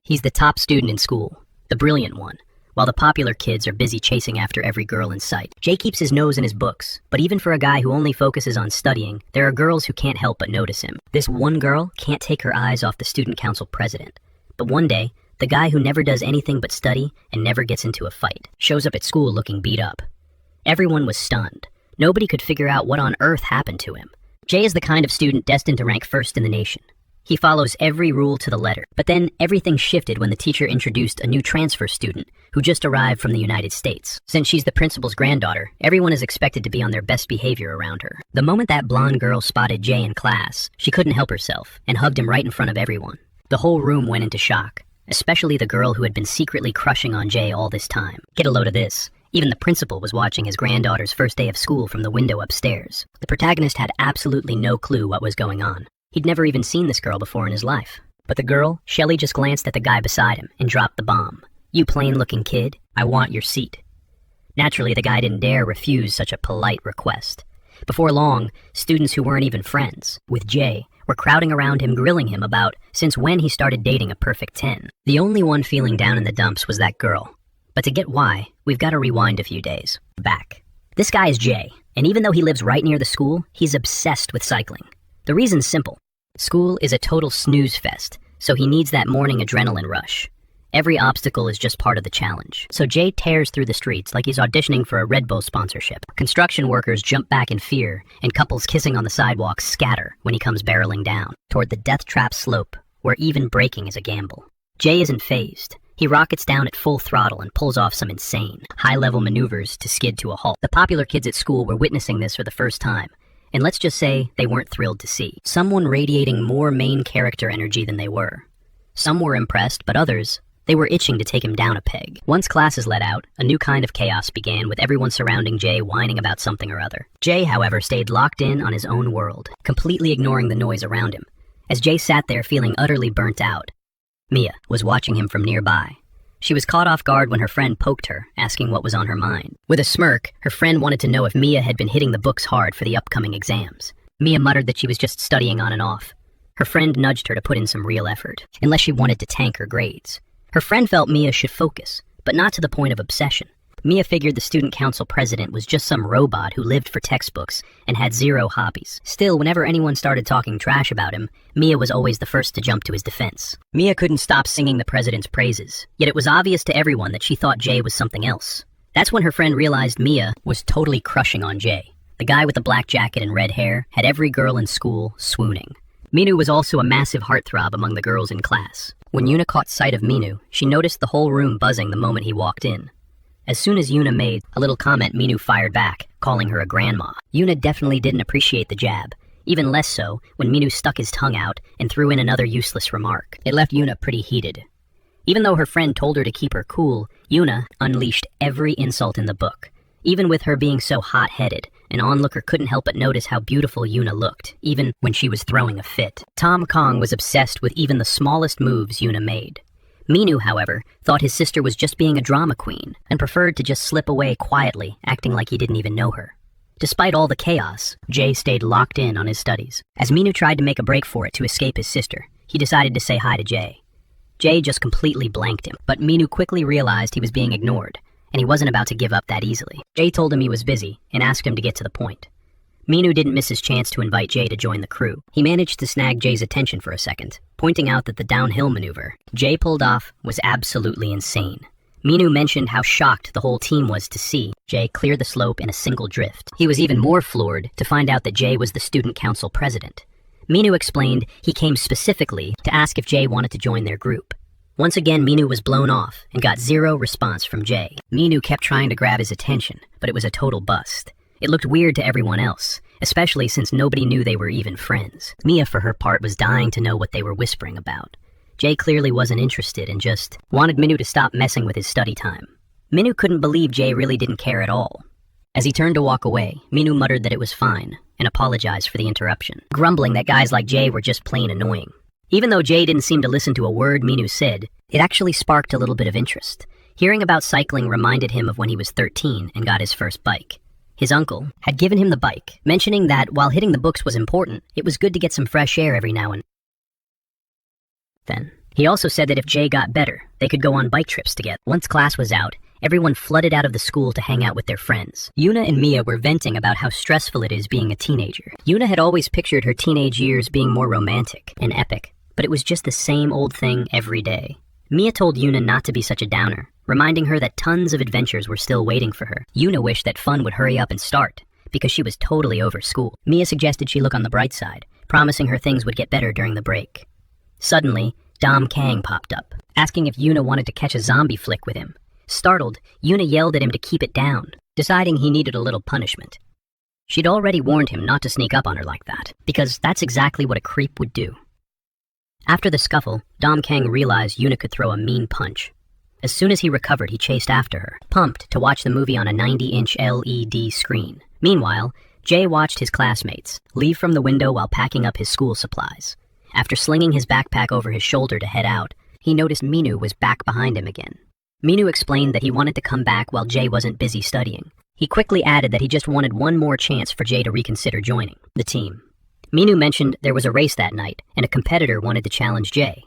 He's the top student in school, the brilliant one, while the popular kids are busy chasing after every girl in sight. Jay keeps his nose in his books, but even for a guy who only focuses on studying, there are girls who can't help but notice him. This one girl can't take her eyes off the student council president. But one day, the guy who never does anything but study and never gets into a fight shows up at school looking beat up. Everyone was stunned. Nobody could figure out what on earth happened to him. Jay is the kind of student destined to rank first in the nation. He follows every rule to the letter. But then everything shifted when the teacher introduced a new transfer student who just arrived from the United States. Since she's the principal's granddaughter, everyone is expected to be on their best behavior around her. The moment that blonde girl spotted Jay in class, she couldn't help herself and hugged him right in front of everyone. The whole room went into shock, especially the girl who had been secretly crushing on Jay all this time. Get a load of this. Even the principal was watching his granddaughter's first day of school from the window upstairs. The protagonist had absolutely no clue what was going on. He'd never even seen this girl before in his life. But the girl, Shelley, just glanced at the guy beside him and dropped the bomb. "You plain-looking kid, I want your seat." Naturally, the guy didn't dare refuse such a polite request. Before long, students who weren't even friends with Jay were crowding around him, grilling him about since when he started dating a perfect 10. The only one feeling down in the dumps was that girl. But to get why, we've got to rewind a few days. Back. This guy is Jay, and even though he lives right near the school, he's obsessed with cycling. The reason's simple. School is a total snooze fest, so he needs that morning adrenaline rush. Every obstacle is just part of the challenge. So Jay tears through the streets like he's auditioning for a Red Bull sponsorship. Construction workers jump back in fear, and couples kissing on the sidewalk scatter when he comes barreling down toward the death trap slope, where even braking is a gamble. Jay isn't fazed. He rockets down at full throttle and pulls off some insane, high-level maneuvers to skid to a halt. The popular kids at school were witnessing this for the first time, and let's just say they weren't thrilled to see someone radiating more main character energy than they were. Some were impressed, but others, they were itching to take him down a peg. Once classes let out, a new kind of chaos began, with everyone surrounding Jay whining about something or other. Jay, however, stayed locked in on his own world, completely ignoring the noise around him. As Jay sat there feeling utterly burnt out, Mia was watching him from nearby. She was caught off guard when her friend poked her, asking what was on her mind. With a smirk, her friend wanted to know if Mia had been hitting the books hard for the upcoming exams. Mia muttered that she was just studying on and off. Her friend nudged her to put in some real effort, unless she wanted to tank her grades. Her friend felt Mia should focus, but not to the point of obsession. Mia figured the student council president was just some robot who lived for textbooks and had zero hobbies. Still, whenever anyone started talking trash about him, Mia was always the first to jump to his defense. Mia couldn't stop singing the president's praises, yet it was obvious to everyone that she thought Jay was something else. That's when her friend realized Mia was totally crushing on Jay. The guy with the black jacket and red hair had every girl in school swooning. Minu was also a massive heartthrob among the girls in class. When Yuna caught sight of Minu, she noticed the whole room buzzing the moment he walked in. As soon as Yuna made a little comment, Minu fired back, calling her a grandma. Yuna definitely didn't appreciate the jab, even less so when Minu stuck his tongue out and threw in another useless remark. It left Yuna pretty heated. Even though her friend told her to keep her cool, Yuna unleashed every insult in the book. Even with her being so hot-headed, an onlooker couldn't help but notice how beautiful Yuna looked, even when she was throwing a fit. Tom Kong was obsessed with even the smallest moves Yuna made. Minu, however, thought his sister was just being a drama queen and preferred to just slip away quietly, acting like he didn't even know her. Despite all the chaos, Jay stayed locked in on his studies. As Minu tried to make a break for it to escape his sister, he decided to say hi to Jay. Jay just completely blanked him, but Minu quickly realized he was being ignored, and he wasn't about to give up that easily. Jay told him he was busy and asked him to get to the point. Minu didn't miss his chance to invite Jay to join the crew. He managed to snag Jay's attention for a second, pointing out that the downhill maneuver Jay pulled off was absolutely insane. Minu mentioned how shocked the whole team was to see Jay clear the slope in a single drift. He was even more floored to find out that Jay was the student council president. Minu explained he came specifically to ask if Jay wanted to join their group. Once again, Minu was blown off and got zero response from Jay. Minu kept trying to grab his attention, but it was a total bust. It looked weird to everyone else, especially since nobody knew they were even friends. Mia, for her part, was dying to know what they were whispering about. Jay clearly wasn't interested and just wanted Minu to stop messing with his study time. Minu couldn't believe Jay really didn't care at all. As he turned to walk away, Minu muttered that it was fine and apologized for the interruption, grumbling that guys like Jay were just plain annoying. Even though Jay didn't seem to listen to a word Minu said, it actually sparked a little bit of interest. Hearing about cycling reminded him of when he was 13 and got his first bike. His uncle had given him the bike, mentioning that while hitting the books was important, it was good to get some fresh air every now and then. He also said that if Jay got better, they could go on bike trips together. Once class was out, everyone flooded out of the school to hang out with their friends. Yuna and Mia were venting about how stressful it is being a teenager. Yuna had always pictured her teenage years being more romantic and epic, but it was just the same old thing every day. Mia told Yuna not to be such a downer, reminding her that tons of adventures were still waiting for her. Yuna wished that fun would hurry up and start, because she was totally over school. Mia suggested she look on the bright side, promising her things would get better during the break. Suddenly, Dom Kang popped up, asking if Yuna wanted to catch a zombie flick with him. Startled, Yuna yelled at him to keep it down, deciding he needed a little punishment. She'd already warned him not to sneak up on her like that, because that's exactly what a creep would do. After the scuffle, Dom Kang realized Yuna could throw a mean punch. As soon as he recovered, he chased after her, pumped to watch the movie on a 90-inch LED screen. Meanwhile, Jay watched his classmates leave from the window while packing up his school supplies. After slinging his backpack over his shoulder to head out, he noticed Minu was back behind him again. Minu explained that he wanted to come back while Jay wasn't busy studying. He quickly added that he just wanted one more chance for Jay to reconsider joining the team. Minu mentioned there was a race that night, and a competitor wanted to challenge Jay.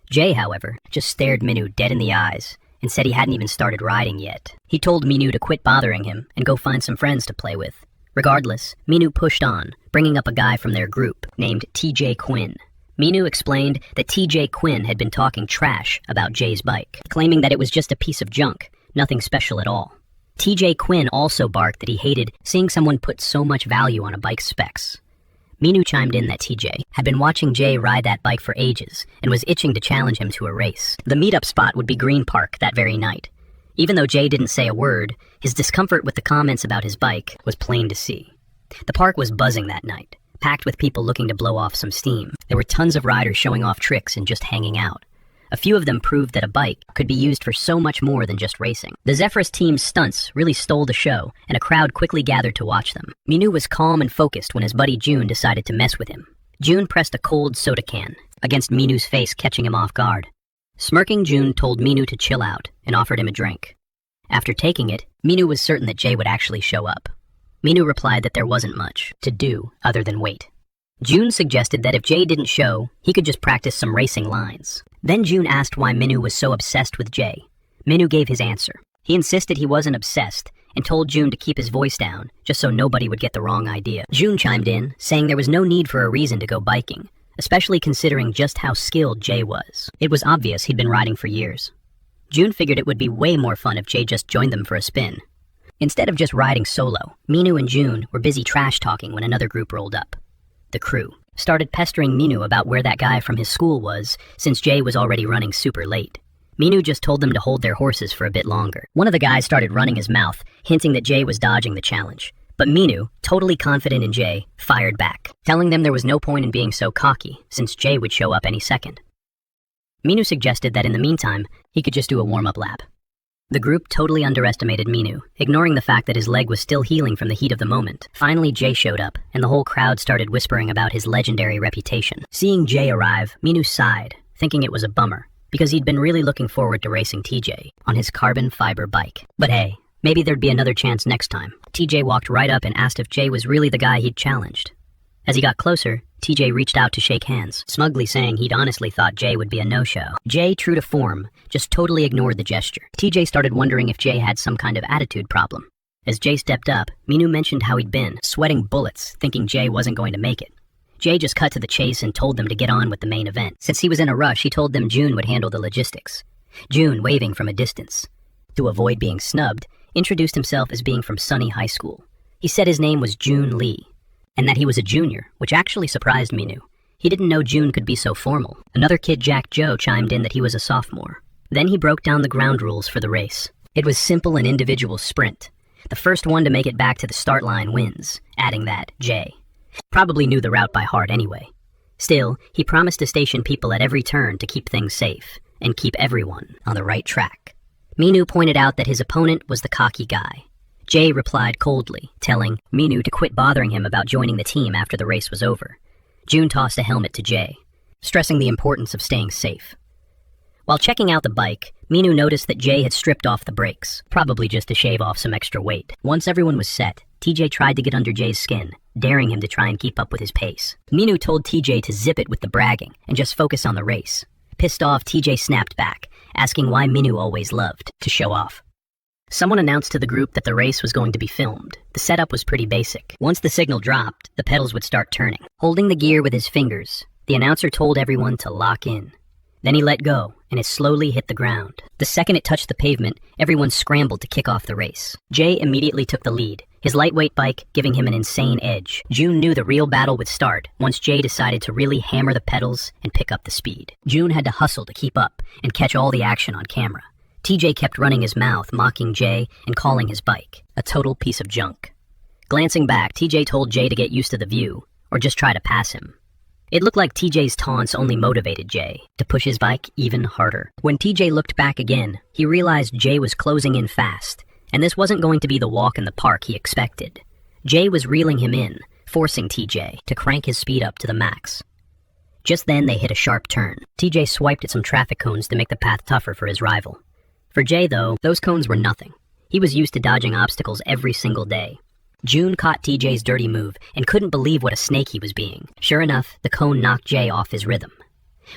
Jay, however, just stared Minu dead in the eyes and said he hadn't even started riding yet. He told Minu to quit bothering him and go find some friends to play with. Regardless, Minu pushed on, bringing up a guy from their group named TJ Quinn. Minu explained that TJ Quinn had been talking trash about Jay's bike, claiming that it was just a piece of junk, nothing special at all. TJ Quinn also barked that he hated seeing someone put so much value on a bike's specs. Minu chimed in that TJ had been watching Jay ride that bike for ages and was itching to challenge him to a race. The meetup spot would be Green Park that very night. Even though Jay didn't say a word, his discomfort with the comments about his bike was plain to see. The park was buzzing that night, packed with people looking to blow off some steam. There were tons of riders showing off tricks and just hanging out. A few of them proved that a bike could be used for so much more than just racing. The Zephyrus team's stunts really stole the show, and a crowd quickly gathered to watch them. Minu was calm and focused when his buddy June decided to mess with him. June pressed a cold soda can against Minu's face, catching him off guard. Smirking, June told Minu to chill out and offered him a drink. After taking it, Minu was certain that Jay would actually show up. Minu replied that there wasn't much to do other than wait. June suggested that if Jay didn't show, he could just practice some racing lines. Then June asked why Minu was so obsessed with Jay. Minu gave his answer. He insisted he wasn't obsessed and told June to keep his voice down, just so nobody would get the wrong idea. June chimed in, saying there was no need for a reason to go biking, especially considering just how skilled Jay was. It was obvious he'd been riding for years. June figured it would be way more fun if Jay just joined them for a spin. Instead of just riding solo, Minu and June were busy trash-talking when another group rolled up. The crew started pestering Minu about where that guy from his school was, since Jay was already running super late. Minu just told them to hold their horses for a bit longer. One of the guys started running his mouth, hinting that Jay was dodging the challenge. But Minu, totally confident in Jay, fired back, telling them there was no point in being so cocky, since Jay would show up any second. Minu suggested that in the meantime, he could just do a warm-up lap. The group totally underestimated Minu, ignoring the fact that his leg was still healing from the heat of the moment. Finally, Jay showed up, and the whole crowd started whispering about his legendary reputation. Seeing Jay arrive, Minu sighed, thinking it was a bummer, because he'd been really looking forward to racing TJ on his carbon fiber bike. But hey, maybe there'd be another chance next time. TJ walked right up and asked if Jay was really the guy he'd challenged. As he got closer, TJ reached out to shake hands, smugly saying he'd honestly thought Jay would be a no-show. Jay, true to form, just totally ignored the gesture. TJ started wondering if Jay had some kind of attitude problem. As Jay stepped up, Minu mentioned how he'd been sweating bullets, thinking Jay wasn't going to make it. Jay just cut to the chase and told them to get on with the main event. Since he was in a rush, he told them June would handle the logistics. June, waving from a distance to avoid being snubbed, introduced himself as being from Sunny High School. He said his name was June Lee, and that he was a junior, which actually surprised Minu. He didn't know June could be so formal. Another kid, Jack Joe, chimed in that he was a sophomore. Then he broke down the ground rules for the race. It was simple and individual sprint. The first one to make it back to the start line wins, adding that Jay probably knew the route by heart anyway. Still, he promised to station people at every turn to keep things safe and keep everyone on the right track. Minu pointed out that his opponent was the cocky guy. Jay replied coldly, telling Minu to quit bothering him about joining the team after the race was over. June tossed a helmet to Jay, stressing the importance of staying safe. While checking out the bike, Minu noticed that Jay had stripped off the brakes, probably just to shave off some extra weight. Once everyone was set, TJ tried to get under Jay's skin, daring him to try and keep up with his pace. Minu told TJ to zip it with the bragging and just focus on the race. Pissed off, TJ snapped back, asking why Minu always loved to show off. Someone announced to the group that the race was going to be filmed. The setup was pretty basic. Once the signal dropped, the pedals would start turning. Holding the gear with his fingers, the announcer told everyone to lock in. Then he let go, and it slowly hit the ground. The second it touched the pavement, everyone scrambled to kick off the race. Jay immediately took the lead, his lightweight bike giving him an insane edge. June knew the real battle would start once Jay decided to really hammer the pedals and pick up the speed. June had to hustle to keep up and catch all the action on camera. TJ kept running his mouth, mocking Jay and calling his bike a total piece of junk. Glancing back, TJ told Jay to get used to the view, or just try to pass him. It looked like TJ's taunts only motivated Jay to push his bike even harder. When TJ looked back again, he realized Jay was closing in fast, and this wasn't going to be the walk in the park he expected. Jay was reeling him in, forcing TJ to crank his speed up to the max. Just then they hit a sharp turn. TJ swiped at some traffic cones to make the path tougher for his rival. For Jay, though, those cones were nothing. He was used to dodging obstacles every single day. June caught TJ's dirty move and couldn't believe what a snake he was being. Sure enough, the cone knocked Jay off his rhythm.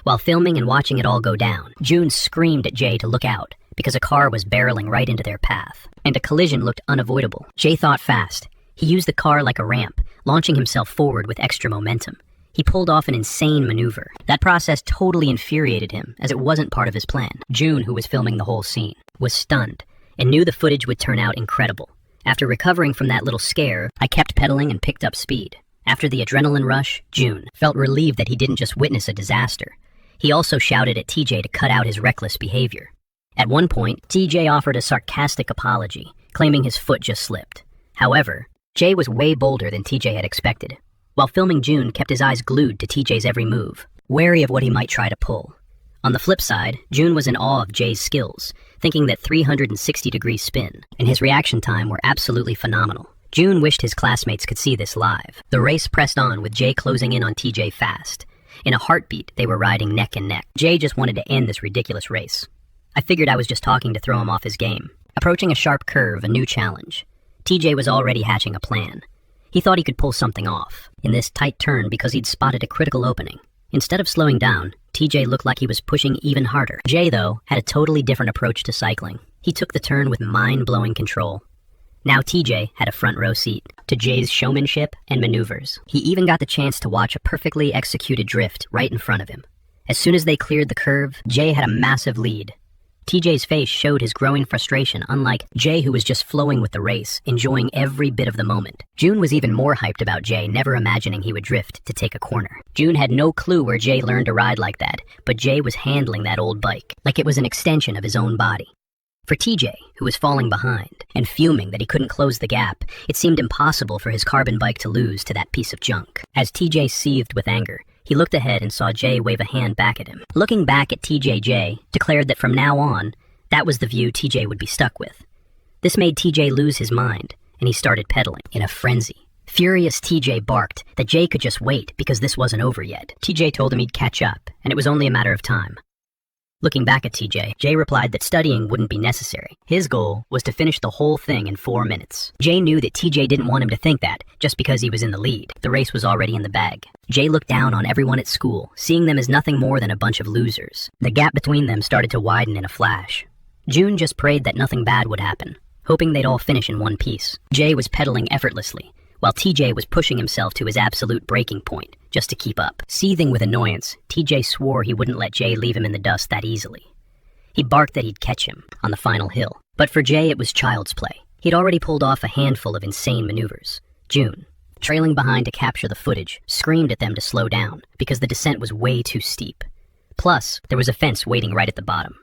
While filming and watching it all go down, June screamed at Jay to look out because a car was barreling right into their path, and a collision looked unavoidable. Jay thought fast. He used the car like a ramp, launching himself forward with extra momentum. He pulled off an insane maneuver. That process totally infuriated him, as it wasn't part of his plan. June, who was filming the whole scene, was stunned and knew the footage would turn out incredible. After recovering from that little scare, I kept pedaling and picked up speed. After the adrenaline rush, June felt relieved that he didn't just witness a disaster. He also shouted at TJ to cut out his reckless behavior. At one point, TJ offered a sarcastic apology, claiming his foot just slipped. However, Jay was way bolder than TJ had expected. While filming, June kept his eyes glued to TJ's every move, wary of what he might try to pull. On the flip side, June was in awe of Jay's skills, thinking that 360-degree spin and his reaction time were absolutely phenomenal. June wished his classmates could see this live. The race pressed on with Jay closing in on TJ fast. In a heartbeat, they were riding neck and neck. Jay just wanted to end this ridiculous race. I figured I was just talking to throw him off his game. Approaching a sharp curve, a new challenge. TJ was already hatching a plan. He thought he could pull something off in this tight turn because he'd spotted a critical opening. Instead of slowing down, TJ looked like he was pushing even harder. Jay, though, had a totally different approach to cycling. He took the turn with mind-blowing control. Now TJ had a front row seat to Jay's showmanship and maneuvers. He even got the chance to watch a perfectly executed drift right in front of him. As soon as they cleared the curve, Jay had a massive lead. TJ's face showed his growing frustration, unlike Jay, who was just flowing with the race, enjoying every bit of the moment. June was even more hyped about Jay, never imagining he would drift to take a corner. June had no clue where Jay learned to ride like that, but Jay was handling that old bike like it was an extension of his own body. For TJ, who was falling behind and fuming that he couldn't close the gap, it seemed impossible for his carbon bike to lose to that piece of junk. As TJ seethed with anger, he looked ahead and saw Jay wave a hand back at him. Looking back at TJ, Jay declared that from now on, that was the view TJ would be stuck with. This made TJ lose his mind, and he started pedaling in a frenzy. Furious, TJ barked that Jay could just wait because this wasn't over yet. TJ told him he'd catch up, and it was only a matter of time. Looking back at TJ, Jay replied that studying wouldn't be necessary. His goal was to finish the whole thing in 4 minutes. Jay knew that TJ didn't want him to think that just because he was in the lead. The race was already in the bag. Jay looked down on everyone at school, seeing them as nothing more than a bunch of losers. The gap between them started to widen in a flash. June just prayed that nothing bad would happen, hoping they'd all finish in one piece. Jay was pedaling effortlessly, while TJ was pushing himself to his absolute breaking point just to keep up. Seething with annoyance, TJ swore he wouldn't let Jay leave him in the dust that easily. He barked that he'd catch him on the final hill. But for Jay, it was child's play. He'd already pulled off a handful of insane maneuvers. June, trailing behind to capture the footage, screamed at them to slow down because the descent was way too steep. Plus, there was a fence waiting right at the bottom.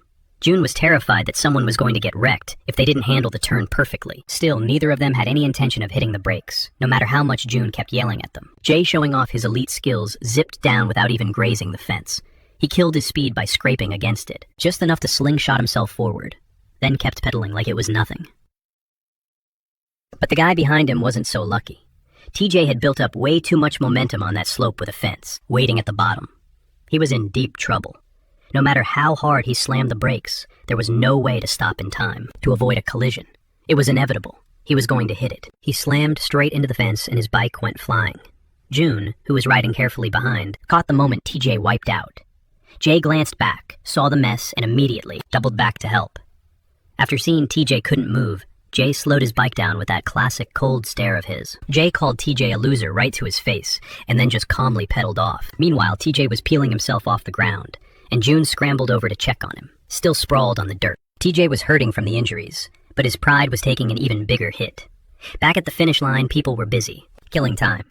June was terrified that someone was going to get wrecked if they didn't handle the turn perfectly. Still, neither of them had any intention of hitting the brakes, no matter how much June kept yelling at them. Jay, showing off his elite skills, zipped down without even grazing the fence. He killed his speed by scraping against it, just enough to slingshot himself forward, then kept pedaling like it was nothing. But the guy behind him wasn't so lucky. TJ had built up way too much momentum on that slope with a fence, waiting at the bottom. He was in deep trouble. No matter how hard he slammed the brakes, there was no way to stop in time, to avoid a collision. It was inevitable. He was going to hit it. He slammed straight into the fence and his bike went flying. June, who was riding carefully behind, caught the moment TJ wiped out. Jay glanced back, saw the mess, and immediately doubled back to help. After seeing TJ couldn't move, Jay slowed his bike down with that classic cold stare of his. Jay called TJ a loser right to his face, and then just calmly pedaled off. Meanwhile, TJ was peeling himself off the ground, and June scrambled over to check on him, still sprawled on the dirt. TJ was hurting from the injuries, but his pride was taking an even bigger hit. Back at the finish line, people were busy, killing time.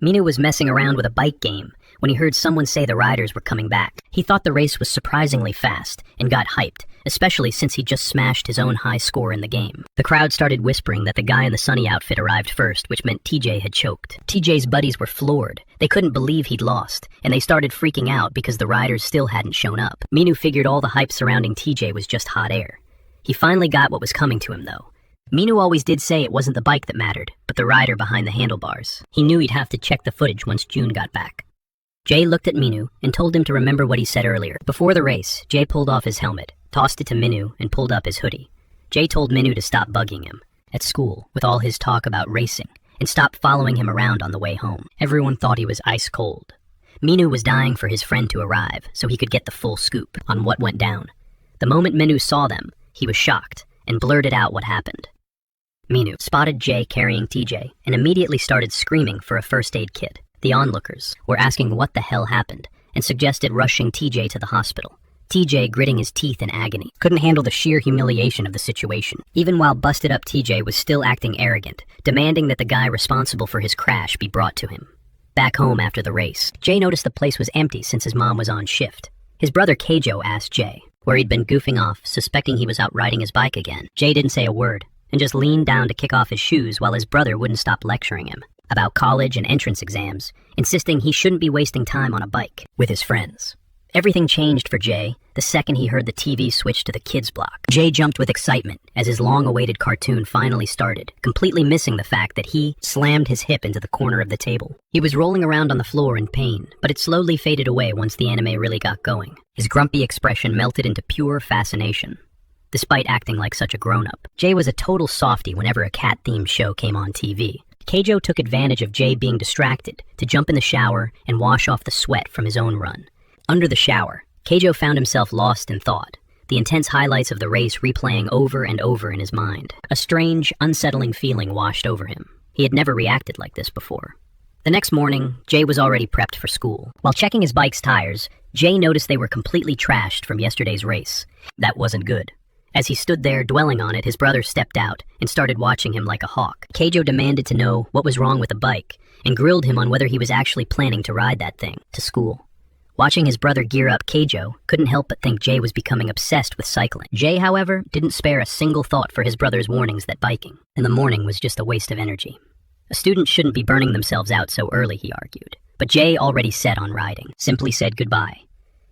Minu was messing around with a bike game when he heard someone say the riders were coming back. He thought the race was surprisingly fast and got hyped, especially since he just smashed his own high score in the game. The crowd started whispering that the guy in the sunny outfit arrived first, which meant TJ had choked. TJ's buddies were floored. They couldn't believe he'd lost, and they started freaking out because the riders still hadn't shown up. Minu figured all the hype surrounding TJ was just hot air. He finally got what was coming to him, though. Minu always did say it wasn't the bike that mattered, but the rider behind the handlebars. He knew he'd have to check the footage once June got back. Jay looked at Minu and told him to remember what he said earlier. Before the race, Jay pulled off his helmet, tossed it to Minu, and pulled up his hoodie. Jay told Minu to stop bugging him at school with all his talk about racing and stop following him around on the way home. Everyone thought he was ice cold. Minu was dying for his friend to arrive so he could get the full scoop on what went down. The moment Minu saw them, he was shocked and blurted out what happened. Minu spotted Jay carrying TJ and immediately started screaming for a first aid kit. The onlookers were asking what the hell happened and suggested rushing TJ to the hospital. TJ, gritting his teeth in agony, couldn't handle the sheer humiliation of the situation. Even while busted up, TJ was still acting arrogant, demanding that the guy responsible for his crash be brought to him. Back home after the race, Jay noticed the place was empty since his mom was on shift. His brother Keijo asked Jay where he'd been goofing off, suspecting he was out riding his bike again. Jay didn't say a word and just leaned down to kick off his shoes while his brother wouldn't stop lecturing him about college and entrance exams, insisting he shouldn't be wasting time on a bike with his friends. Everything changed for Jay the second he heard the TV switch to the kids' block. Jay jumped with excitement as his long-awaited cartoon finally started, completely missing the fact that he slammed his hip into the corner of the table. He was rolling around on the floor in pain, but it slowly faded away once the anime really got going. His grumpy expression melted into pure fascination. Despite acting like such a grown-up, Jay was a total softie whenever a cat-themed show came on TV. Keijo took advantage of Jay being distracted to jump in the shower and wash off the sweat from his own run. Under the shower, Keijo found himself lost in thought, the intense highlights of the race replaying over and over in his mind. A strange, unsettling feeling washed over him. He had never reacted like this before. The next morning, Jay was already prepped for school. While checking his bike's tires, Jay noticed they were completely trashed from yesterday's race. That wasn't good. As he stood there dwelling on it, his brother stepped out and started watching him like a hawk. Keijo demanded to know what was wrong with the bike and grilled him on whether he was actually planning to ride that thing to school. Watching his brother gear up, Keijo couldn't help but think Jay was becoming obsessed with cycling. Jay, however, didn't spare a single thought for his brother's warnings that biking in the morning was just a waste of energy. A student shouldn't be burning themselves out so early, he argued. But Jay, already set on riding, simply said goodbye.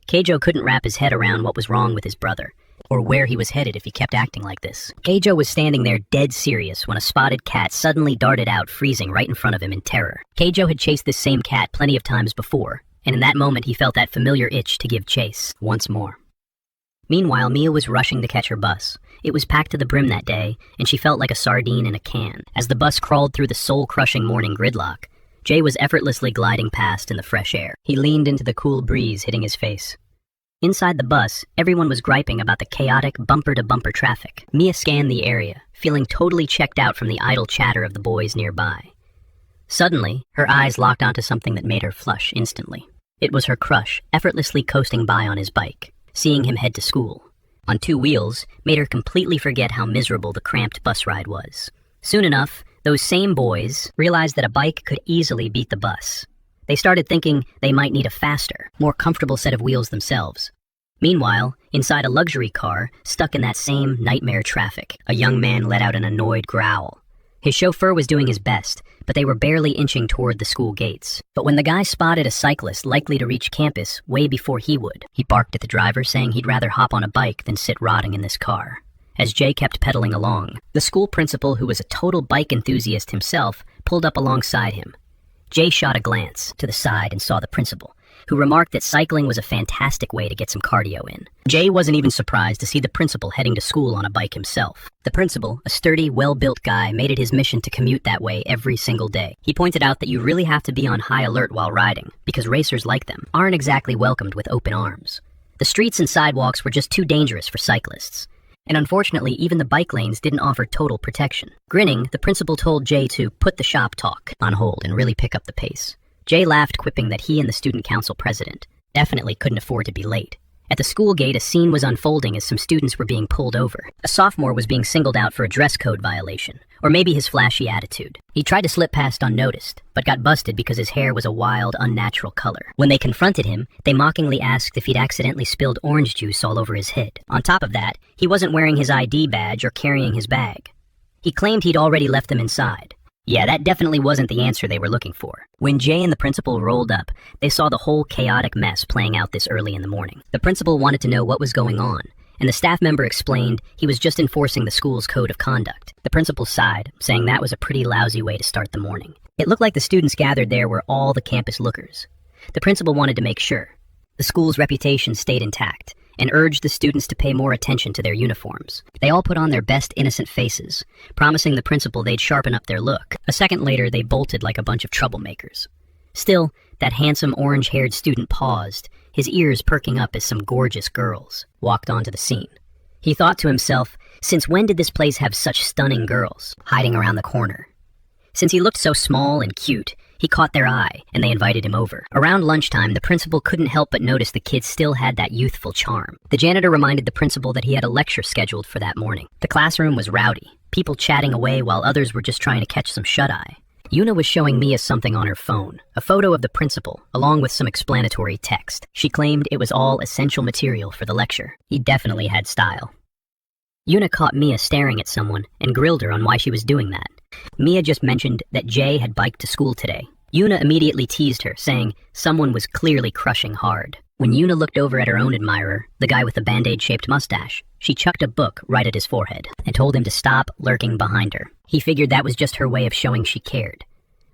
Keijo couldn't wrap his head around what was wrong with his brother, or where he was headed if he kept acting like this. Keijo was standing there dead serious when a spotted cat suddenly darted out, freezing right in front of him in terror. Keijo had chased this same cat plenty of times before, and in that moment he felt that familiar itch to give chase once more. Meanwhile, Mia was rushing to catch her bus. It was packed to the brim that day, and she felt like a sardine in a can. As the bus crawled through the soul-crushing morning gridlock, Jay was effortlessly gliding past in the fresh air. He leaned into the cool breeze hitting his face. Inside the bus, everyone was griping about the chaotic bumper-to-bumper traffic. Mia scanned the area, feeling totally checked out from the idle chatter of the boys nearby. Suddenly, her eyes locked onto something that made her flush instantly. It was her crush, effortlessly coasting by on his bike. Seeing him head to school on two wheels made her completely forget how miserable the cramped bus ride was. Soon enough, those same boys realized that a bike could easily beat the bus. They started thinking they might need a faster, more comfortable set of wheels themselves. Meanwhile, inside a luxury car, stuck in that same nightmare traffic, a young man let out an annoyed growl. His chauffeur was doing his best, but they were barely inching toward the school gates. But when the guy spotted a cyclist likely to reach campus way before he would, he barked at the driver, saying he'd rather hop on a bike than sit rotting in this car. As Jay kept pedaling along, the school principal, who was a total bike enthusiast himself, pulled up alongside him. Jay shot a glance to the side and saw the principal, who remarked that cycling was a fantastic way to get some cardio in. Jay wasn't even surprised to see the principal heading to school on a bike himself. The principal, a sturdy, well-built guy, made it his mission to commute that way every single day. He pointed out that you really have to be on high alert while riding, because racers like them aren't exactly welcomed with open arms. The streets and sidewalks were just too dangerous for cyclists. And unfortunately, even the bike lanes didn't offer total protection. Grinning, the principal told Jay to put the shop talk on hold and really pick up the pace. Jay laughed, quipping that he and the student council president definitely couldn't afford to be late. At the school gate, a scene was unfolding as some students were being pulled over. A sophomore was being singled out for a dress code violation, or maybe his flashy attitude. He tried to slip past unnoticed, but got busted because his hair was a wild, unnatural color. When they confronted him, they mockingly asked if he'd accidentally spilled orange juice all over his head. On top of that, he wasn't wearing his ID badge or carrying his bag. He claimed he'd already left them inside. Yeah, that definitely wasn't the answer they were looking for. When Jay and the principal rolled up, they saw the whole chaotic mess playing out this early in the morning. The principal wanted to know what was going on, and the staff member explained he was just enforcing the school's code of conduct. The principal sighed, saying that was a pretty lousy way to start the morning. It looked like the students gathered there were all the campus lookers. The principal wanted to make sure the school's reputation stayed intact, and urged the students to pay more attention to their uniforms. They all put on their best innocent faces, promising the principal they'd sharpen up their look. A second later, they bolted like a bunch of troublemakers. Still, that handsome orange-haired student paused, his ears perking up as some gorgeous girls walked onto the scene. He thought to himself, since when did this place have such stunning girls hiding around the corner? Since he looked so small and cute, he caught their eye, and they invited him over. Around lunchtime, the principal couldn't help but notice the kids still had that youthful charm. The janitor reminded the principal that he had a lecture scheduled for that morning. The classroom was rowdy, people chatting away while others were just trying to catch some shut-eye. Yuna was showing Mia something on her phone, a photo of the principal, along with some explanatory text. She claimed it was all essential material for the lecture. He definitely had style. Yuna caught Mia staring at someone and grilled her on why she was doing that. Mia just mentioned that Jay had biked to school today. Yuna immediately teased her, saying someone was clearly crushing hard. When Yuna looked over at her own admirer, the guy with the band-aid-shaped mustache, she chucked a book right at his forehead and told him to stop lurking behind her. He figured that was just her way of showing she cared.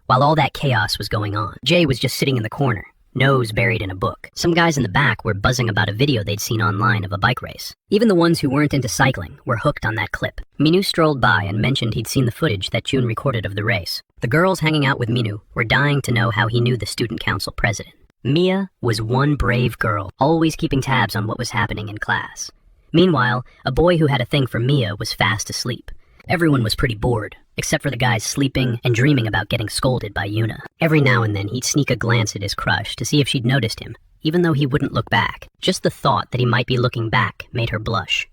While all that chaos was going on, Jay was just sitting in the corner, nose buried in a book. Some guys in the back were buzzing about a video they'd seen online of a bike race. Even the ones who weren't into cycling were hooked on that clip. Minu strolled by and mentioned he'd seen the footage that June recorded of the race. The girls hanging out with Minu were dying to know how he knew the student council president. Mia was one brave girl, always keeping tabs on what was happening in class. Meanwhile, a boy who had a thing for Mia was fast asleep. Everyone was pretty bored, except for the guys sleeping and dreaming about getting scolded by Yuna. Every now and then he'd sneak a glance at his crush to see if she'd noticed him, even though he wouldn't look back. Just the thought that he might be looking back made her blush.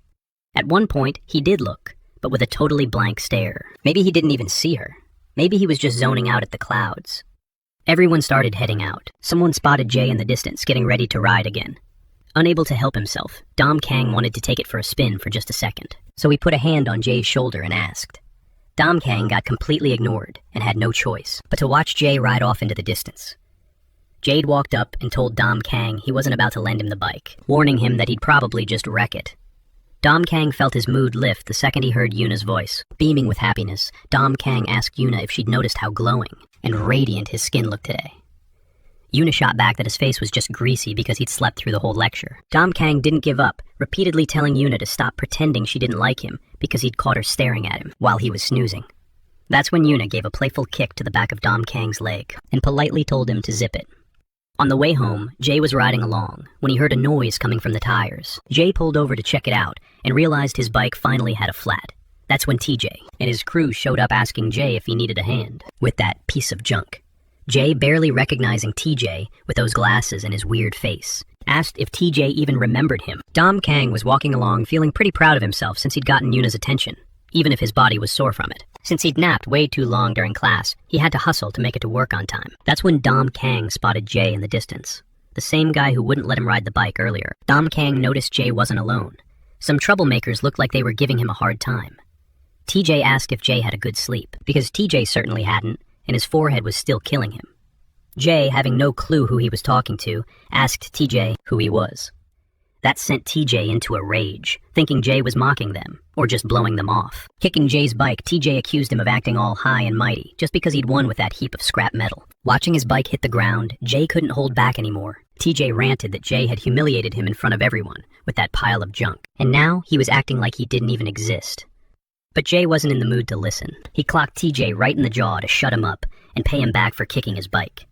At one point, he did look, but with a totally blank stare. Maybe he didn't even see her. Maybe he was just zoning out at the clouds. Everyone started heading out. Someone spotted Jay in the distance, getting ready to ride again. Unable to help himself, Dom Kang wanted to take it for a spin for just a second, so he put a hand on Jay's shoulder and asked. Dom Kang got completely ignored and had no choice but to watch Jay ride off into the distance. Jade walked up and told Dom Kang he wasn't about to lend him the bike, warning him that he'd probably just wreck it. Dom Kang felt his mood lift the second he heard Yuna's voice. Beaming with happiness, Dom Kang asked Yuna if she'd noticed how glowing and radiant his skin looked today. Yuna shot back that his face was just greasy because he'd slept through the whole lecture. Dom Kang didn't give up, repeatedly telling Yuna to stop pretending she didn't like him because he'd caught her staring at him while he was snoozing. That's when Yuna gave a playful kick to the back of Dom Kang's leg and politely told him to zip it. On the way home, Jay was riding along when he heard a noise coming from the tires. Jay pulled over to check it out and realized his bike finally had a flat. That's when TJ and his crew showed up asking Jay if he needed a hand with that piece of junk. Jay, barely recognizing TJ with those glasses and his weird face, asked if TJ even remembered him. Dom Kang was walking along feeling pretty proud of himself since he'd gotten Yuna's attention, even if his body was sore from it. Since he'd napped way too long during class, he had to hustle to make it to work on time. That's when Dom Kang spotted Jay in the distance, the same guy who wouldn't let him ride the bike earlier. Dom Kang noticed Jay wasn't alone. Some troublemakers looked like they were giving him a hard time. TJ asked if Jay had a good sleep, because TJ certainly hadn't, and his forehead was still killing him. Jay, having no clue who he was talking to, asked TJ who he was. That sent TJ into a rage, thinking Jay was mocking them, or just blowing them off. Kicking Jay's bike, TJ accused him of acting all high and mighty, just because he'd won with that heap of scrap metal. Watching his bike hit the ground, Jay couldn't hold back anymore, TJ ranted that Jay had humiliated him in front of everyone with that pile of junk, and now he was acting like he didn't even exist. But Jay wasn't in the mood to listen. He clocked TJ right in the jaw to shut him up and pay him back for kicking his bike.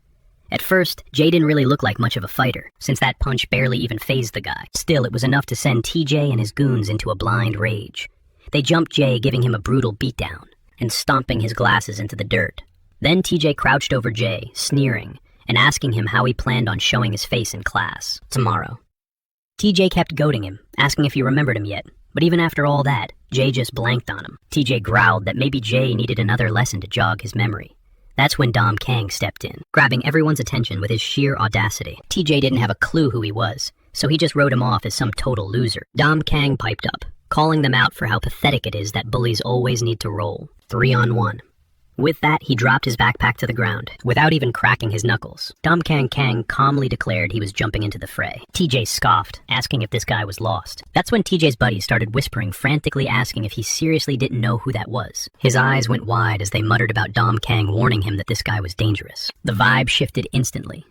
At first, Jay didn't really look like much of a fighter, since that punch barely even fazed the guy. Still, it was enough to send TJ and his goons into a blind rage. They jumped Jay, giving him a brutal beatdown, and stomping his glasses into the dirt. Then TJ crouched over Jay, sneering, and asking him how he planned on showing his face in class tomorrow. TJ kept goading him, asking if he remembered him yet, but even after all that, Jay just blanked on him. TJ growled that maybe Jay needed another lesson to jog his memory. That's when Dom Kang stepped in, grabbing everyone's attention with his sheer audacity. TJ didn't have a clue who he was, so he just wrote him off as some total loser. Dom Kang piped up, calling them out for how pathetic it is that bullies always need to roll 3-on-1. With that, he dropped his backpack to the ground, without even cracking his knuckles. Dom Kang calmly declared he was jumping into the fray. TJ scoffed, asking if this guy was lost. That's when TJ's buddies started whispering, frantically asking if he seriously didn't know who that was. His eyes went wide as they muttered about Dom Kang warning him that this guy was dangerous. The vibe shifted instantly.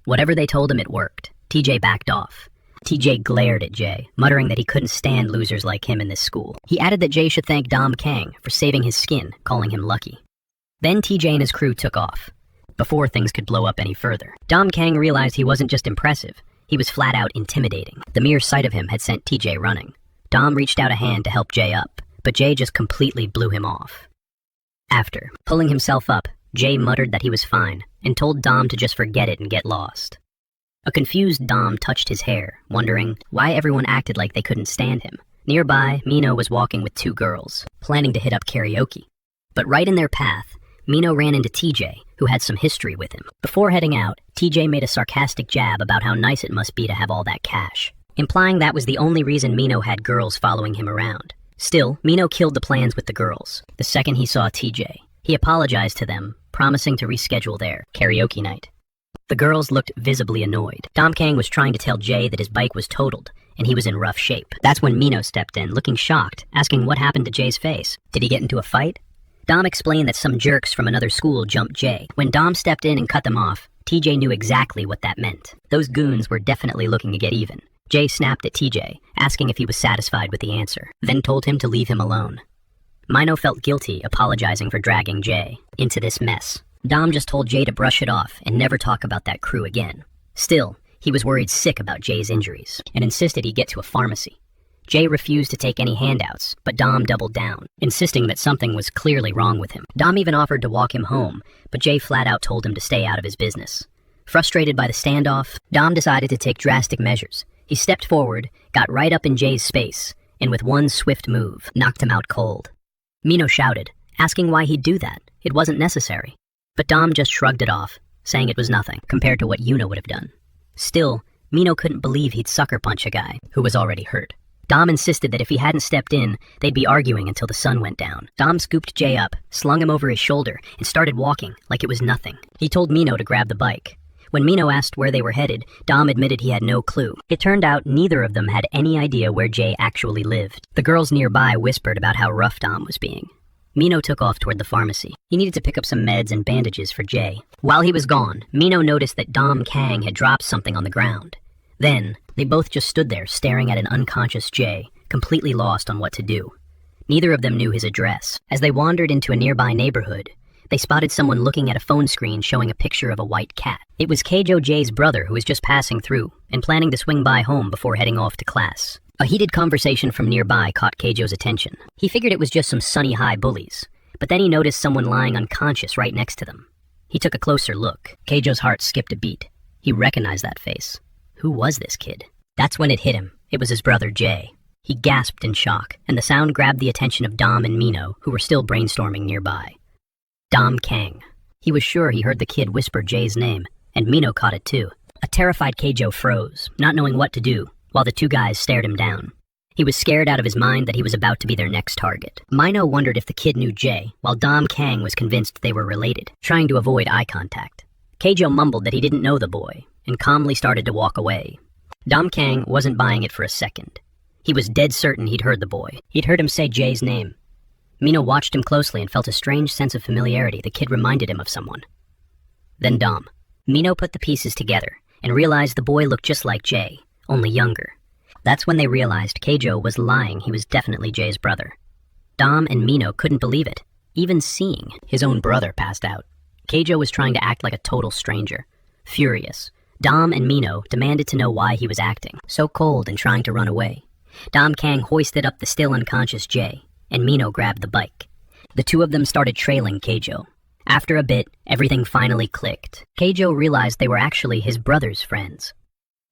Whatever they told him, it worked. TJ backed off. TJ glared at Jay, muttering that he couldn't stand losers like him in this school. He added that Jay should thank Dom Kang for saving his skin, calling him lucky. Then TJ and his crew took off, before things could blow up any further. Dom Kang realized he wasn't just impressive, he was flat out intimidating. The mere sight of him had sent TJ running. Dom reached out a hand to help Jay up, but Jay just completely blew him off. After pulling himself up, Jay muttered that he was fine, and told Dom to just forget it and get lost. A confused Dom touched his hair, wondering why everyone acted like they couldn't stand him. Nearby, Mino was walking with two girls, planning to hit up karaoke. But right in their path, Mino ran into TJ, who had some history with him. Before heading out, TJ made a sarcastic jab about how nice it must be to have all that cash, implying that was the only reason Mino had girls following him around. Still, Mino killed the plans with the girls. The second he saw TJ, he apologized to them, promising to reschedule their karaoke night. The girls looked visibly annoyed. Dom Kang was trying to tell Jay that his bike was totaled, and he was in rough shape. That's when Mino stepped in, looking shocked, asking what happened to Jay's face. Did he get into a fight? Dom explained that some jerks from another school jumped Jay. When Dom stepped in and cut them off, TJ knew exactly what that meant. Those goons were definitely looking to get even. Jay snapped at TJ, asking if he was satisfied with the answer, then told him to leave him alone. Mino felt guilty, apologizing for dragging Jay into this mess. Dom just told Jay to brush it off and never talk about that crew again. Still, he was worried sick about Jay's injuries, and insisted he get to a pharmacy. Jay refused to take any handouts, but Dom doubled down, insisting that something was clearly wrong with him. Dom even offered to walk him home, but Jay flat out told him to stay out of his business. Frustrated by the standoff, Dom decided to take drastic measures. He stepped forward, got right up in Jay's space, and with one swift move, knocked him out cold. Mino shouted, asking why he'd do that. It wasn't necessary. But Dom just shrugged it off, saying it was nothing, compared to what Yuna would have done. Still, Mino couldn't believe he'd sucker punch a guy who was already hurt. Dom insisted that if he hadn't stepped in, they'd be arguing until the sun went down. Dom scooped Jay up, slung him over his shoulder, and started walking like it was nothing. He told Mino to grab the bike. When Mino asked where they were headed, Dom admitted he had no clue. It turned out neither of them had any idea where Jay actually lived. The girls nearby whispered about how rough Dom was being. Mino took off toward the pharmacy. He needed to pick up some meds and bandages for Jay. While he was gone, Mino noticed that Dom Kang had dropped something on the ground. Then, they both just stood there staring at an unconscious Jay, completely lost on what to do. Neither of them knew his address. As they wandered into a nearby neighborhood, they spotted someone looking at a phone screen showing a picture of a white cat. It was Keijo Jay's brother, who was just passing through and planning to swing by home before heading off to class. A heated conversation from nearby caught Keijo's attention. He figured it was just some Sunny High bullies, but then he noticed someone lying unconscious right next to them. He took a closer look. Keijo's heart skipped a beat. He recognized that face. Who was this kid? That's when it hit him. It was his brother Jay. He gasped in shock, and the sound grabbed the attention of Dom and Mino, who were still brainstorming nearby. Dom Kang. He was sure he heard the kid whisper Jay's name, and Mino caught it too. A terrified Keijo froze, not knowing what to do, while the two guys stared him down. He was scared out of his mind that he was about to be their next target. Mino wondered if the kid knew Jay, while Dom Kang was convinced they were related, trying to avoid eye contact. Keijo mumbled that he didn't know the boy, and calmly started to walk away. Dom Kang wasn't buying it for a second. He was dead certain he'd heard the boy. He'd heard him say Jay's name. Mino watched him closely and felt a strange sense of familiarity. The kid reminded him of someone. Then Dom. Mino put the pieces together and realized the boy looked just like Jay, only younger. That's when they realized Keijo was lying. He was definitely Jay's brother. Dom and Mino couldn't believe it, even seeing his own brother passed out. Keijo was trying to act like a total stranger. Furious, Dom and Mino demanded to know why he was acting so cold and trying to run away. Dom Kang hoisted up the still unconscious Jay, and Mino grabbed the bike. The two of them started trailing Keijo. After a bit, everything finally clicked. Keijo realized they were actually his brother's friends.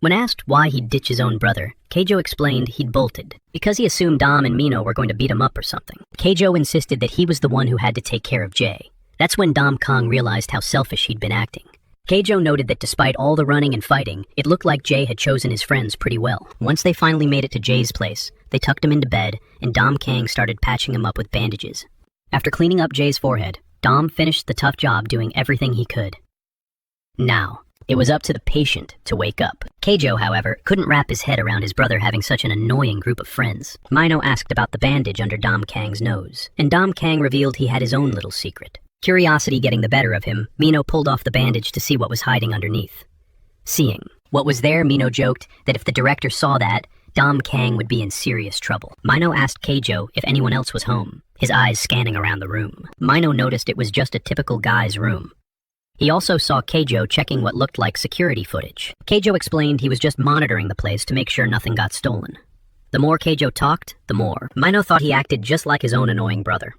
When asked why he'd ditch his own brother, Keijo explained he'd bolted because he assumed Dom and Mino were going to beat him up or something. Keijo insisted that he was the one who had to take care of Jay. That's when Dom Kong realized how selfish he'd been acting. Keijo noted that despite all the running and fighting, it looked like Jay had chosen his friends pretty well. Once they finally made it to Jay's place, they tucked him into bed, and Dom Kang started patching him up with bandages. After cleaning up Jay's forehead, Dom finished the tough job doing everything he could. Now, it was up to the patient to wake up. Keijo, however, couldn't wrap his head around his brother having such an annoying group of friends. Mino asked about the bandage under Dom Kang's nose, and Dom Kang revealed he had his own little secret. Curiosity getting the better of him, Mino pulled off the bandage to see what was hiding underneath. Seeing what was there, Mino joked that if the director saw that, Dom Kang would be in serious trouble. Mino asked Keijo if anyone else was home, his eyes scanning around the room. Mino noticed it was just a typical guy's room. He also saw Keijo checking what looked like security footage. Keijo explained he was just monitoring the place to make sure nothing got stolen. The more Keijo talked, the more. Mino thought he acted just like his own annoying brother.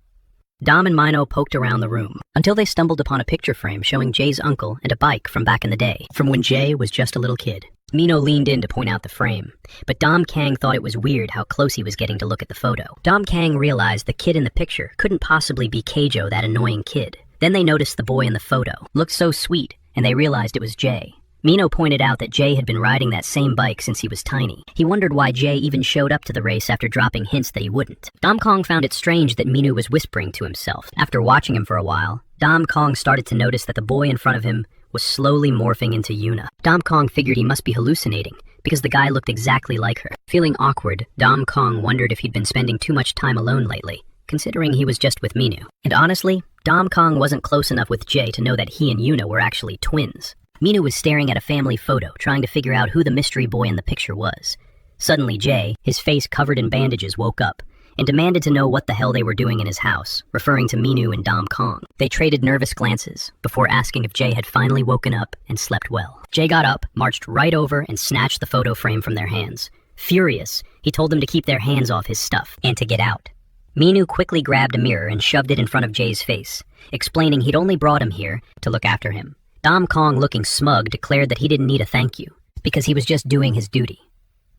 Dom and Mino poked around the room until they stumbled upon a picture frame showing Jay's uncle and a bike from back in the day, from when Jay was just a little kid. Mino leaned in to point out the frame, but Dom Kang thought it was weird how close he was getting to look at the photo. Dom Kang realized the kid in the picture couldn't possibly be Keijo, that annoying kid. Then they noticed the boy in the photo looked so sweet, and they realized it was Jay. Mino pointed out that Jay had been riding that same bike since he was tiny. He wondered why Jay even showed up to the race after dropping hints that he wouldn't. Dom Kong found it strange that Mino was whispering to himself. After watching him for a while, Dom Kong started to notice that the boy in front of him was slowly morphing into Yuna. Dom Kong figured he must be hallucinating because the guy looked exactly like her. Feeling awkward, Dom Kong wondered if he'd been spending too much time alone lately, considering he was just with Minu. And honestly, Dom Kong wasn't close enough with Jay to know that he and Yuna were actually twins. Minu was staring at a family photo, trying to figure out who the mystery boy in the picture was. Suddenly Jay, his face covered in bandages, woke up and demanded to know what the hell they were doing in his house, referring to Minu and Dom Kong. They traded nervous glances before asking if Jay had finally woken up and slept well. Jay got up, marched right over, and snatched the photo frame from their hands. Furious, he told them to keep their hands off his stuff and to get out. Minu quickly grabbed a mirror and shoved it in front of Jay's face, explaining he'd only brought him here to look after him. Dom Kong, looking smug, declared that he didn't need a thank you, because he was just doing his duty.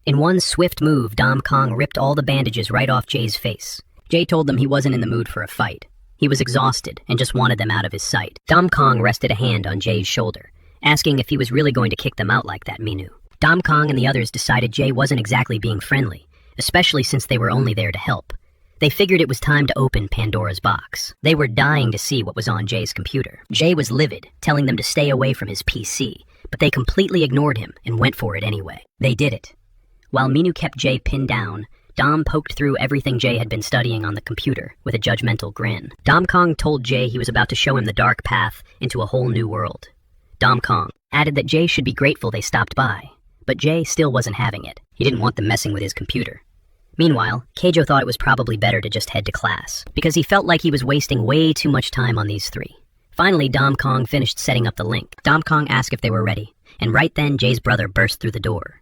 In one swift move, Dom Kong ripped all the bandages right off Jay's face. Jay told them he wasn't in the mood for a fight. He was exhausted and just wanted them out of his sight. Dom Kong rested a hand on Jay's shoulder, asking if he was really going to kick them out like that, Minu. Dom Kong and the others decided Jay wasn't exactly being friendly, especially since they were only there to help. They figured it was time to open Pandora's box. They were dying to see what was on Jay's computer. Jay was livid, telling them to stay away from his PC, but they completely ignored him and went for it anyway. They did it. While Minu kept Jay pinned down, Dom poked through everything Jay had been studying on the computer with a judgmental grin. Dom Kong told Jay he was about to show him the dark path into a whole new world. Dom Kong added that Jay should be grateful they stopped by, but Jay still wasn't having it. He didn't want them messing with his computer. Meanwhile, Keijo thought it was probably better to just head to class, because he felt like he was wasting way too much time on these three. Finally, Dom Kong finished setting up the link. Dom Kong asked if they were ready, and right then Jay's brother burst through the door.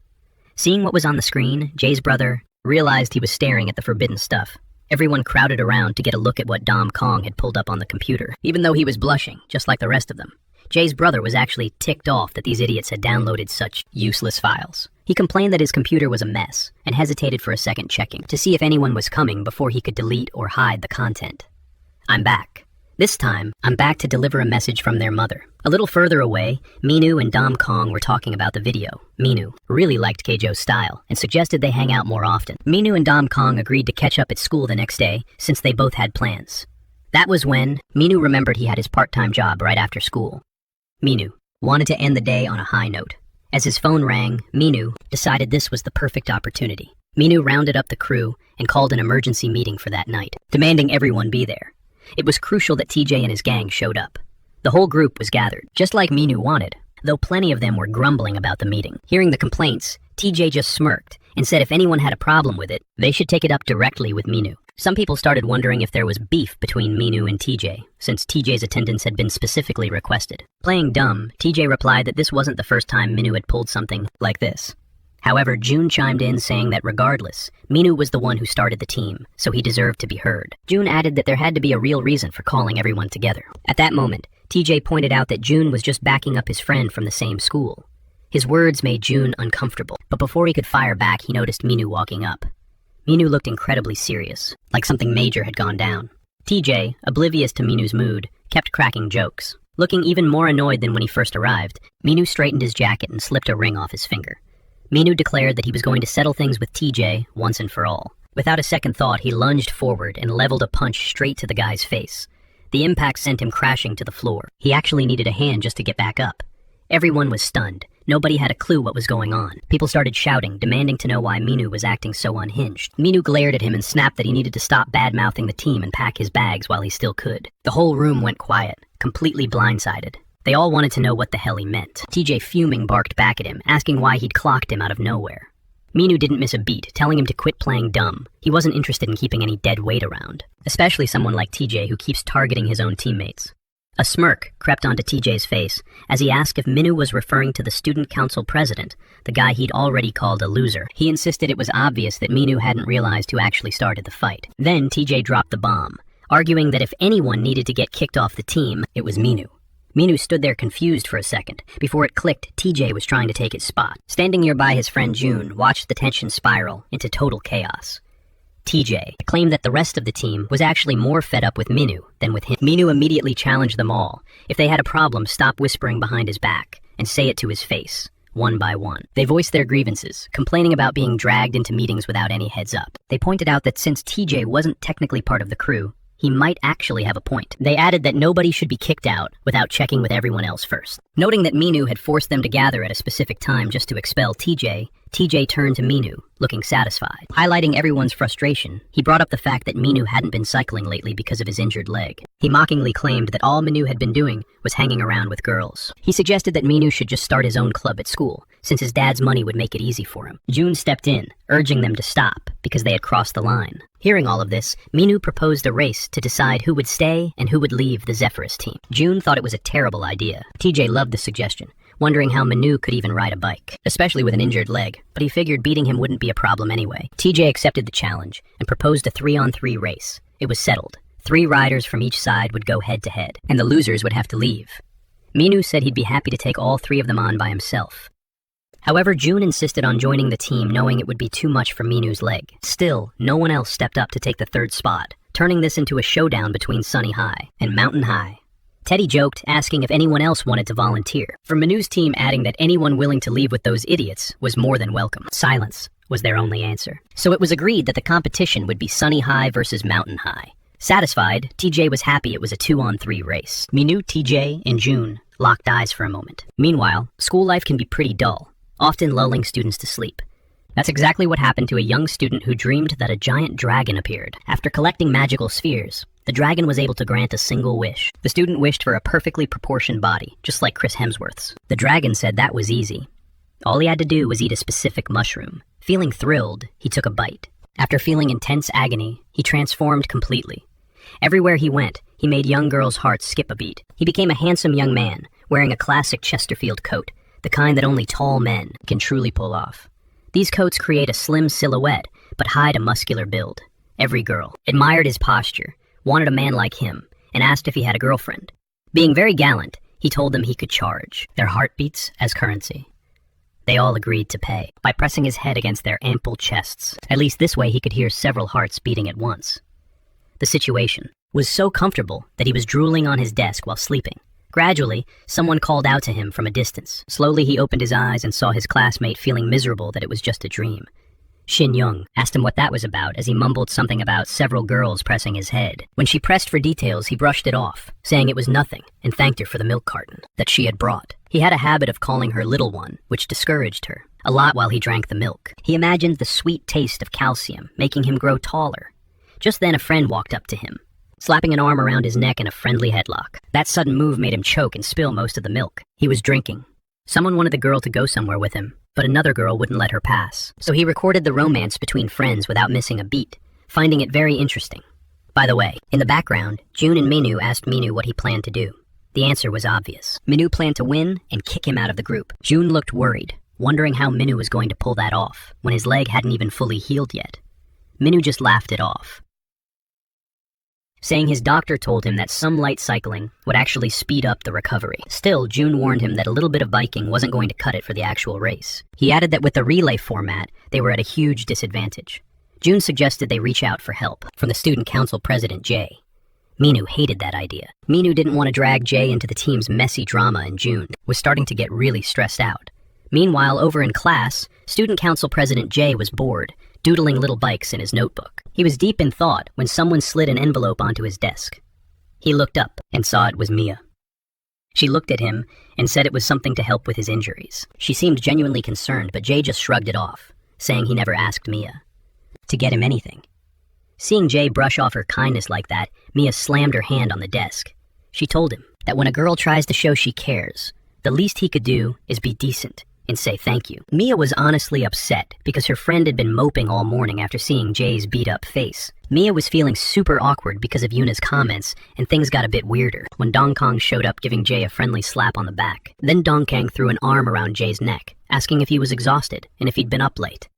Seeing what was on the screen, Jay's brother realized he was staring at the forbidden stuff. Everyone crowded around to get a look at what Dom Kong had pulled up on the computer, even though he was blushing, just like the rest of them. Jay's brother was actually ticked off that these idiots had downloaded such useless files. He complained that his computer was a mess and hesitated for a second, checking to see if anyone was coming before he could delete or hide the content. I'm back. This time, I'm back to deliver a message from their mother. A little further away, Minu and Dom Kong were talking about the video. Minu really liked Keijo's style and suggested they hang out more often. Minu and Dom Kong agreed to catch up at school the next day since they both had plans. That was when Minu remembered he had his part-time job right after school. Minu wanted to end the day on a high note. As his phone rang, Minu decided this was the perfect opportunity. Minu rounded up the crew and called an emergency meeting for that night, demanding everyone be there. It was crucial that TJ and his gang showed up. The whole group was gathered, just like Minu wanted. though plenty of them were grumbling about the meeting. Hearing the complaints, TJ just smirked and said if anyone had a problem with it, they should take it up directly with Minu. Some people started wondering if there was beef between Minu and TJ, since TJ's attendance had been specifically requested. Playing dumb, TJ replied that this wasn't the first time Minu had pulled something like this. However, June chimed in saying that regardless, Minu was the one who started the team, so he deserved to be heard. June added that there had to be a real reason for calling everyone together. At that moment, TJ pointed out that June was just backing up his friend from the same school. His words made June uncomfortable, but before he could fire back, he noticed Minu walking up. Minu looked incredibly serious, like something major had gone down. TJ, oblivious to Minu's mood, kept cracking jokes. Looking even more annoyed than when he first arrived, Minu straightened his jacket and slipped a ring off his finger. Minu declared that he was going to settle things with TJ once and for all. Without a second thought, he lunged forward and leveled a punch straight to the guy's face. The impact sent him crashing to the floor. He actually needed a hand just to get back up. Everyone was stunned. Nobody had a clue what was going on. People started shouting, demanding to know why Minu was acting so unhinged. Minu glared at him and snapped that he needed to stop bad-mouthing the team and pack his bags while he still could. The whole room went quiet, completely blindsided. They all wanted to know what the hell he meant. TJ fuming barked back at him, asking why he'd clocked him out of nowhere. Minu didn't miss a beat, telling him to quit playing dumb. He wasn't interested in keeping any dead weight around, especially someone like TJ who keeps targeting his own teammates. A smirk crept onto TJ's face as he asked if Minu was referring to the student council president, the guy he'd already called a loser. He insisted it was obvious that Minu hadn't realized who actually started the fight. Then TJ dropped the bomb, arguing that if anyone needed to get kicked off the team, it was Minu. Minu stood there confused for a second. Before it clicked, TJ was trying to take his spot. Standing nearby, his friend June watched the tension spiral into total chaos. TJ claimed that the rest of the team was actually more fed up with Minu than with him. Minu immediately challenged them all. If they had a problem, stop whispering behind his back and say it to his face, one by one. They voiced their grievances, complaining about being dragged into meetings without any heads up. They pointed out that since TJ wasn't technically part of the crew, he might actually have a point. They added that nobody should be kicked out without checking with everyone else first. Noting that Minu had forced them to gather at a specific time just to expel TJ, TJ turned to Minu, looking satisfied. Highlighting everyone's frustration, he brought up the fact that Minu hadn't been cycling lately because of his injured leg. He mockingly claimed that all Minu had been doing was hanging around with girls. He suggested that Minu should just start his own club at school, since his dad's money would make it easy for him. June stepped in, urging them to stop, because they had crossed the line. Hearing all of this, Minu proposed a race to decide who would stay and who would leave the Zephyrus team. June thought it was a terrible idea. TJ loved the suggestion, wondering how Manu could even ride a bike, especially with an injured leg, but he figured beating him wouldn't be a problem anyway. TJ accepted the challenge and proposed a 3-on-3 race. It was settled. 3 riders from each side would go head-to-head, and the losers would have to leave. Minu said he'd be happy to take all 3 of them on by himself. However, June insisted on joining the team, knowing it would be too much for Minu's leg. Still, no one else stepped up to take the 3rd spot, turning this into a showdown between Sunny High and Mountain High. Teddy joked, asking if anyone else wanted to volunteer, for Minu's team adding that anyone willing to leave with those idiots was more than welcome. Silence was their only answer. So it was agreed that the competition would be Sunny High versus Mountain High. Satisfied, TJ was happy it was a 2-on-3 race. Minu, TJ, and June locked eyes for a moment. Meanwhile, school life can be pretty dull, often lulling students to sleep. That's exactly what happened to a young student who dreamed that a giant dragon appeared. After collecting magical spheres, the dragon was able to grant a single wish. The student wished for a perfectly proportioned body, just like Chris Hemsworth's. The dragon said that was easy. All he had to do was eat a specific mushroom. Feeling thrilled, he took a bite. After feeling intense agony, he transformed completely. Everywhere he went, he made young girls' hearts skip a beat. He became a handsome young man, wearing a classic Chesterfield coat, the kind that only tall men can truly pull off. These coats create a slim silhouette, but hide a muscular build. Every girl admired his posture, wanted a man like him, and asked if he had a girlfriend. Being very gallant, he told them he could charge their heartbeats as currency. They all agreed to pay, by pressing his head against their ample chests. At least this way he could hear several hearts beating at once. The situation was so comfortable that he was drooling on his desk while sleeping. Gradually, someone called out to him from a distance. Slowly he opened his eyes and saw his classmate feeling miserable that it was just a dream. Shin Young asked him what that was about as he mumbled something about several girls pressing his head. When she pressed for details, he brushed it off, saying it was nothing, and thanked her for the milk carton that she had brought. He had a habit of calling her little one, which discouraged her a lot while he drank the milk. He imagined the sweet taste of calcium, making him grow taller. Just then a friend walked up to him, slapping an arm around his neck in a friendly headlock. That sudden move made him choke and spill most of the milk he was drinking. Someone wanted the girl to go somewhere with him, but another girl wouldn't let her pass. So he recorded the romance between friends without missing a beat, finding it very interesting. By the way, in the background, Jun and Minu asked Minu what he planned to do. The answer was obvious. Minu planned to win and kick him out of the group. Jun looked worried, wondering how Minu was going to pull that off when his leg hadn't even fully healed yet. Minu just laughed it off, saying his doctor told him that some light cycling would actually speed up the recovery. Still, Jun warned him that a little bit of biking wasn't going to cut it for the actual race. He added that with the relay format, they were at a huge disadvantage. Jun suggested they reach out for help from the student council president, Jay. Minu hated that idea. Minu didn't want to drag Jay into the team's messy drama, and Jun was starting to get really stressed out. Meanwhile, over in class, student council president Jay was bored, doodling little bikes in his notebook. He was deep in thought when someone slid an envelope onto his desk. He looked up and saw it was Mia. She looked at him and said it was something to help with his injuries. She seemed genuinely concerned, but Jay just shrugged it off, saying he never asked Mia to get him anything. Seeing Jay brush off her kindness like that, Mia slammed her hand on the desk. She told him that when a girl tries to show she cares, the least he could do is be decent and say thank you. Mia was honestly upset because her friend had been moping all morning after seeing Jay's beat-up face. Mia was feeling super awkward because of Yuna's comments, and things got a bit weirder when Dongkang showed up giving Jay a friendly slap on the back. Then Dongkang threw an arm around Jay's neck, asking if he was exhausted and if he'd been up late.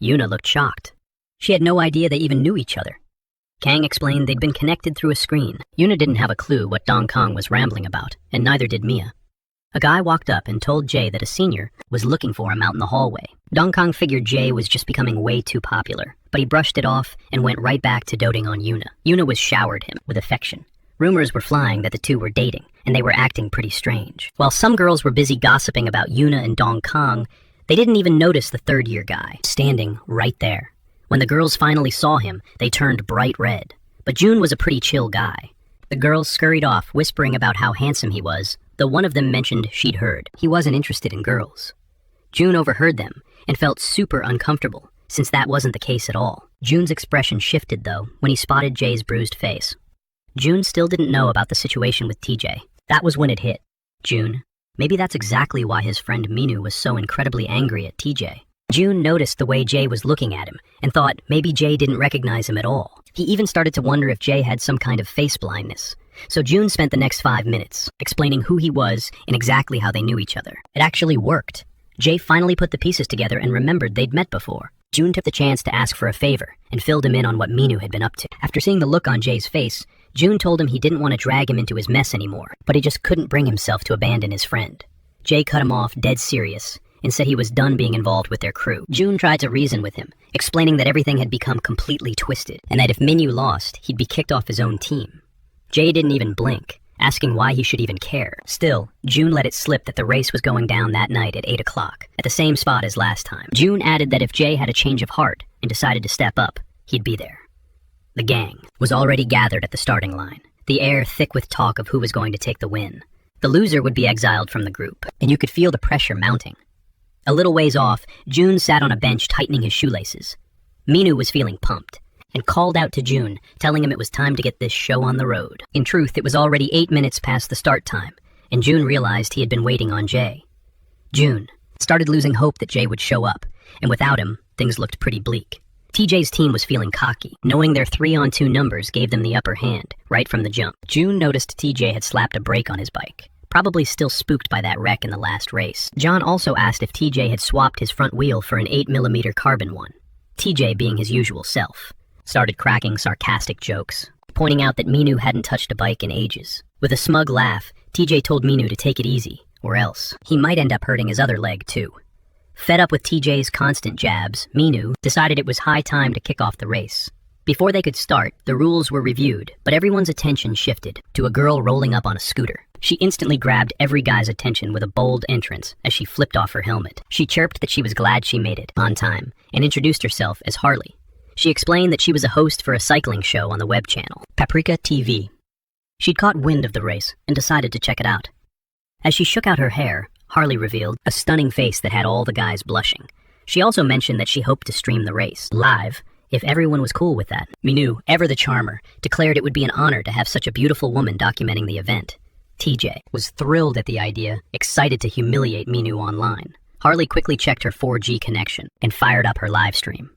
Yuna looked shocked. She had no idea they even knew each other. Kang explained they'd been connected through a screen. Yuna didn't have a clue what Dongkang was rambling about, and neither did Mia. A guy walked up and told Jay that a senior was looking for him out in the hallway. Dongkang figured Jay was just becoming way too popular, but he brushed it off and went right back to doting on Yuna. Yuna was showered him with affection. Rumors were flying that the two were dating, and they were acting pretty strange. While some girls were busy gossiping about Yuna and Dongkang, they didn't even notice the third-year guy standing right there. When the girls finally saw him, they turned bright red. But Jun was a pretty chill guy. The girls scurried off, whispering about how handsome he was, though one of them mentioned she'd heard he wasn't interested in girls. Jun overheard them and felt super uncomfortable, since that wasn't the case at all. Jun's expression shifted, though, when he spotted Jay's bruised face. Jun still didn't know about the situation with TJ. That was when it hit. Jun. Maybe that's exactly why his friend Minu was so incredibly angry at TJ. Jun noticed the way Jay was looking at him and thought maybe Jay didn't recognize him at all. He even started to wonder if Jay had some kind of face blindness. So Jun spent the next 5 minutes explaining who he was and exactly how they knew each other. It actually worked. Jay finally put the pieces together and remembered they'd met before. Jun took the chance to ask for a favor and filled him in on what Minu had been up to. After seeing the look on Jay's face, Jun told him he didn't want to drag him into his mess anymore, but he just couldn't bring himself to abandon his friend. Jay cut him off dead serious and said he was done being involved with their crew. Jun tried to reason with him, explaining that everything had become completely twisted, and that if Minu lost, he'd be kicked off his own team. Jay didn't even blink, asking why he should even care. Still, Jun let it slip that the race was going down that night at 8 o'clock, at the same spot as last time. Jun added that if Jay had a change of heart and decided to step up, he'd be there. The gang was already gathered at the starting line, the air thick with talk of who was going to take the win. The loser would be exiled from the group, and you could feel the pressure mounting. A little ways off, Jun sat on a bench tightening his shoelaces. Minu was feeling pumped and called out to Jun, telling him it was time to get this show on the road. In truth, it was already 8 minutes past the start time, and Jun realized he had been waiting on Jay. Jun started losing hope that Jay would show up, and without him, things looked pretty bleak. TJ's team was feeling cocky, knowing their 3-on-2 numbers gave them the upper hand right from the jump. Jun noticed TJ had slapped a brake on his bike, probably still spooked by that wreck in the last race. John also asked if TJ had swapped his front wheel for an 8mm carbon one. TJ, being his usual self, started cracking sarcastic jokes, pointing out that Minu hadn't touched a bike in ages. With a smug laugh, TJ told Minu to take it easy, or else he might end up hurting his other leg too. Fed up with TJ's constant jabs, Minu decided it was high time to kick off the race. Before they could start, the rules were reviewed, but everyone's attention shifted to a girl rolling up on a scooter. She instantly grabbed every guy's attention with a bold entrance as she flipped off her helmet. She chirped that she was glad she made it on time and introduced herself as Harley. She explained that she was a host for a cycling show on the web channel, Paprika TV. She'd caught wind of the race and decided to check it out. As she shook out her hair, Harley revealed a stunning face that had all the guys blushing. She also mentioned that she hoped to stream the race live, if everyone was cool with that. Minu, ever the charmer, declared it would be an honor to have such a beautiful woman documenting the event. TJ was thrilled at the idea, excited to humiliate Minu online. Harley quickly checked her 4G connection and fired up her live stream.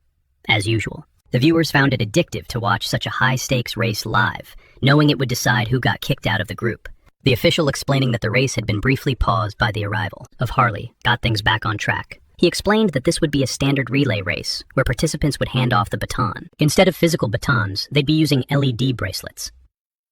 As usual, the viewers found it addictive to watch such a high-stakes race live, knowing it would decide who got kicked out of the group. The official explaining that the race had been briefly paused by the arrival of Harley got things back on track. He explained that this would be a standard relay race, where participants would hand off the baton. Instead of physical batons, they'd be using LED bracelets.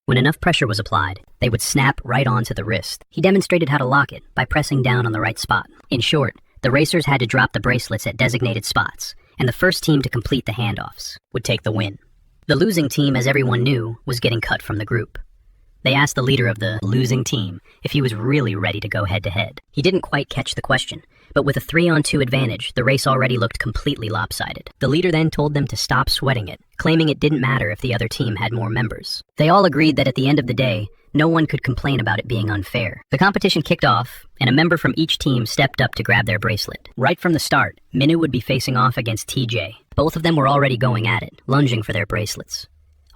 When enough pressure was applied, they would snap right onto the wrist. He demonstrated how to lock it by pressing down on the right spot. In short, the racers had to drop the bracelets at designated spots, and the first team to complete the handoffs would take the win. The losing team, as everyone knew, was getting cut from the group. They asked the leader of the losing team if he was really ready to go head-to-head. He didn't quite catch the question, but with a 3-on-2 advantage, the race already looked completely lopsided. The leader then told them to stop sweating it, claiming it didn't matter if the other team had more members. They all agreed that at the end of the day, no one could complain about it being unfair. The competition kicked off, and a member from each team stepped up to grab their bracelet. Right from the start, Minu would be facing off against TJ. Both of them were already going at it, lunging for their bracelets.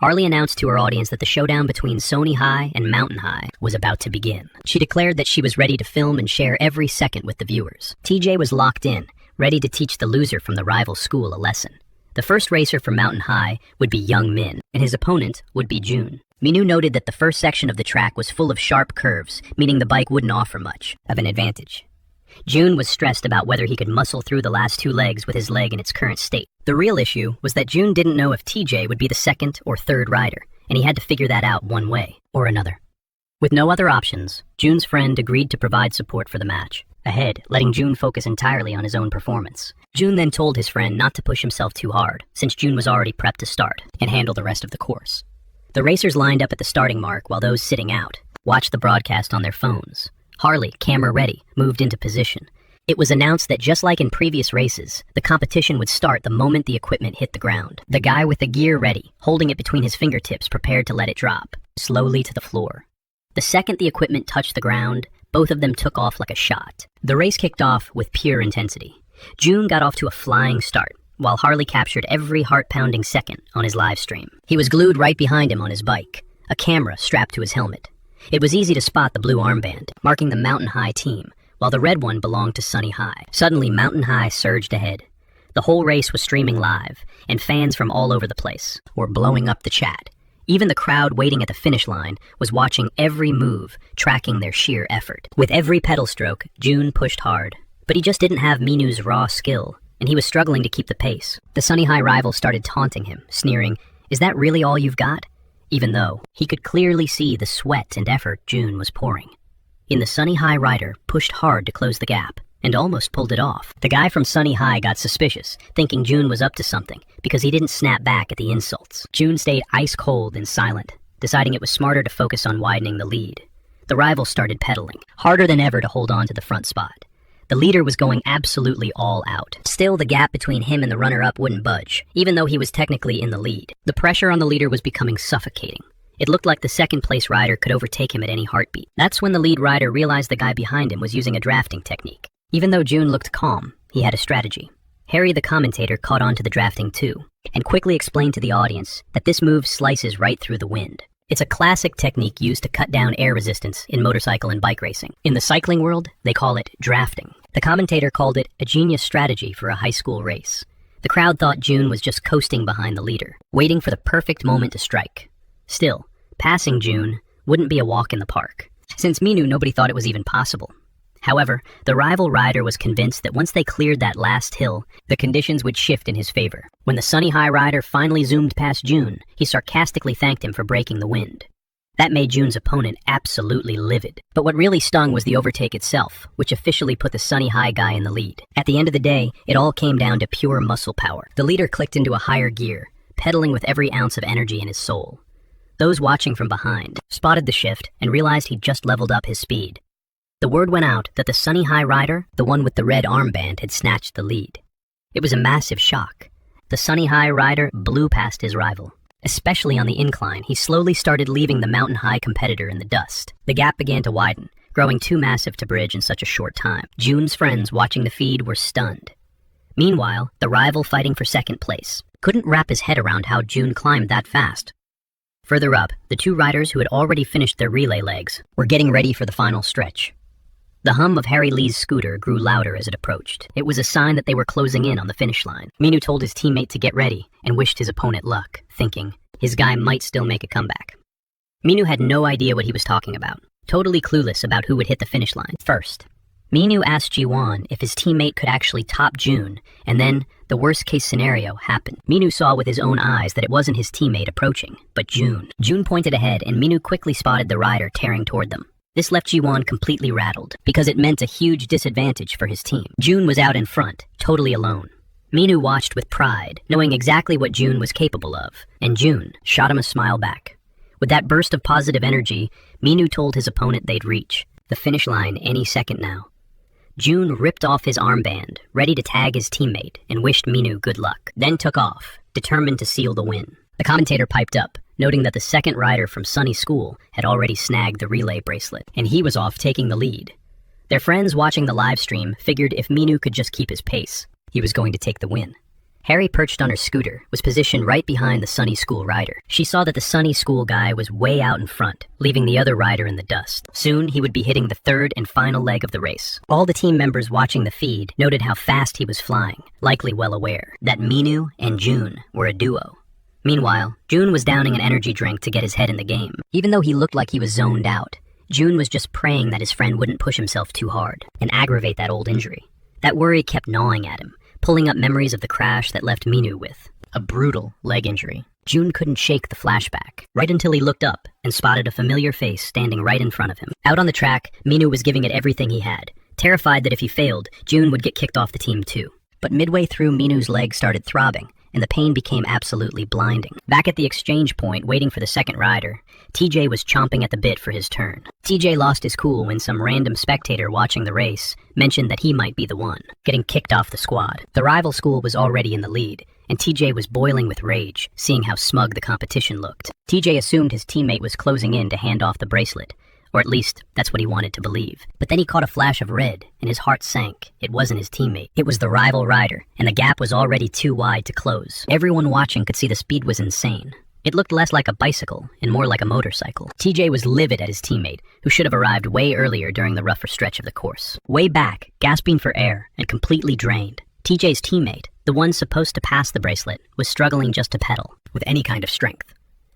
Harley announced to her audience that the showdown between Sony High and Mountain High was about to begin. She declared that she was ready to film and share every second with the viewers. TJ was locked in, ready to teach the loser from the rival school a lesson. The first racer from Mountain High would be Young Min, and his opponent would be June. Minu noted that the first section of the track was full of sharp curves, meaning the bike wouldn't offer much of an advantage. June was stressed about whether he could muscle through the last 2 legs with his leg in its current state. The real issue was that June didn't know if TJ would be the second or third rider, and he had to figure that out one way or another. With no other options, June's friend agreed to provide support for the match, ahead, letting June focus entirely on his own performance. June then told his friend not to push himself too hard, since June was already prepped to start and handle the rest of the course. The racers lined up at the starting mark while those sitting out watched the broadcast on their phones. Harley, camera ready, moved into position. It was announced that just like in previous races, the competition would start the moment the equipment hit the ground. The guy with the gear ready, holding it between his fingertips, prepared to let it drop, slowly to the floor. The second the equipment touched the ground, both of them took off like a shot. The race kicked off with pure intensity. June got off to a flying start, while Harley captured every heart-pounding second on his live stream. He was glued right behind him on his bike, a camera strapped to his helmet. It was easy to spot the blue armband, marking the Mountain High team, while the red one belonged to Sunny High. Suddenly, Mountain High surged ahead. The whole race was streaming live, and fans from all over the place were blowing up the chat. Even the crowd waiting at the finish line was watching every move, tracking their sheer effort. With every pedal stroke, June pushed hard, but he just didn't have Minu's raw skill, and he was struggling to keep the pace. The Sunny High rival started taunting him, sneering, "Is that really all you've got?" Even though he could clearly see the sweat and effort June was pouring. The Sunny High rider pushed hard to close the gap, and almost pulled it off. The guy from Sunny High got suspicious, thinking June was up to something, because he didn't snap back at the insults. June stayed ice cold and silent, deciding it was smarter to focus on widening the lead. The rival started pedaling, harder than ever to hold on to the front spot. The leader was going absolutely all out. Still, the gap between him and the runner-up wouldn't budge, even though he was technically in the lead. The pressure on the leader was becoming suffocating. It looked like the second-place rider could overtake him at any heartbeat. That's when the lead rider realized the guy behind him was using a drafting technique. Even though June looked calm, he had a strategy. Harry, the commentator, caught on to the drafting too, and quickly explained to the audience that this move slices right through the wind. It's a classic technique used to cut down air resistance in motorcycle and bike racing. In the cycling world, they call it drafting. The commentator called it a genius strategy for a high school race. The crowd thought June was just coasting behind the leader, waiting for the perfect moment to strike. Still, passing June wouldn't be a walk in the park. Since Minu, nobody thought it was even possible. However, the rival rider was convinced that once they cleared that last hill, the conditions would shift in his favor. When the Sunny High rider finally zoomed past June, he sarcastically thanked him for breaking the wind. That made June's opponent absolutely livid. But what really stung was the overtake itself, which officially put the Sunny High guy in the lead. At the end of the day, it all came down to pure muscle power. The leader clicked into a higher gear, pedaling with every ounce of energy in his soul. Those watching from behind spotted the shift and realized he'd just leveled up his speed. The word went out that the Sunny High rider, the one with the red armband, had snatched the lead. It was a massive shock. The Sunny High rider blew past his rival. Especially on the incline, he slowly started leaving the Mountain High competitor in the dust. The gap began to widen, growing too massive to bridge in such a short time. June's friends watching the feed were stunned. Meanwhile, the rival fighting for second place couldn't wrap his head around how June climbed that fast. Further up, the two riders who had already finished their relay legs were getting ready for the final stretch. The hum of Harry Lee's scooter grew louder as it approached. It was a sign that they were closing in on the finish line. Minu told his teammate to get ready and wished his opponent luck, thinking his guy might still make a comeback. Minu had no idea what he was talking about, totally clueless about who would hit the finish line first. Minu asked Ji-won if his teammate could actually top June, and then the worst-case scenario happened. Minu saw with his own eyes that it wasn't his teammate approaching, but June. June pointed ahead, and Minu quickly spotted the rider tearing toward them. This left Ji-won completely rattled, because it meant a huge disadvantage for his team. June was out in front, totally alone. Minu watched with pride, knowing exactly what June was capable of, and June shot him a smile back. With that burst of positive energy, Minu told his opponent they'd reach the finish line any second now. June ripped off his armband, ready to tag his teammate, and wished Minu good luck, then took off, determined to seal the win. The commentator piped up, noting that the second rider from Sunny School had already snagged the relay bracelet, and he was off taking the lead. Their friends watching the live stream figured if Minu could just keep his pace, he was going to take the win. Harry, perched on her scooter, was positioned right behind the Sunny School rider. She saw that the Sunny School guy was way out in front, leaving the other rider in the dust. Soon, he would be hitting the third and final leg of the race. All the team members watching the feed noted how fast he was flying, likely well aware that Minu and June were a duo. Meanwhile, June was downing an energy drink to get his head in the game. Even though he looked like he was zoned out, June was just praying that his friend wouldn't push himself too hard and aggravate that old injury. That worry kept gnawing at him, pulling up memories of the crash that left Minu with a brutal leg injury. June couldn't shake the flashback, right until he looked up and spotted a familiar face standing right in front of him. Out on the track, Minu was giving it everything he had, terrified that if he failed, June would get kicked off the team too. But midway through, Minu's leg started throbbing, and the pain became absolutely blinding. Back at the exchange point, waiting for the second rider, TJ was chomping at the bit for his turn. TJ lost his cool when some random spectator watching the race mentioned that he might be the one, getting kicked off the squad. The rival school was already in the lead, and TJ was boiling with rage, seeing how smug the competition looked. TJ assumed his teammate was closing in to hand off the bracelet, or at least that's what he wanted to believe. But then he caught a flash of red, and his heart sank. It wasn't his teammate. It was the rival rider, and the gap was already too wide to close. Everyone watching could see the speed was insane. It looked less like a bicycle and more like a motorcycle. TJ was livid at his teammate, who should have arrived way earlier during the rougher stretch of the course. Way back, gasping for air and completely drained, TJ's teammate, the one supposed to pass the bracelet, was struggling just to pedal, with any kind of strength.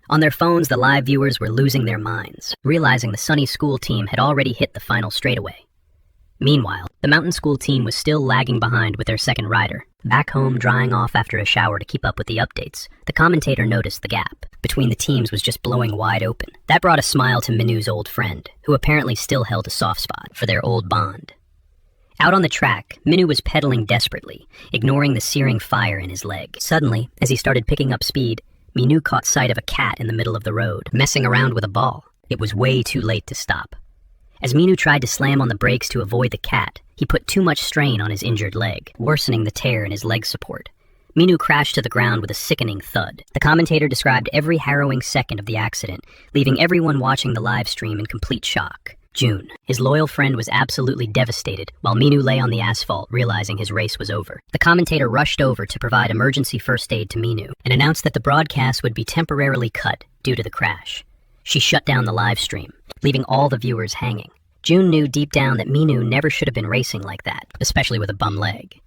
On their phones, the live viewers were losing their minds, realizing the Sunny School team had already hit the final straightaway. Meanwhile, the Mountain School team was still lagging behind with their second rider. Back home, drying off after a shower to keep up with the updates, the commentator noticed the gap between the teams was just blowing wide open. That brought a smile to Minu's old friend, who apparently still held a soft spot for their old bond. Out on the track, Minu was pedaling desperately, ignoring the searing fire in his leg. Suddenly, as he started picking up speed, Minu caught sight of a cat in the middle of the road, messing around with a ball. It was way too late to stop. As Minu tried to slam on the brakes to avoid the cat, he put too much strain on his injured leg, worsening the tear in his leg support. Minu crashed to the ground with a sickening thud. The commentator described every harrowing second of the accident, leaving everyone watching the live stream in complete shock. June, his loyal friend, was absolutely devastated, while Minu lay on the asphalt, realizing his race was over. The commentator rushed over to provide emergency first aid to Minu and announced that the broadcast would be temporarily cut due to the crash. She shut down the live stream, leaving all the viewers hanging. June knew deep down that Minu never should have been racing like that, especially with a bum leg.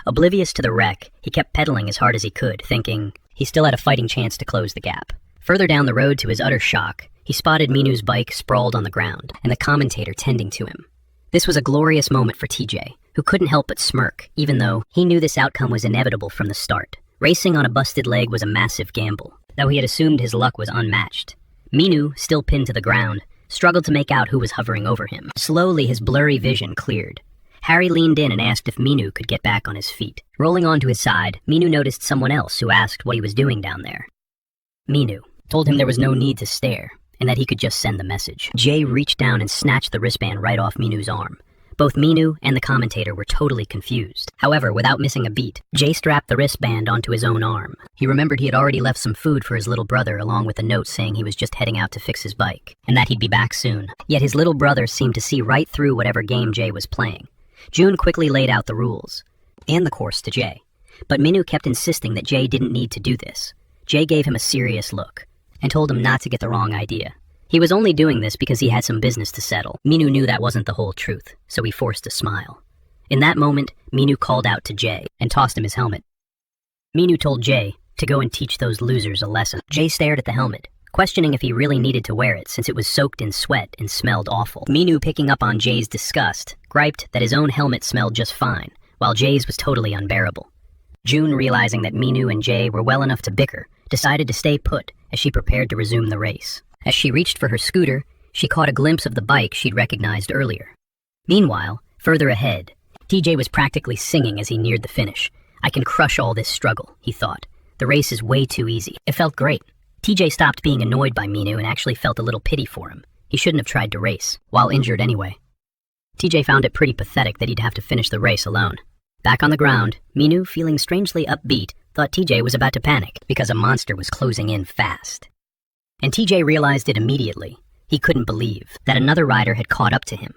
Oblivious to the wreck, he kept pedaling as hard as he could, thinking he still had a fighting chance to close the gap. Further down the road, to his utter shock, he spotted Minu's bike sprawled on the ground, and the commentator tending to him. This was a glorious moment for TJ, who couldn't help but smirk, even though he knew this outcome was inevitable from the start. Racing on a busted leg was a massive gamble, though he had assumed his luck was unmatched. Minu, still pinned to the ground, struggled to make out who was hovering over him. Slowly, his blurry vision cleared. Harry leaned in and asked if Minu could get back on his feet. Rolling onto his side, Minu noticed someone else who asked what he was doing down there. Minu told him there was no need to stare, and that he could just send the message. Jay reached down and snatched the wristband right off Minu's arm. Both Minu and the commentator were totally confused. However, without missing a beat, Jay strapped the wristband onto his own arm. He remembered he had already left some food for his little brother, along with a note saying he was just heading out to fix his bike, and that he'd be back soon. Yet his little brother seemed to see right through whatever game Jay was playing. June quickly laid out the rules, and the course to Jay. But Minu kept insisting that Jay didn't need to do this. Jay gave him a serious look, and told him not to get the wrong idea. He was only doing this because he had some business to settle. Minu knew that wasn't the whole truth, so he forced a smile. In that moment, Minu called out to Jay and tossed him his helmet. Minu told Jay to go and teach those losers a lesson. Jay stared at the helmet, questioning if he really needed to wear it since it was soaked in sweat and smelled awful. Minu, picking up on Jay's disgust, griped that his own helmet smelled just fine, while Jay's was totally unbearable. June, realizing that Minu and Jay were well enough to bicker, decided to stay put as she prepared to resume the race. As she reached for her scooter, she caught a glimpse of the bike she'd recognized earlier. Meanwhile, further ahead, TJ was practically singing as he neared the finish. "I can crush all this struggle," he thought. "The race is way too easy." It felt great. TJ stopped being annoyed by Minu and actually felt a little pity for him. He shouldn't have tried to race, while injured anyway. TJ found it pretty pathetic that he'd have to finish the race alone. Back on the ground, Minu, feeling strangely upbeat, thought TJ was about to panic because a monster was closing in fast. And TJ realized it immediately. He couldn't believe that another rider had caught up to him.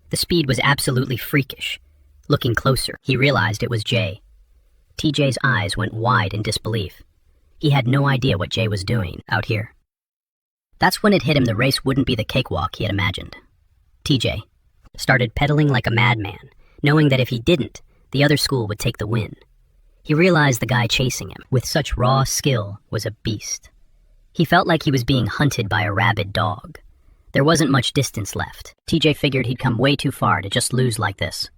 The speed was absolutely freakish. Looking closer, he realized it was Jay. TJ's eyes went wide in disbelief. He had no idea what Jay was doing out here. That's when it hit him the race wouldn't be the cakewalk he had imagined. TJ started pedaling like a madman, knowing that if he didn't, the other school would take the win. He realized the guy chasing him, with such raw skill, was a beast. He felt like he was being hunted by a rabid dog. There wasn't much distance left. TJ figured he'd come way too far to just lose like this.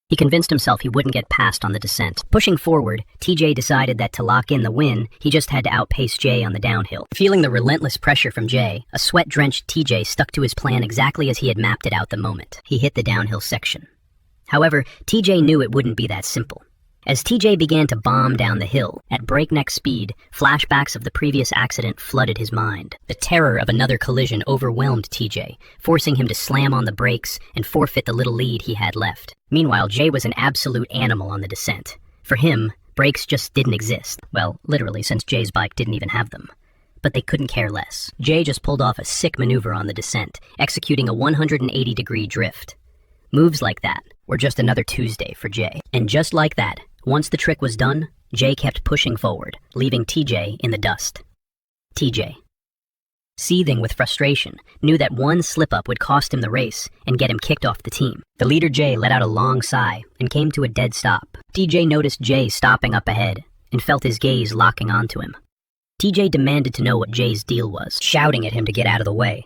He convinced himself he wouldn't get past on the descent. Pushing forward, TJ decided that to lock in the win, he just had to outpace Jay on the downhill. Feeling the relentless pressure from Jay, a sweat-drenched TJ stuck to his plan exactly as he had mapped it out the moment he hit the downhill section. However, TJ knew it wouldn't be that simple. As TJ began to bomb down the hill at breakneck speed, flashbacks of the previous accident flooded his mind. The terror of another collision overwhelmed TJ, forcing him to slam on the brakes and forfeit the little lead he had left. Meanwhile, Jay was an absolute animal on the descent. For him, brakes just didn't exist. Well, literally, since Jay's bike didn't even have them. But they couldn't care less. Jay just pulled off a sick maneuver on the descent, executing a 180-degree drift. Moves like that were just another Tuesday for Jay. And just like that, once the trick was done, Jay kept pushing forward, leaving TJ in the dust. TJ, seething with frustration, knew that one slip-up would cost him the race and get him kicked off the team. The leader Jay let out a long sigh and came to a dead stop. TJ noticed Jay stopping up ahead and felt his gaze locking onto him. TJ demanded to know what Jay's deal was, shouting at him to get out of the way.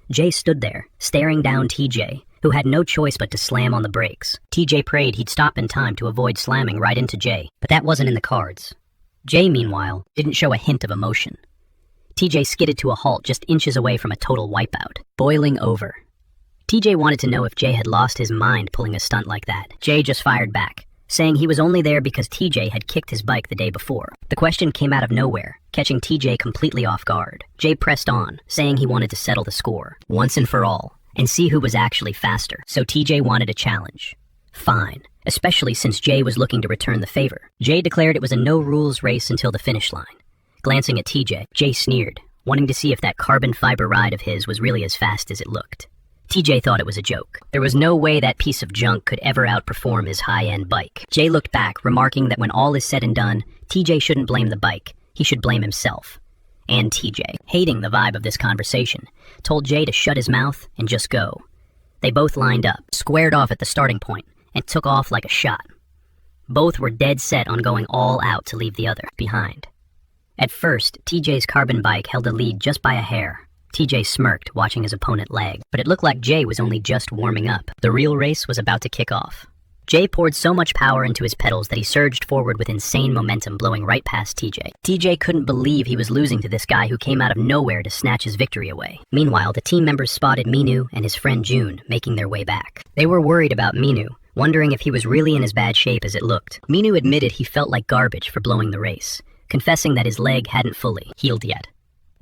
Jay stood there, staring down TJ, who had no choice but to slam on the brakes. TJ prayed he'd stop in time to avoid slamming right into Jay, but that wasn't in the cards. Jay, meanwhile, didn't show a hint of emotion. TJ skidded to a halt just inches away from a total wipeout, boiling over. TJ wanted to know if Jay had lost his mind pulling a stunt like that. Jay just fired back, saying he was only there because TJ had kicked his bike the day before. The question came out of nowhere, catching TJ completely off guard. Jay pressed on, saying he wanted to settle the score, once and for all, and see who was actually faster. So TJ wanted a challenge. Fine, especially since Jay was looking to return the favor. Jay declared it was a no-rules race until the finish line. Glancing at TJ, Jay sneered, wanting to see if that carbon fiber ride of his was really as fast as it looked. TJ thought it was a joke. There was no way that piece of junk could ever outperform his high-end bike. Jay looked back, remarking that when all is said and done, TJ shouldn't blame the bike. He should blame himself. And TJ, hating the vibe of this conversation, told Jay to shut his mouth and just go. They both lined up, squared off at the starting point, and took off like a shot. Both were dead set on going all out to leave the other behind. At first, TJ's carbon bike held the lead just by a hair. TJ smirked, watching his opponent lag, but it looked like Jay was only just warming up. The real race was about to kick off. Jay poured so much power into his pedals that he surged forward with insane momentum, blowing right past TJ. TJ couldn't believe he was losing to this guy who came out of nowhere to snatch his victory away. Meanwhile, the team members spotted Minu and his friend June making their way back. They were worried about Minu, wondering if he was really in as bad shape as it looked. Minu admitted he felt like garbage for blowing the race, confessing that his leg hadn't fully healed yet.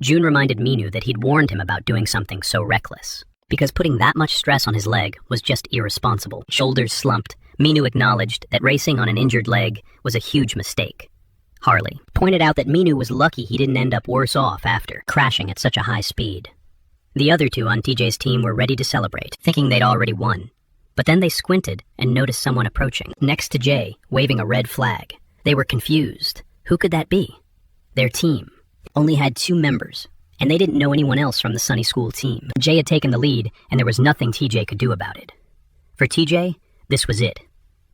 June reminded Minu that he'd warned him about doing something so reckless, because putting that much stress on his leg was just irresponsible. Shoulders slumped, Minu acknowledged that racing on an injured leg was a huge mistake. Harley pointed out that Minu was lucky he didn't end up worse off after crashing at such a high speed. The other two on TJ's team were ready to celebrate, thinking they'd already won. But then they squinted and noticed someone approaching, next to Jay, waving a red flag. They were confused. Who could that be? Their team only had 2 members, and they didn't know anyone else from the Sunny School team. Jay had taken the lead, and there was nothing TJ could do about it. For TJ, this was it.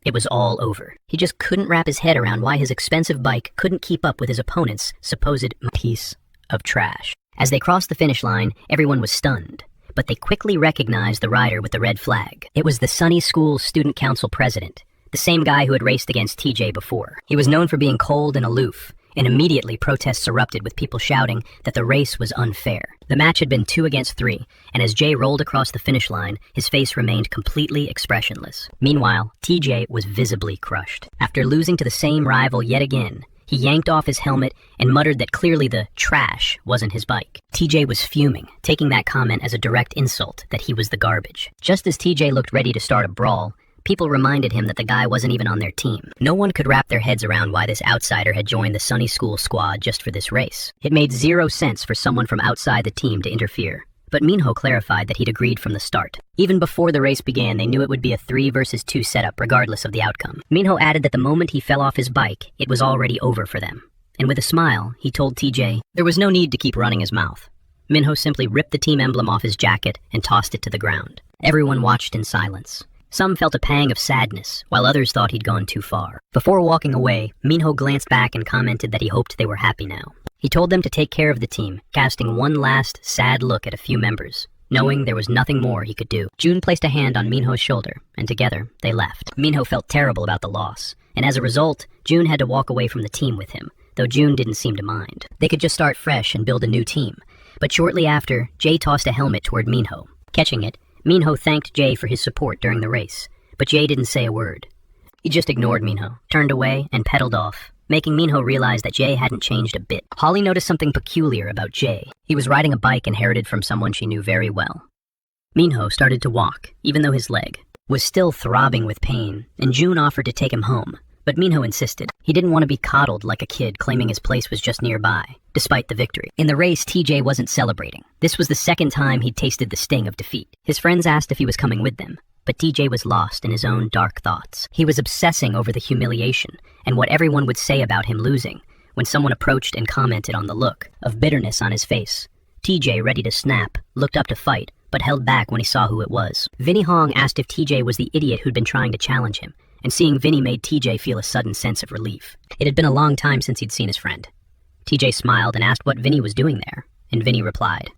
It was all over. He just couldn't wrap his head around why his expensive bike couldn't keep up with his opponent's supposed piece of trash. As they crossed the finish line, everyone was stunned, but they quickly recognized the rider with the red flag. It was the Sunny School Student Council president, the same guy who had raced against TJ before. He was known for being cold and aloof, and immediately protests erupted with people shouting that the race was unfair. The match had been 2 against 3, and as Jay rolled across the finish line, his face remained completely expressionless. Meanwhile, TJ was visibly crushed. After losing to the same rival yet again, he yanked off his helmet and muttered that clearly the trash wasn't his bike. TJ was fuming, taking that comment as a direct insult that he was the garbage. Just as TJ looked ready to start a brawl, people reminded him that the guy wasn't even on their team. No one could wrap their heads around why this outsider had joined the Sunny School squad just for this race. It made 0 sense for someone from outside the team to interfere, but Minho clarified that he'd agreed from the start. Even before the race began, they knew it would be a 3 versus 2 setup regardless of the outcome. Minho added that the moment he fell off his bike, it was already over for them. And with a smile, he told TJ there was no need to keep running his mouth. Minho simply ripped the team emblem off his jacket and tossed it to the ground. Everyone watched in silence. Some felt a pang of sadness, while others thought he'd gone too far. Before walking away, Minho glanced back and commented that he hoped they were happy now. He told them to take care of the team, casting one last, sad look at a few members, knowing there was nothing more he could do. June placed a hand on Minho's shoulder, and together, they left. Minho felt terrible about the loss, and as a result, June had to walk away from the team with him, though June didn't seem to mind. They could just start fresh and build a new team. But shortly after, Jay tossed a helmet toward Minho. Catching it, Minho thanked Jay for his support during the race, but Jay didn't say a word. He just ignored Minho, turned away, and pedaled off, making Minho realize that Jay hadn't changed a bit. Holly noticed something peculiar about Jay. He was riding a bike inherited from someone she knew very well. Minho started to walk, even though his leg was still throbbing with pain, and June offered to take him home, but Minho insisted. He didn't want to be coddled like a kid claiming his place was just nearby, despite the victory. In the race, TJ wasn't celebrating. This was the second time he'd tasted the sting of defeat. His friends asked if he was coming with them, but TJ was lost in his own dark thoughts. He was obsessing over the humiliation and what everyone would say about him losing when someone approached and commented on the look of bitterness on his face. TJ, ready to snap, looked up to fight, but held back when he saw who it was. Vinny Hong asked if TJ was the idiot who'd been trying to challenge him, and seeing Vinny made TJ feel a sudden sense of relief. It had been a long time since he'd seen his friend. TJ smiled and asked what Vinny was doing there, and Vinny replied,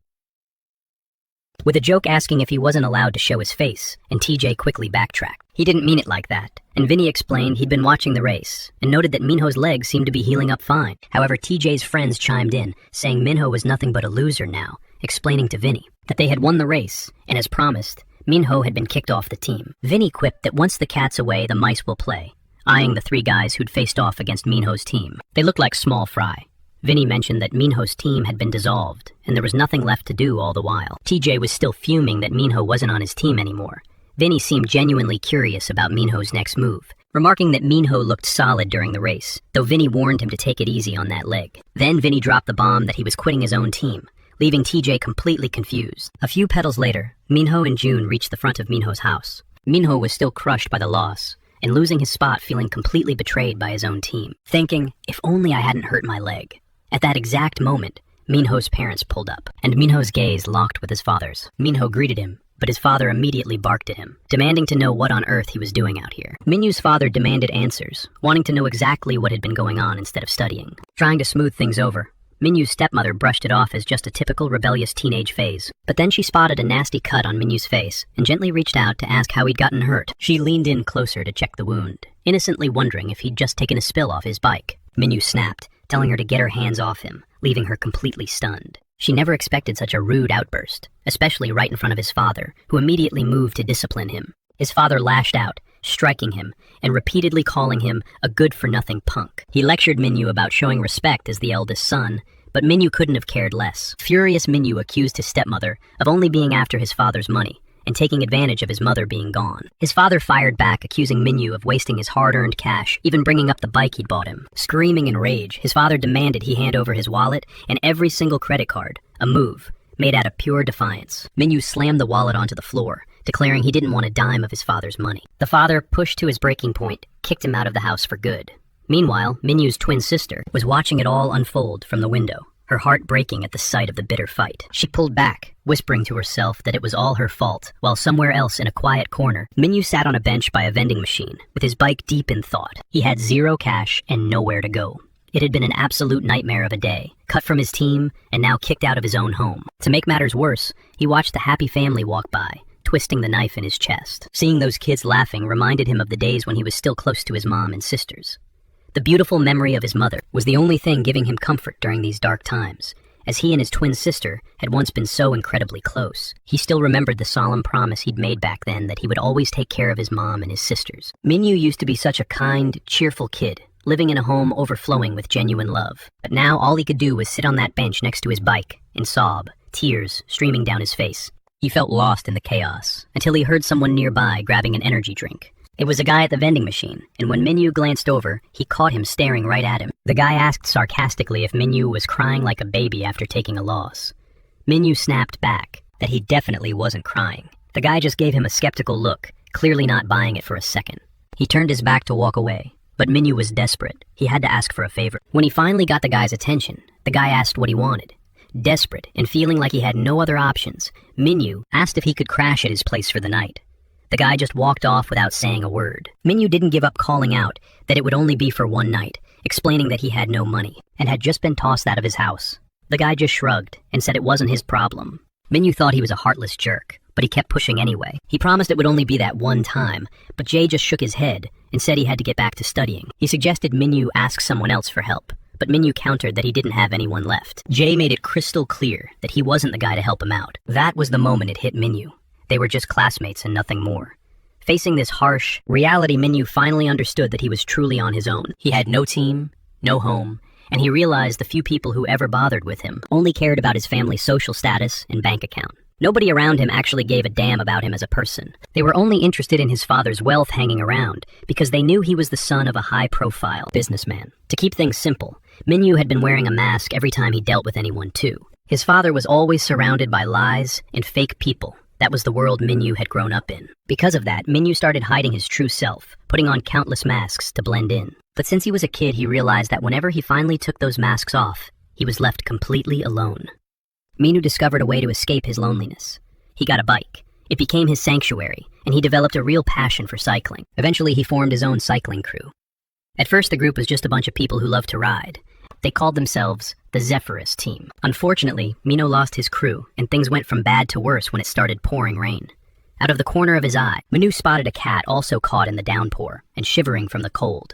with a joke asking if he wasn't allowed to show his face, and TJ quickly backtracked. He didn't mean it like that, and Vinny explained he'd been watching the race, and noted that Minho's legs seemed to be healing up fine. However, TJ's friends chimed in, saying Minho was nothing but a loser now, explaining to Vinny that they had won the race, and as promised, Minho had been kicked off the team. Vinny quipped that once the cat's away, the mice will play, eyeing the 3 guys who'd faced off against Minho's team. They looked like small fry. Vinny mentioned that Minho's team had been dissolved, and there was nothing left to do all the while. TJ was still fuming that Minho wasn't on his team anymore. Vinny seemed genuinely curious about Minho's next move, remarking that Minho looked solid during the race, though Vinny warned him to take it easy on that leg. Then Vinny dropped the bomb that he was quitting his own team, leaving TJ completely confused. A few petals later, Minho and June reached the front of Minho's house. Minho was still crushed by the loss, and losing his spot, feeling completely betrayed by his own team, thinking, if only I hadn't hurt my leg. At that exact moment, Minho's parents pulled up, and Minho's gaze locked with his father's. Minho greeted him, but his father immediately barked at him, demanding to know what on earth he was doing out here. Minyu's father demanded answers, wanting to know exactly what had been going on instead of studying. Trying to smooth things over, Minyu's stepmother brushed it off as just a typical rebellious teenage phase. But then she spotted a nasty cut on Minyu's face and gently reached out to ask how he'd gotten hurt. She leaned in closer to check the wound, innocently wondering if he'd just taken a spill off his bike. Minyu snapped, telling her to get her hands off him, leaving her completely stunned. She never expected such a rude outburst, especially right in front of his father, who immediately moved to discipline him. His father lashed out, striking him, and repeatedly calling him a good-for-nothing punk. He lectured Minyu about showing respect as the eldest son, but Minyu couldn't have cared less. Furious, Minyu accused his stepmother of only being after his father's money, and taking advantage of his mother being gone. His father fired back, accusing Minyu of wasting his hard-earned cash, even bringing up the bike he'd bought him. Screaming in rage, his father demanded he hand over his wallet and every single credit card, a move made out of pure defiance. Minyu slammed the wallet onto the floor, declaring he didn't want a dime of his father's money. The father, pushed to his breaking point, kicked him out of the house for good. Meanwhile, Minyu's twin sister was watching it all unfold from the window, her heart breaking at the sight of the bitter fight. She pulled back, whispering to herself that it was all her fault, while somewhere else in a quiet corner, Minyu sat on a bench by a vending machine, with his bike deep in thought. He had zero cash and nowhere to go. It had been an absolute nightmare of a day, cut from his team, and now kicked out of his own home. To make matters worse, he watched the happy family walk by, twisting the knife in his chest. Seeing those kids laughing reminded him of the days when he was still close to his mom and sisters. The beautiful memory of his mother was the only thing giving him comfort during these dark times, as he and his twin sister had once been so incredibly close. He still remembered the solemn promise he'd made back then that he would always take care of his mom and his sisters. Minyu used to be such a kind, cheerful kid, living in a home overflowing with genuine love. But now all he could do was sit on that bench next to his bike and sob, tears streaming down his face. He felt lost in the chaos, until he heard someone nearby grabbing an energy drink. It was a guy at the vending machine, and when Minyu glanced over, he caught him staring right at him. The guy asked sarcastically if Minyu was crying like a baby after taking a loss. Minyu snapped back that he definitely wasn't crying. The guy just gave him a skeptical look, clearly not buying it for a second. He turned his back to walk away, but Minyu was desperate. He had to ask for a favor. When he finally got the guy's attention, the guy asked what he wanted. Desperate and feeling like he had no other options, Minyu asked if he could crash at his place for the night. The guy just walked off without saying a word. Minyu didn't give up calling out that it would only be for one night, explaining that he had no money and had just been tossed out of his house. The guy just shrugged and said it wasn't his problem. Minyu thought he was a heartless jerk, but he kept pushing anyway. He promised it would only be that one time, but Jay just shook his head and said he had to get back to studying. He suggested Minyu ask someone else for help, but Minyu countered that he didn't have anyone left. Jay made it crystal clear that he wasn't the guy to help him out. That was the moment it hit Minyu. They were just classmates and nothing more. Facing this harsh reality, Minyu finally understood that he was truly on his own. He had no team, no home, and he realized the few people who ever bothered with him only cared about his family's social status and bank account. Nobody around him actually gave a damn about him as a person. They were only interested in his father's wealth hanging around because they knew he was the son of a high-profile businessman. To keep things simple, Minyu had been wearing a mask every time he dealt with anyone too. His father was always surrounded by lies and fake people. That was the world Minyu had grown up in. Because of that, Minyu started hiding his true self, putting on countless masks to blend in. But since he was a kid, he realized that whenever he finally took those masks off, he was left completely alone. Minyu discovered a way to escape his loneliness. He got a bike. It became his sanctuary, and he developed a real passion for cycling. Eventually, he formed his own cycling crew. At first, the group was just a bunch of people who loved to ride. They called themselves the Zephyrus team. Unfortunately, Minyu lost his crew, and things went from bad to worse when it started pouring rain. Out of the corner of his eye, Minyu spotted a cat also caught in the downpour and shivering from the cold.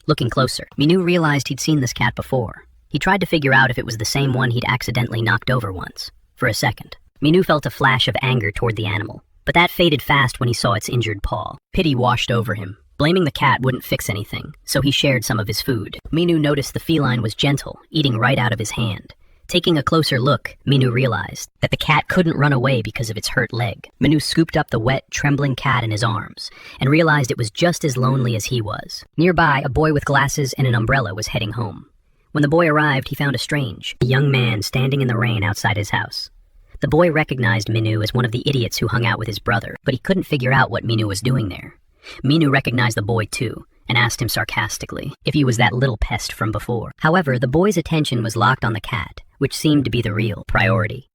Looking closer, Minyu realized he'd seen this cat before. He tried to figure out if it was the same one he'd accidentally knocked over once. For a second, Minyu felt a flash of anger toward the animal, but that faded fast when he saw its injured paw. Pity washed over him. Blaming the cat wouldn't fix anything, so he shared some of his food. Minyu noticed the feline was gentle, eating right out of his hand. Taking a closer look, Minyu realized that the cat couldn't run away because of its hurt leg. Minyu scooped up the wet, trembling cat in his arms and realized it was just as lonely as he was. Nearby, a boy with glasses and an umbrella was heading home. When the boy arrived, he found a young man standing in the rain outside his house. The boy recognized Minyu as one of the idiots who hung out with his brother, but he couldn't figure out what Minyu was doing there. Minyu recognized the boy too, and asked him sarcastically if he was that little pest from before. However, the boy's attention was locked on the cat, which seemed to be the real priority.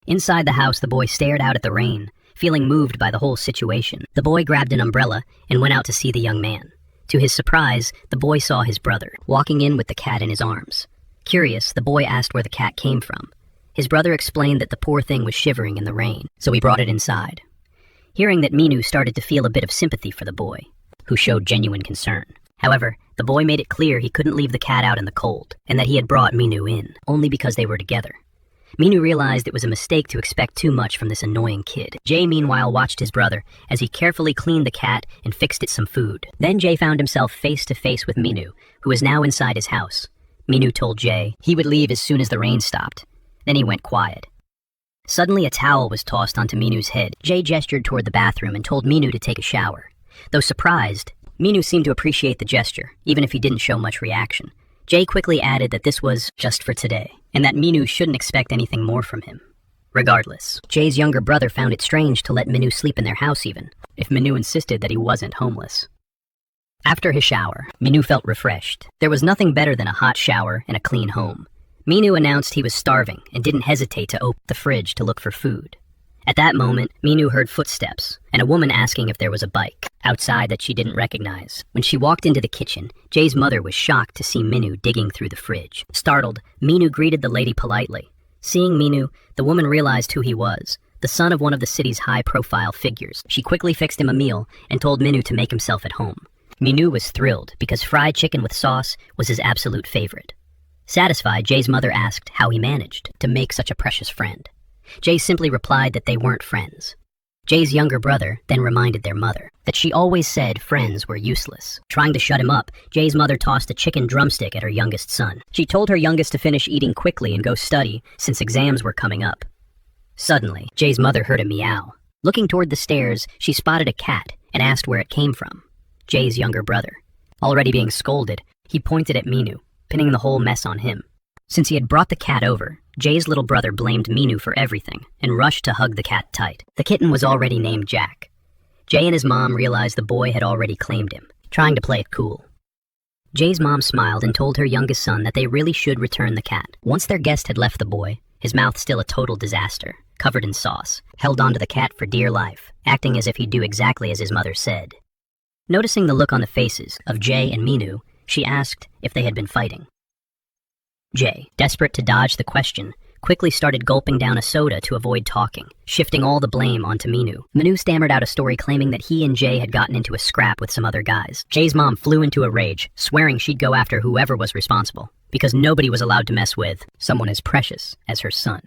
Inside the house, the boy stared out at the rain, feeling moved by the whole situation. The boy grabbed an umbrella and went out to see the young man. To his surprise, the boy saw his brother, walking in with the cat in his arms. Curious, the boy asked where the cat came from. His brother explained that the poor thing was shivering in the rain, so he brought it inside. Hearing that, Minyu started to feel a bit of sympathy for the boy, who showed genuine concern. However, the boy made it clear he couldn't leave the cat out in the cold, and that he had brought Minyu in, only because they were together. Minyu realized it was a mistake to expect too much from this annoying kid. Jay, meanwhile, watched his brother as he carefully cleaned the cat and fixed it some food. Then Jay found himself face to face with Minyu, who was now inside his house. Minyu told Jay he would leave as soon as the rain stopped. Then he went quiet. Suddenly, a towel was tossed onto Minu's head. Jay gestured toward the bathroom and told Minyu to take a shower. Though surprised, Minyu seemed to appreciate the gesture, even if he didn't show much reaction. Jay quickly added that this was just for today, and that Minyu shouldn't expect anything more from him. Regardless, Jay's younger brother found it strange to let Minyu sleep in their house even, if Minyu insisted that he wasn't homeless. After his shower, Minyu felt refreshed. There was nothing better than a hot shower and a clean home. Minu announced he was starving and didn't hesitate to open the fridge to look for food. At that moment, Minu heard footsteps and a woman asking if there was a bike outside that she didn't recognize. When she walked into the kitchen, Jay's mother was shocked to see Minu digging through the fridge. Startled, Minu greeted the lady politely. Seeing Minu, the woman realized who he was, the son of one of the city's high-profile figures. She quickly fixed him a meal and told Minu to make himself at home. Minu was thrilled because fried chicken with sauce was his absolute favorite. Satisfied, Jay's mother asked how he managed to make such a precious friend. Jay simply replied that they weren't friends. Jay's younger brother then reminded their mother that she always said friends were useless. Trying to shut him up, Jay's mother tossed a chicken drumstick at her youngest son. She told her youngest to finish eating quickly and go study since exams were coming up. Suddenly, Jay's mother heard a meow. Looking toward the stairs, she spotted a cat and asked where it came from. Jay's younger brother. Already being scolded, he pointed at Minu, pinning the whole mess on him. Since he had brought the cat over, Jay's little brother blamed Minu for everything and rushed to hug the cat tight. The kitten was already named Jack. Jay and his mom realized the boy had already claimed him, trying to play it cool. Jay's mom smiled and told her youngest son that they really should return the cat. Once their guest had left the boy, his mouth still a total disaster, covered in sauce, held onto the cat for dear life, acting as if he'd do exactly as his mother said. Noticing the look on the faces of Jay and Minu, she asked if they had been fighting. Jay, desperate to dodge the question, quickly started gulping down a soda to avoid talking, shifting all the blame onto Minu. Minu stammered out a story claiming that he and Jay had gotten into a scrap with some other guys. Jay's mom flew into a rage, swearing she'd go after whoever was responsible, because nobody was allowed to mess with someone as precious as her son.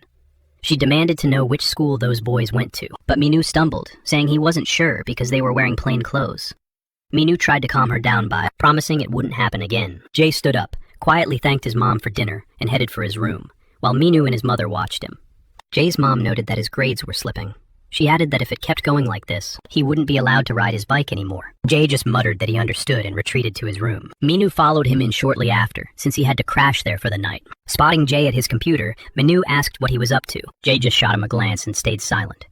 She demanded to know which school those boys went to, but Minu stumbled, saying he wasn't sure because they were wearing plain clothes. Minu tried to calm her down by promising it wouldn't happen again. Jay stood up, quietly thanked his mom for dinner, and headed for his room, while Minu and his mother watched him. Jay's mom noted that his grades were slipping. She added that if it kept going like this, he wouldn't be allowed to ride his bike anymore. Jay just muttered that he understood and retreated to his room. Minu followed him in shortly after, since he had to crash there for the night. Spotting Jay at his computer, Minu asked what he was up to. Jay just shot him a glance and stayed silent.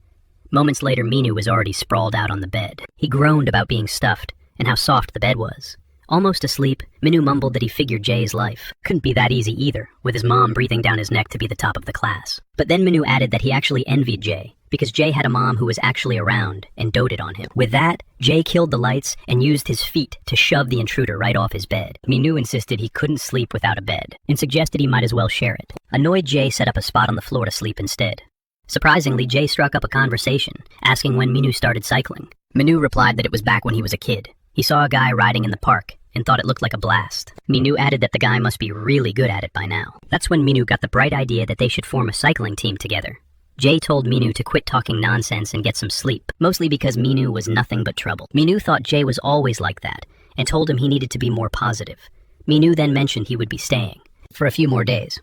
Moments later, Minu was already sprawled out on the bed. He groaned about being stuffed, and how soft the bed was. Almost asleep, Minu mumbled that he figured Jay's life couldn't be that easy either, with his mom breathing down his neck to be the top of the class. But then Minu added that he actually envied Jay, because Jay had a mom who was actually around and doted on him. With that, Jay killed the lights and used his feet to shove the intruder right off his bed. Minu insisted he couldn't sleep without a bed, and suggested he might as well share it. Annoyed, Jay set up a spot on the floor to sleep instead. Surprisingly, Jay struck up a conversation, asking when Minu started cycling. Minu replied that it was back when he was a kid. He saw a guy riding in the park and thought it looked like a blast. Minu added that the guy must be really good at it by now. That's when Minu got the bright idea that they should form a cycling team together. Jay told Minu to quit talking nonsense and get some sleep, mostly because Minu was nothing but trouble. Minu thought Jay was always like that, and told him he needed to be more positive. Minu then mentioned he would be staying for a few more days.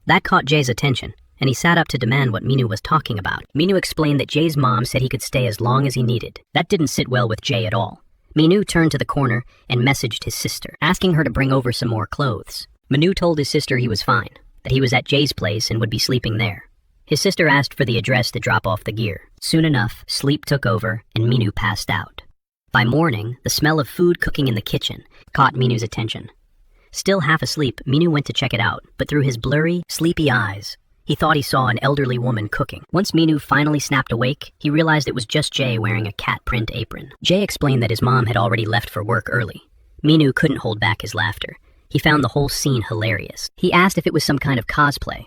That caught Jay's attention, and he sat up to demand what Minu was talking about. Minu explained that Jay's mom said he could stay as long as he needed. That didn't sit well with Jay at all. Minu turned to the corner and messaged his sister, asking her to bring over some more clothes. Minu told his sister he was fine, that he was at Jay's place and would be sleeping there. His sister asked for the address to drop off the gear. Soon enough, sleep took over and Minu passed out. By morning, the smell of food cooking in the kitchen caught Minu's attention. Still half asleep, Minu went to check it out, but through his blurry, sleepy eyes, he thought he saw an elderly woman cooking. Once Minu finally snapped awake, he realized it was just Jay wearing a cat print apron. Jay explained that his mom had already left for work early. Minu couldn't hold back his laughter. He found the whole scene hilarious. He asked if it was some kind of cosplay.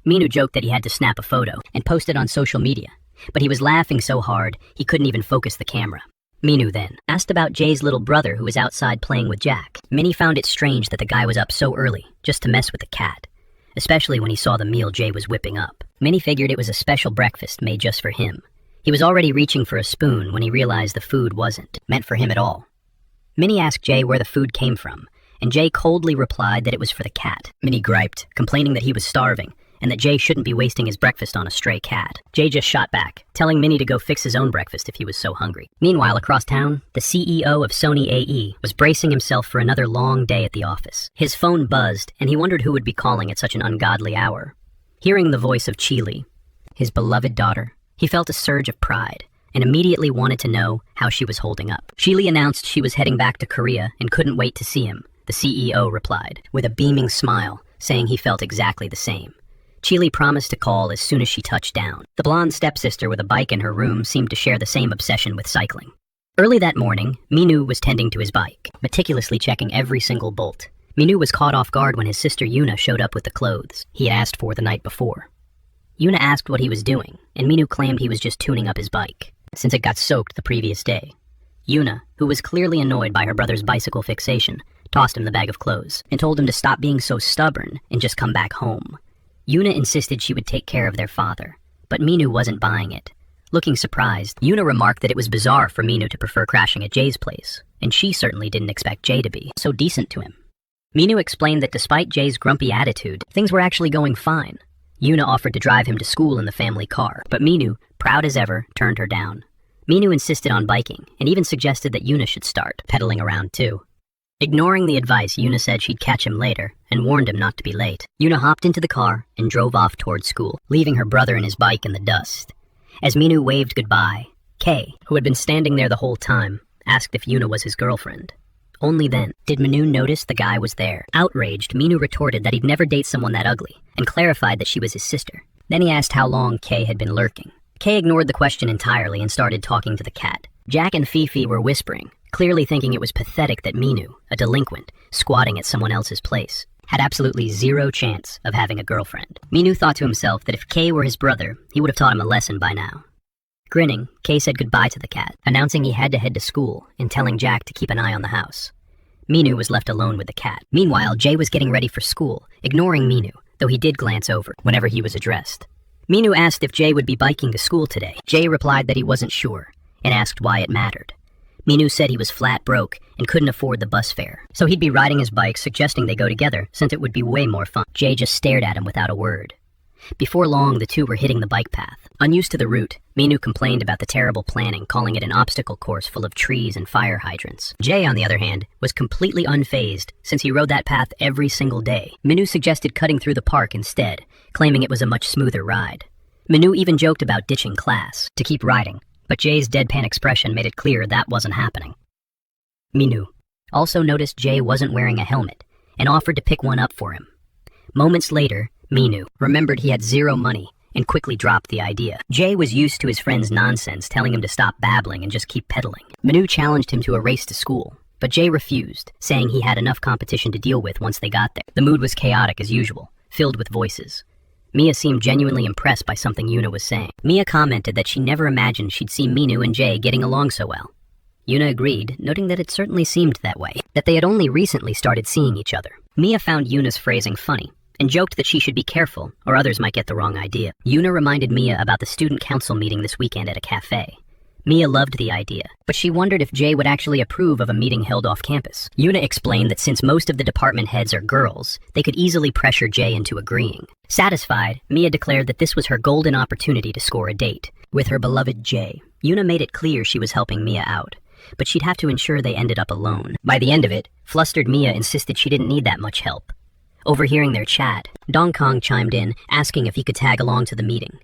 Minu joked that he had to snap a photo and post it on social media, but he was laughing so hard he couldn't even focus the camera. Minu then asked about Jay's little brother who was outside playing with Jack. Minnie found it strange that the guy was up so early, just to mess with the cat, especially when he saw the meal Jay was whipping up. Minnie figured it was a special breakfast made just for him. He was already reaching for a spoon when he realized the food wasn't meant for him at all. Minnie asked Jay where the food came from, and Jay coldly replied that it was for the cat. Minnie griped, complaining that he was starving, and that Jay shouldn't be wasting his breakfast on a stray cat. Jay just shot back, telling Minnie to go fix his own breakfast if he was so hungry. Meanwhile, across town, the CEO of Sony AE was bracing himself for another long day at the office. His phone buzzed, and he wondered who would be calling at such an ungodly hour. Hearing the voice of Chili, his beloved daughter, he felt a surge of pride, and immediately wanted to know how she was holding up. Chili announced she was heading back to Korea and couldn't wait to see him. The CEO replied, with a beaming smile, saying he felt exactly the same. Chili promised to call as soon as she touched down. The blonde stepsister with a bike in her room seemed to share the same obsession with cycling. Early that morning, Minu was tending to his bike, meticulously checking every single bolt. Minu was caught off guard when his sister Yuna showed up with the clothes he had asked for the night before. Yuna asked what he was doing, and Minu claimed he was just tuning up his bike, since it got soaked the previous day. Yuna, who was clearly annoyed by her brother's bicycle fixation, tossed him the bag of clothes and told him to stop being so stubborn and just come back home. Yuna insisted she would take care of their father, but Minu wasn't buying it. Looking surprised, Yuna remarked that it was bizarre for Minu to prefer crashing at Jay's place, and she certainly didn't expect Jay to be so decent to him. Minu explained that despite Jay's grumpy attitude, things were actually going fine. Yuna offered to drive him to school in the family car, but Minu, proud as ever, turned her down. Minu insisted on biking, and even suggested that Yuna should start pedaling around too. Ignoring the advice, Yuna said she'd catch him later, and warned him not to be late. Yuna hopped into the car and drove off towards school, leaving her brother and his bike in the dust. As Minu waved goodbye, Kay, who had been standing there the whole time, asked if Yuna was his girlfriend. Only then did Minu notice the guy was there. Outraged, Minu retorted that he'd never date someone that ugly, and clarified that she was his sister. Then he asked how long Kay had been lurking. Kay ignored the question entirely and started talking to the cat. Jack and Fifi were whispering, clearly thinking it was pathetic that Minu, a delinquent, squatting at someone else's place, had absolutely zero chance of having a girlfriend. Minu thought to himself that if Kay were his brother, he would have taught him a lesson by now. Grinning, Kay said goodbye to the cat, announcing he had to head to school and telling Jack to keep an eye on the house. Minu was left alone with the cat. Meanwhile, Jay was getting ready for school, ignoring Minu, though he did glance over whenever he was addressed. Minu asked if Jay would be biking to school today. Jay replied that he wasn't sure, and asked why it mattered. Minu said he was flat broke and couldn't afford the bus fare, so he'd be riding his bike, suggesting they go together since it would be way more fun. Jay just stared at him without a word. Before long, the two were hitting the bike path. Unused to the route, Minu complained about the terrible planning, calling it an obstacle course full of trees and fire hydrants. Jay, on the other hand, was completely unfazed since he rode that path every single day. Minu suggested cutting through the park instead, claiming it was a much smoother ride. Minu even joked about ditching class to keep riding, but Jay's deadpan expression made it clear that wasn't happening. Minu also noticed Jay wasn't wearing a helmet and offered to pick one up for him. Moments later, Minu remembered he had zero money and quickly dropped the idea. Jay was used to his friend's nonsense, telling him to stop babbling and just keep pedaling. Minu challenged him to a race to school, but Jay refused, saying he had enough competition to deal with once they got there. The mood was chaotic as usual, filled with voices. Mia seemed genuinely impressed by something Yuna was saying. Mia commented that she never imagined she'd see Minu and Jay getting along so well. Yuna agreed, noting that it certainly seemed that way, that they had only recently started seeing each other. Mia found Yuna's phrasing funny, and joked that she should be careful, or others might get the wrong idea. Yuna reminded Mia about the student council meeting this weekend at a cafe. Mia loved the idea, but she wondered if Jay would actually approve of a meeting held off campus. Yuna explained that since most of the department heads are girls, they could easily pressure Jay into agreeing. Satisfied, Mia declared that this was her golden opportunity to score a date with her beloved Jay. Yuna made it clear she was helping Mia out, but she'd have to ensure they ended up alone. By the end of it, flustered Mia insisted she didn't need that much help. Overhearing their chat, Dong Kong chimed in, asking if he could tag along to the meeting.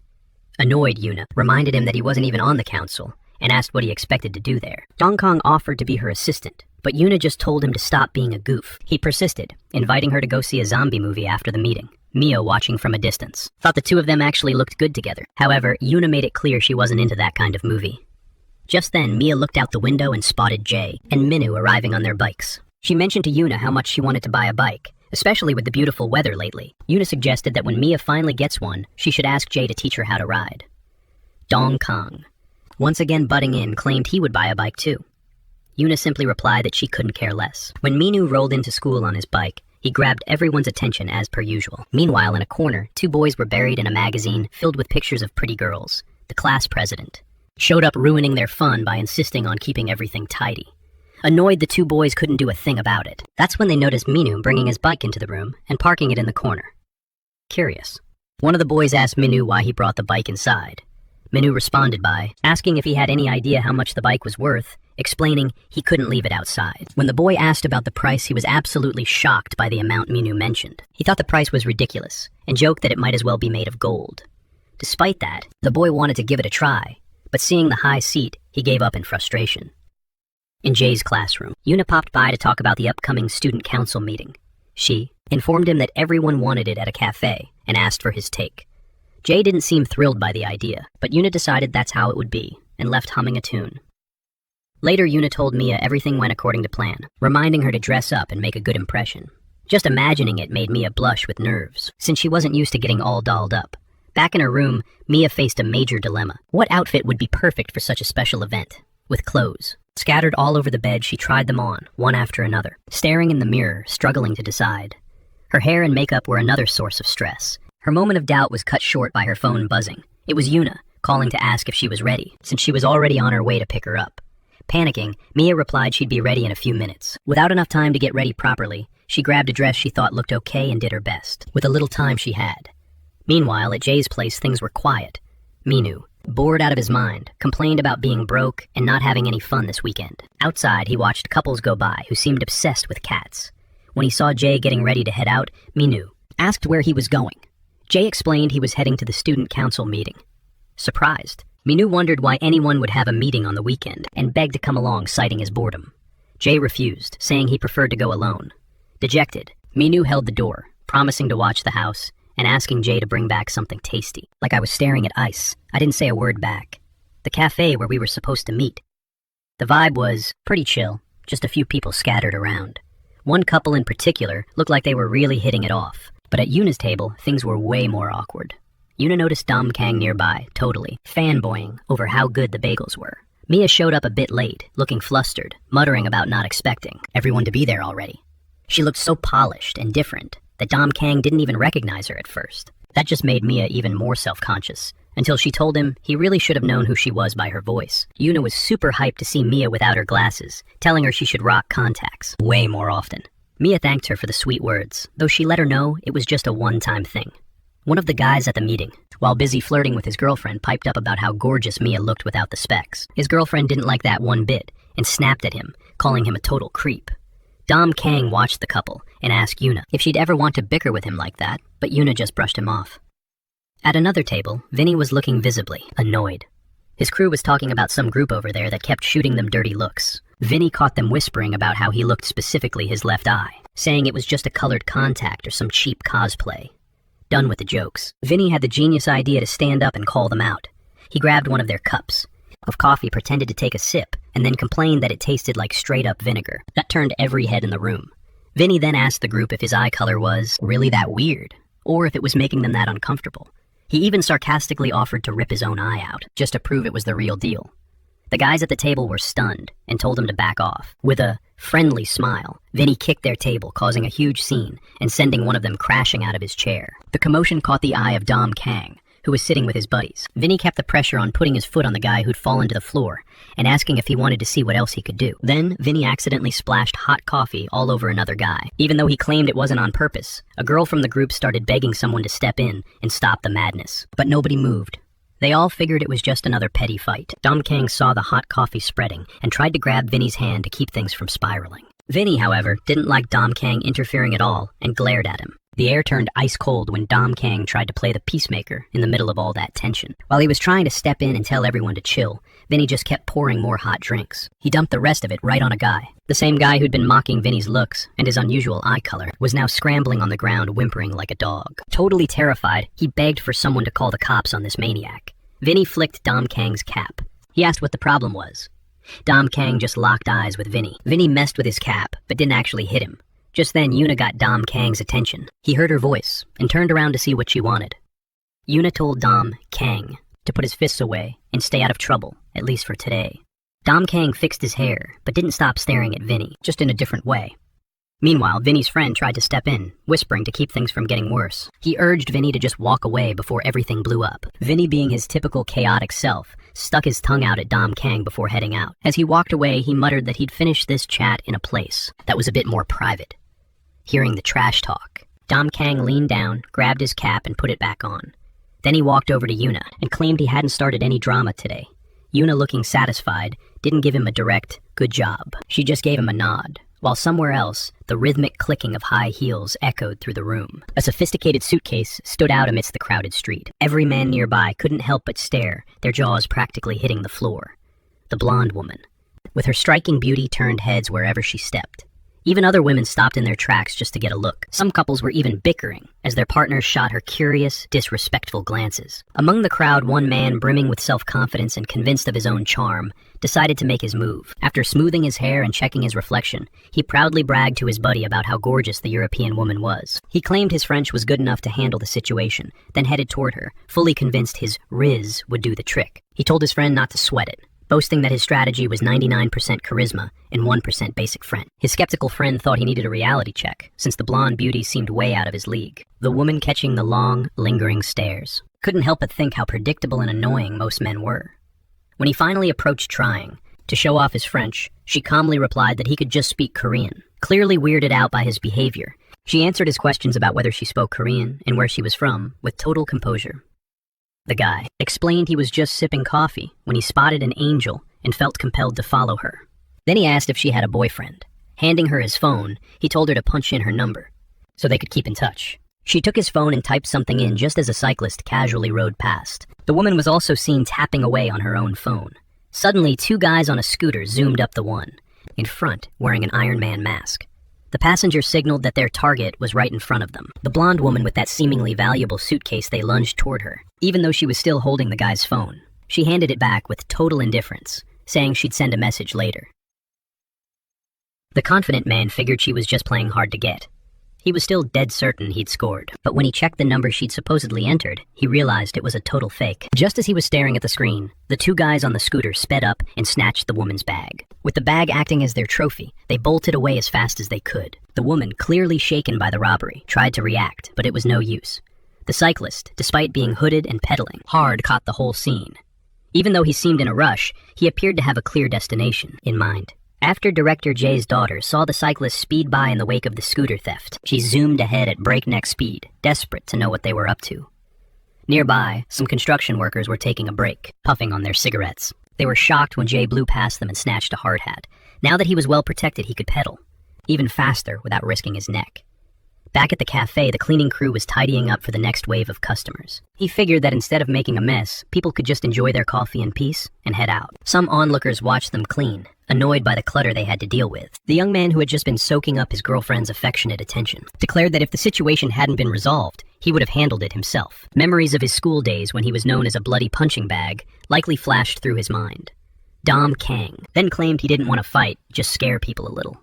Annoyed, Yuna reminded him that he wasn't even on the council, and asked what he expected to do there. Dong Kong offered to be her assistant, but Yuna just told him to stop being a goof. He persisted, inviting her to go see a zombie movie after the meeting. Mia, watching from a distance, thought the two of them actually looked good together. However, Yuna made it clear she wasn't into that kind of movie. Just then, Mia looked out the window and spotted Jay and Minu arriving on their bikes. She mentioned to Yuna how much she wanted to buy a bike, especially with the beautiful weather lately. Yuna suggested that when Mia finally gets one, she should ask Jay to teach her how to ride. Dong Kong, once again butting in, claimed he would buy a bike too. Yuna simply replied that she couldn't care less. When Minu rolled into school on his bike, he grabbed everyone's attention as per usual. Meanwhile, in a corner, two boys were buried in a magazine filled with pictures of pretty girls. The class president showed up, ruining their fun by insisting on keeping everything tidy. Annoyed, the two boys couldn't do a thing about it. That's when they noticed Minu bringing his bike into the room and parking it in the corner. Curious. One of the boys asked Minu why he brought the bike inside. Minu responded by asking if he had any idea how much the bike was worth, explaining he couldn't leave it outside. When the boy asked about the price, he was absolutely shocked by the amount Minu mentioned. He thought the price was ridiculous, and joked that it might as well be made of gold. Despite that, the boy wanted to give it a try, but seeing the high seat, he gave up in frustration. In Jay's classroom, Yuna popped by to talk about the upcoming student council meeting. She, informed him that everyone wanted it at a cafe, and asked for his take. Jay didn't seem thrilled by the idea, but Yuna decided that's how it would be, and left humming a tune. Later, Yuna told Mia everything went according to plan, reminding her to dress up and make a good impression. Just imagining it made Mia blush with nerves, since she wasn't used to getting all dolled up. Back in her room, Mia faced a major dilemma. What outfit would be perfect for such a special event? With clothes scattered all over the bed, she tried them on, one after another, staring in the mirror, struggling to decide. Her hair and makeup were another source of stress. Her moment of doubt was cut short by her phone buzzing. It was Yuna, calling to ask if she was ready, since she was already on her way to pick her up. Panicking, Mia replied she'd be ready in a few minutes. Without enough time to get ready properly, she grabbed a dress she thought looked okay and did her best, with the little time she had. Meanwhile, at Jay's place, things were quiet. Minu, bored out of his mind, complained about being broke and not having any fun this weekend. Outside, he watched couples go by who seemed obsessed with cats. When he saw Jay getting ready to head out, Minu asked where he was going. Jay explained he was heading to the student council meeting. Surprised, Minu wondered why anyone would have a meeting on the weekend and begged to come along, citing his boredom. Jay refused, saying he preferred to go alone. Dejected, Minu held the door, promising to watch the house and asking Jay to bring back something tasty. Like I was staring at ice, I didn't say a word back. The cafe where we were supposed to meet. The vibe was pretty chill, just a few people scattered around. One couple in particular looked like they were really hitting it off, but at Yuna's table, things were way more awkward. Yuna noticed Dom Kang nearby, totally fanboying over how good the bagels were. Mia showed up a bit late, looking flustered, muttering about not expecting everyone to be there already. She looked so polished and different that Dom Kang didn't even recognize her at first. That just made Mia even more self-conscious, until she told him he really should have known who she was by her voice. Yuna was super hyped to see Mia without her glasses, telling her she should rock contacts way more often. Mia thanked her for the sweet words, though she let her know it was just a one-time thing. One of the guys at the meeting, while busy flirting with his girlfriend, piped up about how gorgeous Mia looked without the specs. His girlfriend didn't like that one bit and snapped at him, calling him a total creep. Dom Kang watched the couple and asked Yuna if she'd ever want to bicker with him like that, but Yuna just brushed him off. At another table, Vinny was looking visibly annoyed. His crew was talking about some group over there that kept shooting them dirty looks. Vinny caught them whispering about how he looked, specifically his left eye, saying it was just a colored contact or some cheap cosplay. Done with the jokes, Vinny had the genius idea to stand up and call them out. He grabbed one of their cups of coffee, pretended to take a sip, and then complained that it tasted like straight-up vinegar. That turned every head in the room. Vinny then asked the group if his eye color was really that weird, or if it was making them that uncomfortable. He even sarcastically offered to rip his own eye out, just to prove it was the real deal. The guys at the table were stunned and told him to back off. With a friendly smile, Vinny kicked their table, causing a huge scene and sending one of them crashing out of his chair. The commotion caught the eye of Dom Kang, who was sitting with his buddies. Vinny kept the pressure on, putting his foot on the guy who'd fallen to the floor and asking if he wanted to see what else he could do. Then, Vinny accidentally splashed hot coffee all over another guy. Even though he claimed it wasn't on purpose, a girl from the group started begging someone to step in and stop the madness. But nobody moved. They all figured it was just another petty fight. Dom Kang saw the hot coffee spreading and tried to grab Vinny's hand to keep things from spiraling. Vinny, however, didn't like Dom Kang interfering at all and glared at him. The air turned ice cold when Dom Kang tried to play the peacemaker in the middle of all that tension. While he was trying to step in and tell everyone to chill, Vinny just kept pouring more hot drinks. He dumped the rest of it right on a guy. The same guy who'd been mocking Vinny's looks and his unusual eye color was now scrambling on the ground, whimpering like a dog. Totally terrified, he begged for someone to call the cops on this maniac. Vinny flicked Dom Kang's cap. He asked what the problem was. Dom Kang just locked eyes with Vinny. Vinny messed with his cap, but didn't actually hit him. Just then, Yuna got Dom Kang's attention. He heard her voice and turned around to see what she wanted. Yuna told Dom Kang to put his fists away and stay out of trouble, at least for today. Dom Kang fixed his hair, but didn't stop staring at Vinny, just in a different way. Meanwhile, Vinny's friend tried to step in, whispering to keep things from getting worse. He urged Vinny to just walk away before everything blew up. Vinny, being his typical chaotic self, stuck his tongue out at Dom Kang before heading out. As he walked away, he muttered that he'd finish this chat in a place that was a bit more private. Hearing the trash talk, Dom Kang leaned down, grabbed his cap, and put it back on. Then he walked over to Yuna and claimed he hadn't started any drama today. Yuna, looking satisfied, didn't give him a direct, "good job." She just gave him a nod, while somewhere else, the rhythmic clicking of high heels echoed through the room. A sophisticated suitcase stood out amidst the crowded street. Every man nearby couldn't help but stare, their jaws practically hitting the floor. The blonde woman, with her striking beauty, turned heads wherever she stepped. Even other women stopped in their tracks just to get a look. Some couples were even bickering as their partners shot her curious, disrespectful glances. Among the crowd, one man, brimming with self-confidence and convinced of his own charm, decided to make his move. After smoothing his hair and checking his reflection, he proudly bragged to his buddy about how gorgeous the European woman was. He claimed his French was good enough to handle the situation, then headed toward her, fully convinced his riz would do the trick. He told his friend not to sweat it, boasting that his strategy was 99% charisma and 1% basic French. His skeptical friend thought he needed a reality check, since the blonde beauty seemed way out of his league. The woman catching the long, lingering stares couldn't help but think how predictable and annoying most men were. When he finally approached trying to show off his French, she calmly replied that he could just speak Korean. Clearly weirded out by his behavior, she answered his questions about whether she spoke Korean and where she was from with total composure. The guy explained he was just sipping coffee when he spotted an angel and felt compelled to follow her. Then he asked if she had a boyfriend. Handing her his phone, he told her to punch in her number so they could keep in touch. She took his phone and typed something in just as a cyclist casually rode past. The woman was also seen tapping away on her own phone. Suddenly, two guys on a scooter zoomed up the one in front, wearing an Iron Man mask. The passenger signaled that their target was right in front of them. The blonde woman with that seemingly valuable suitcase, they lunged toward her. Even though she was still holding the guy's phone, she handed it back with total indifference, saying she'd send a message later. The confident man figured she was just playing hard to get. He was still dead certain he'd scored, but when he checked the number she'd supposedly entered, he realized it was a total fake. Just as he was staring at the screen, the two guys on the scooter sped up and snatched the woman's bag. With the bag acting as their trophy, they bolted away as fast as they could. The woman, clearly shaken by the robbery, tried to react, but it was no use. The cyclist, despite being hooded and pedaling hard, caught the whole scene. Even though he seemed in a rush, he appeared to have a clear destination in mind. After Director Jay's daughter saw the cyclist speed by in the wake of the scooter theft, she zoomed ahead at breakneck speed, desperate to know what they were up to. Nearby, some construction workers were taking a break, puffing on their cigarettes. They were shocked when Jay blew past them and snatched a hard hat. Now that he was well protected, he could pedal, even faster without risking his neck. Back at the cafe, the cleaning crew was tidying up for the next wave of customers. He figured that instead of making a mess, people could just enjoy their coffee in peace and head out. Some onlookers watched them clean, annoyed by the clutter they had to deal with. The young man, who had just been soaking up his girlfriend's affectionate attention, declared that if the situation hadn't been resolved, he would have handled it himself. Memories of his school days when he was known as a bloody punching bag likely flashed through his mind. Dom Kang then claimed he didn't want to fight, just scare people a little.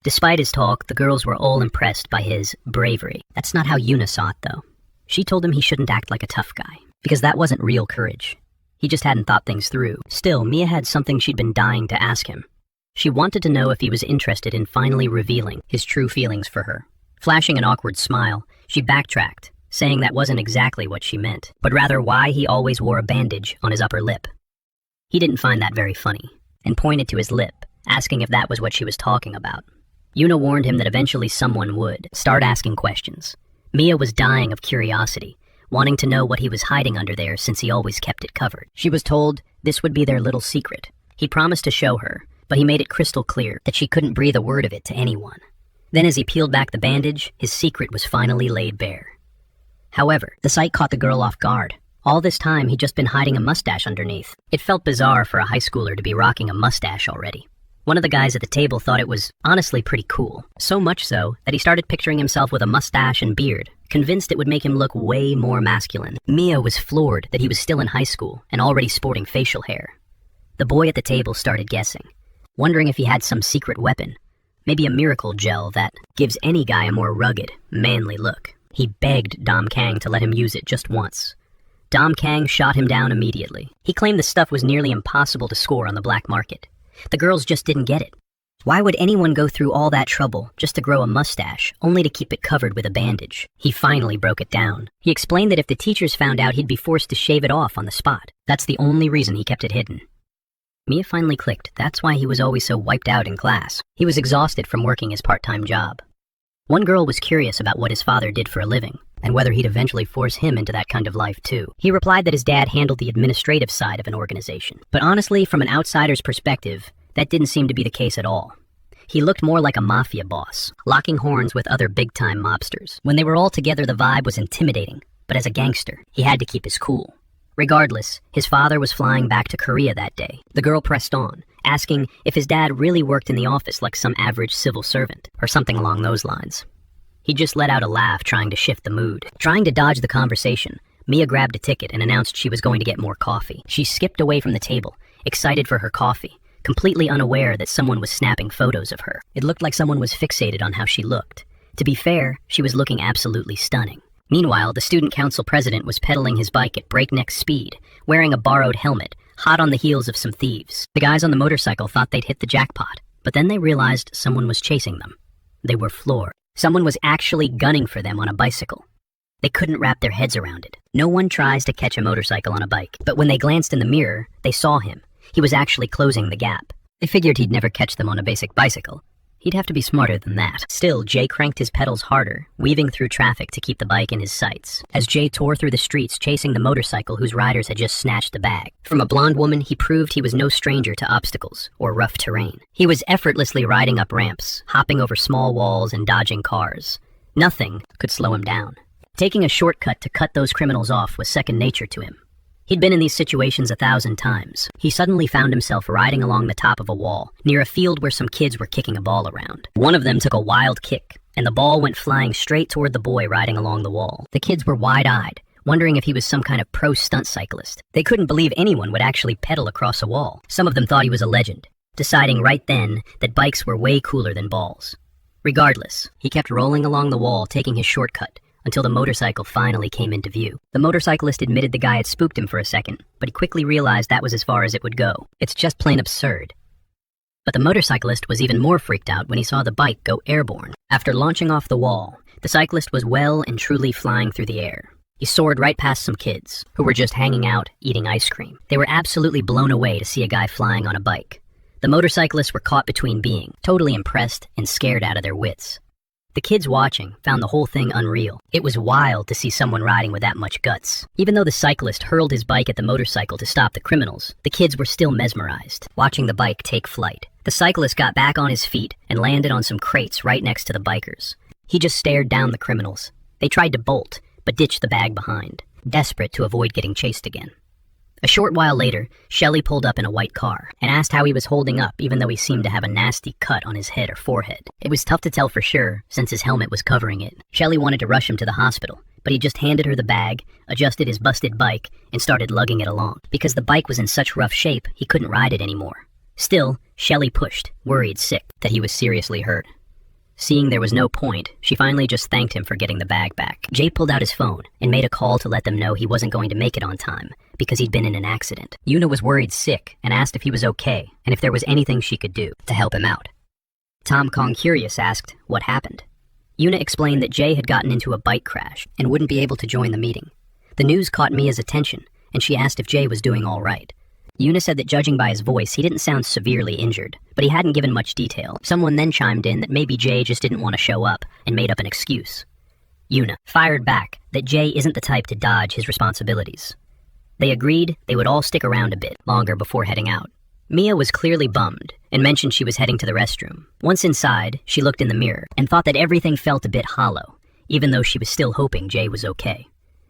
Despite his talk, the girls were all impressed by his bravery. That's not how Yuna saw it, though. She told him he shouldn't act like a tough guy, because that wasn't real courage. He just hadn't thought things through. Still, Mia had something she'd been dying to ask him. She wanted to know if he was interested in finally revealing his true feelings for her. Flashing an awkward smile, she backtracked, saying that wasn't exactly what she meant, but rather why he always wore a bandage on his upper lip. He didn't find that very funny, and pointed to his lip, asking if that was what she was talking about. Yuna warned him that eventually someone would start asking questions. Mia was dying of curiosity, wanting to know what he was hiding under there since he always kept it covered. She was told this would be their little secret. He promised to show her, but he made it crystal clear that she couldn't breathe a word of it to anyone. Then as he peeled back the bandage, his secret was finally laid bare. However, the sight caught the girl off guard. All this time, he'd just been hiding a mustache underneath. It felt bizarre for a high schooler to be rocking a mustache already. One of the guys at the table thought it was honestly pretty cool, so much so that he started picturing himself with a mustache and beard, convinced it would make him look way more masculine. Mia was floored that he was still in high school and already sporting facial hair. The boy at the table started guessing, wondering if he had some secret weapon, maybe a miracle gel that gives any guy a more rugged, manly look. He begged Dom Kang to let him use it just once. Dom Kang shot him down immediately. He claimed the stuff was nearly impossible to score on the black market. The girls just didn't get it. Why would anyone go through all that trouble just to grow a mustache, only to keep it covered with a bandage? He finally broke it down. He explained that if the teachers found out, he'd be forced to shave it off on the spot. That's the only reason he kept it hidden. Mia finally clicked. That's why he was always so wiped out in class. He was exhausted from working his part-time job. One girl was curious about what his father did for a living, and whether he'd eventually force him into that kind of life too. He replied that his dad handled the administrative side of an organization. But honestly, from an outsider's perspective, that didn't seem to be the case at all. He looked more like a mafia boss, locking horns with other big-time mobsters. When they were all together, the vibe was intimidating, but as a gangster, he had to keep his cool. Regardless, his father was flying back to Korea that day. The girl pressed on, asking if his dad really worked in the office like some average civil servant, or something along those lines. He just let out a laugh, trying to shift the mood. Trying to dodge the conversation, Mia grabbed a ticket and announced she was going to get more coffee. She skipped away from the table, excited for her coffee, completely unaware that someone was snapping photos of her. It looked like someone was fixated on how she looked. To be fair, she was looking absolutely stunning. Meanwhile, the student council president was pedaling his bike at breakneck speed, wearing a borrowed helmet, hot on the heels of some thieves. The guys on the motorcycle thought they'd hit the jackpot, but then they realized someone was chasing them. They were floored. Someone was actually gunning for them on a bicycle. They couldn't wrap their heads around it. No one tries to catch a motorcycle on a bike, but when they glanced in the mirror, they saw him. He was actually closing the gap. They figured he'd never catch them on a basic bicycle. He'd have to be smarter than that. Still, Jay cranked his pedals harder, weaving through traffic to keep the bike in his sights, as Jay tore through the streets chasing the motorcycle whose riders had just snatched the bag. From a blonde woman, he proved he was no stranger to obstacles or rough terrain. He was effortlessly riding up ramps, hopping over small walls and dodging cars. Nothing could slow him down. Taking a shortcut to cut those criminals off was second nature to him. He'd been in these situations 1,000 times. He suddenly found himself riding along the top of a wall, near a field where some kids were kicking a ball around. One of them took a wild kick, and the ball went flying straight toward the boy riding along the wall. The kids were wide-eyed, wondering if he was some kind of pro stunt cyclist. They couldn't believe anyone would actually pedal across a wall. Some of them thought he was a legend, deciding right then that bikes were way cooler than balls. Regardless, he kept rolling along the wall, taking his shortcut, until the motorcycle finally came into view. The motorcyclist admitted the guy had spooked him for a second, but he quickly realized that was as far as it would go. It's just plain absurd. But the motorcyclist was even more freaked out when he saw the bike go airborne. After launching off the wall, the cyclist was well and truly flying through the air. He soared right past some kids, who were just hanging out, eating ice cream. They were absolutely blown away to see a guy flying on a bike. The motorcyclists were caught between being totally impressed and scared out of their wits. The kids watching found the whole thing unreal. It was wild to see someone riding with that much guts. Even though the cyclist hurled his bike at the motorcycle to stop the criminals, the kids were still mesmerized, watching the bike take flight. The cyclist got back on his feet and landed on some crates right next to the bikers. He just stared down the criminals. They tried to bolt, but ditched the bag behind, desperate to avoid getting chased again. A short while later, Shelley pulled up in a white car and asked how he was holding up, even though he seemed to have a nasty cut on his head or forehead. It was tough to tell for sure, since his helmet was covering it. Shelley wanted to rush him to the hospital, but he just handed her the bag, adjusted his busted bike, and started lugging it along. Because the bike was in such rough shape, he couldn't ride it anymore. Still, Shelley pushed, worried sick that he was seriously hurt. Seeing there was no point, she finally just thanked him for getting the bag back. Jay pulled out his phone and made a call to let them know he wasn't going to make it on time because he'd been in an accident. Yuna was worried sick and asked if he was okay and if there was anything she could do to help him out. Tom Kong, curious, asked what happened. Yuna explained that Jay had gotten into a bike crash and wouldn't be able to join the meeting. The news caught Mia's attention, and she asked if Jay was doing all right. Yuna said that judging by his voice, he didn't sound severely injured, but he hadn't given much detail. Someone then chimed in that maybe Jay just didn't want to show up and made up an excuse. Yuna fired back that Jay isn't the type to dodge his responsibilities. They agreed they would all stick around a bit longer before heading out. Mia was clearly bummed and mentioned she was heading to the restroom. Once inside, she looked in the mirror and thought that everything felt a bit hollow, even though she was still hoping Jay was okay.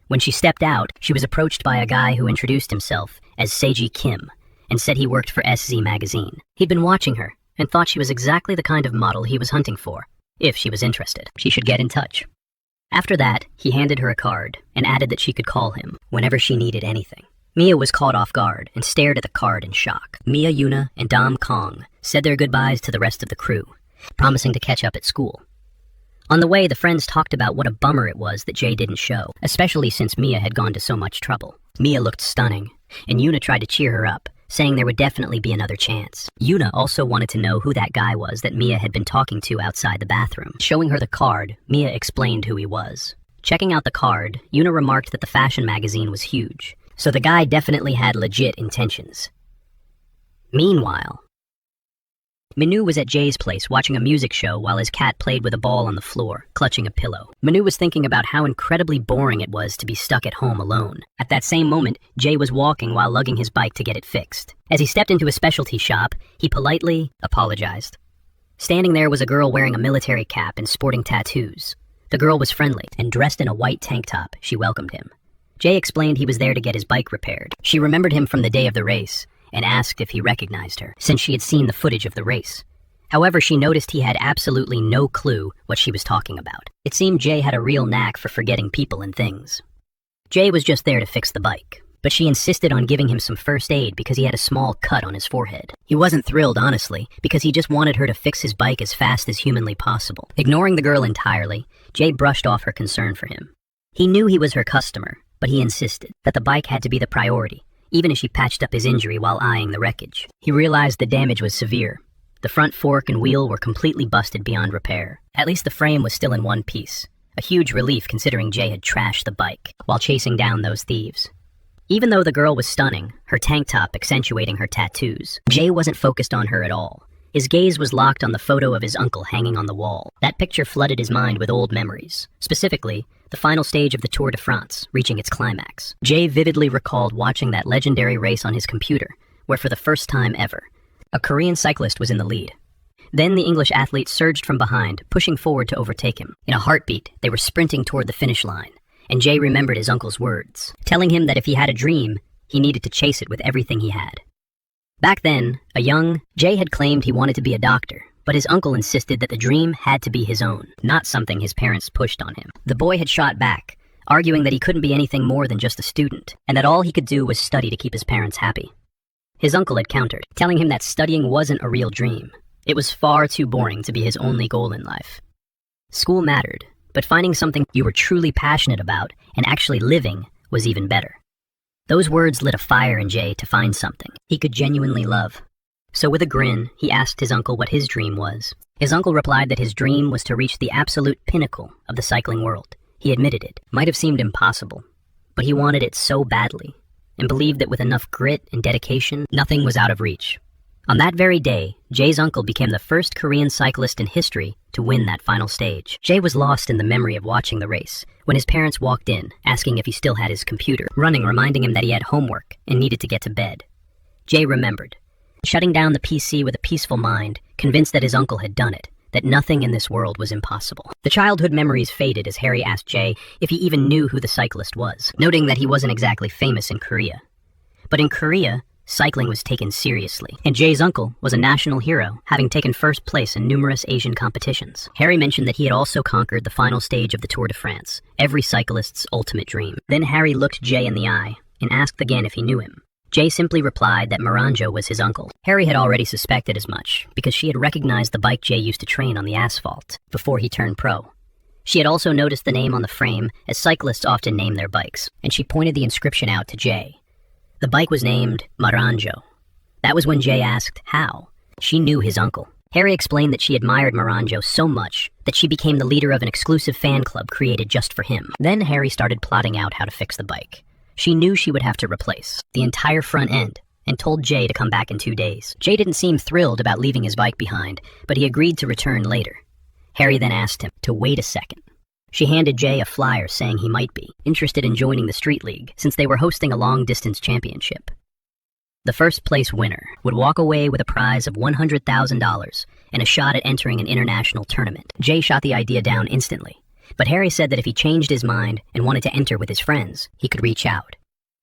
When she stepped out, she was approached by a guy who introduced himself as Seiji Kim and said he worked for SZ magazine. He'd been watching her and thought she was exactly the kind of model he was hunting for. If she was interested, she should get in touch. After that, he handed her a card and added that she could call him whenever she needed anything. Mia was caught off guard and stared at the card in shock. Mia, Yuna, and Dom Kong said their goodbyes to the rest of the crew, promising to catch up at school. On the way, the friends talked about what a bummer it was that Jay didn't show, especially since Mia had gone to so much trouble. Mia looked stunning, and Yuna tried to cheer her up, saying there would definitely be another chance. Yuna also wanted to know who that guy was that Mia had been talking to outside the bathroom. Showing her the card, Mia explained who he was. Checking out the card, Yuna remarked that the fashion magazine was huge, so the guy definitely had legit intentions. Meanwhile, Manu was at Jay's place watching a music show while his cat played with a ball on the floor, clutching a pillow. Manu was thinking about how incredibly boring it was to be stuck at home alone. At that same moment, Jay was walking while lugging his bike to get it fixed. As he stepped into a specialty shop, he politely apologized. Standing there was a girl wearing a military cap and sporting tattoos. The girl was friendly, and dressed in a white tank top, she welcomed him. Jay explained he was there to get his bike repaired. She remembered him from the day of the race, and asked if he recognized her, since she had seen the footage of the race. However, she noticed he had absolutely no clue what she was talking about. It seemed Jay had a real knack for forgetting people and things. Jay was just there to fix the bike, but she insisted on giving him some first aid because he had a small cut on his forehead. He wasn't thrilled, honestly, because he just wanted her to fix his bike as fast as humanly possible. Ignoring the girl entirely, Jay brushed off her concern for him. He knew he was her customer, but he insisted that the bike had to be the priority, even as she patched up his injury while eyeing the wreckage. He realized the damage was severe. The front fork and wheel were completely busted beyond repair. At least the frame was still in one piece, a huge relief considering Jay had trashed the bike while chasing down those thieves. Even though the girl was stunning, her tank top accentuating her tattoos, Jay wasn't focused on her at all. His gaze was locked on the photo of his uncle hanging on the wall. That picture flooded his mind with old memories, specifically the final stage of the Tour de France, reaching its climax. Jay vividly recalled watching that legendary race on his computer, where for the first time ever, a Korean cyclist was in the lead. Then the English athlete surged from behind, pushing forward to overtake him. In a heartbeat, they were sprinting toward the finish line, and Jay remembered his uncle's words, telling him that if he had a dream, he needed to chase it with everything he had. Back then, Jay had claimed he wanted to be a doctor, but his uncle insisted that the dream had to be his own, not something his parents pushed on him. The boy had shot back, arguing that he couldn't be anything more than just a student, and that all he could do was study to keep his parents happy. His uncle had countered, telling him that studying wasn't a real dream. It was far too boring to be his only goal in life. School mattered, but finding something you were truly passionate about and actually living was even better. Those words lit a fire in Jay to find something he could genuinely love. So with a grin, he asked his uncle what his dream was. His uncle replied that his dream was to reach the absolute pinnacle of the cycling world. He admitted it might have seemed impossible, but he wanted it so badly, and believed that with enough grit and dedication, nothing was out of reach. On that very day, Jay's uncle became the first Korean cyclist in history to win that final stage. Jay was lost in the memory of watching the race when his parents walked in, asking if he still had his computer running, reminding him that he had homework and needed to get to bed. Jay remembered, shutting down the PC with a peaceful mind, convinced that his uncle had done it, that nothing in this world was impossible. The childhood memories faded as Harry asked Jay if he even knew who the cyclist was, noting that he wasn't exactly famous in Korea. But in Korea, cycling was taken seriously, and Jay's uncle was a national hero, having taken first place in numerous Asian competitions. Harry mentioned that he had also conquered the final stage of the Tour de France, every cyclist's ultimate dream. Then Harry looked Jay in the eye and asked again if he knew him. Jay simply replied that Miranjo was his uncle. Harry had already suspected as much, because she had recognized the bike Jay used to train on the asphalt before he turned pro. She had also noticed the name on the frame, as cyclists often name their bikes, and she pointed the inscription out to Jay. The bike was named Miranjo. That was when Jay asked how. She knew his uncle. Harry explained that she admired Miranjo so much that she became the leader of an exclusive fan club created just for him. Then Harry started plotting out how to fix the bike. She knew she would have to replace the entire front end and told Jay to come back in 2 days. Jay didn't seem thrilled about leaving his bike behind, but he agreed to return later. Harry then asked him to wait a second. She handed Jay a flyer saying he might be interested in joining the Street League since they were hosting a long-distance championship. The first-place winner would walk away with a prize of $100,000 and a shot at entering an international tournament. Jay shot the idea down instantly, but Harry said that if he changed his mind and wanted to enter with his friends, he could reach out.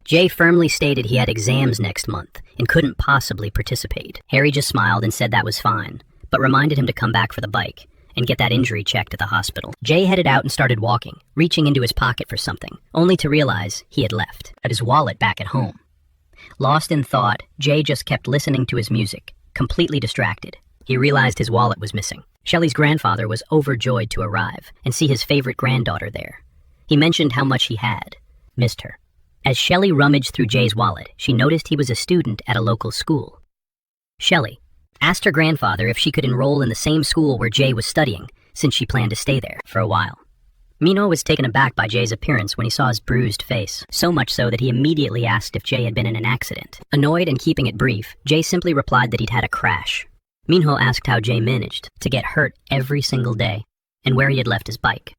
Jay firmly stated he had exams next month and couldn't possibly participate. Harry just smiled and said that was fine, but reminded him to come back for the bike and get that injury checked at the hospital. Jay headed out and started walking, reaching into his pocket for something, only to realize he had left his wallet back at home. Lost in thought, Jay just kept listening to his music, completely distracted. He realized his wallet was missing. Shelley's grandfather was overjoyed to arrive and see his favorite granddaughter there. He mentioned how much he had missed her. As Shelley rummaged through Jay's wallet, she noticed he was a student at a local school. Shelley asked her grandfather if she could enroll in the same school where Jay was studying, since she planned to stay there for a while. Minho was taken aback by Jay's appearance when he saw his bruised face, so much so that he immediately asked if Jay had been in an accident. Annoyed and keeping it brief, Jay simply replied that he'd had a crash. Minho asked how Jay managed to get hurt every single day, and where he had left his bike.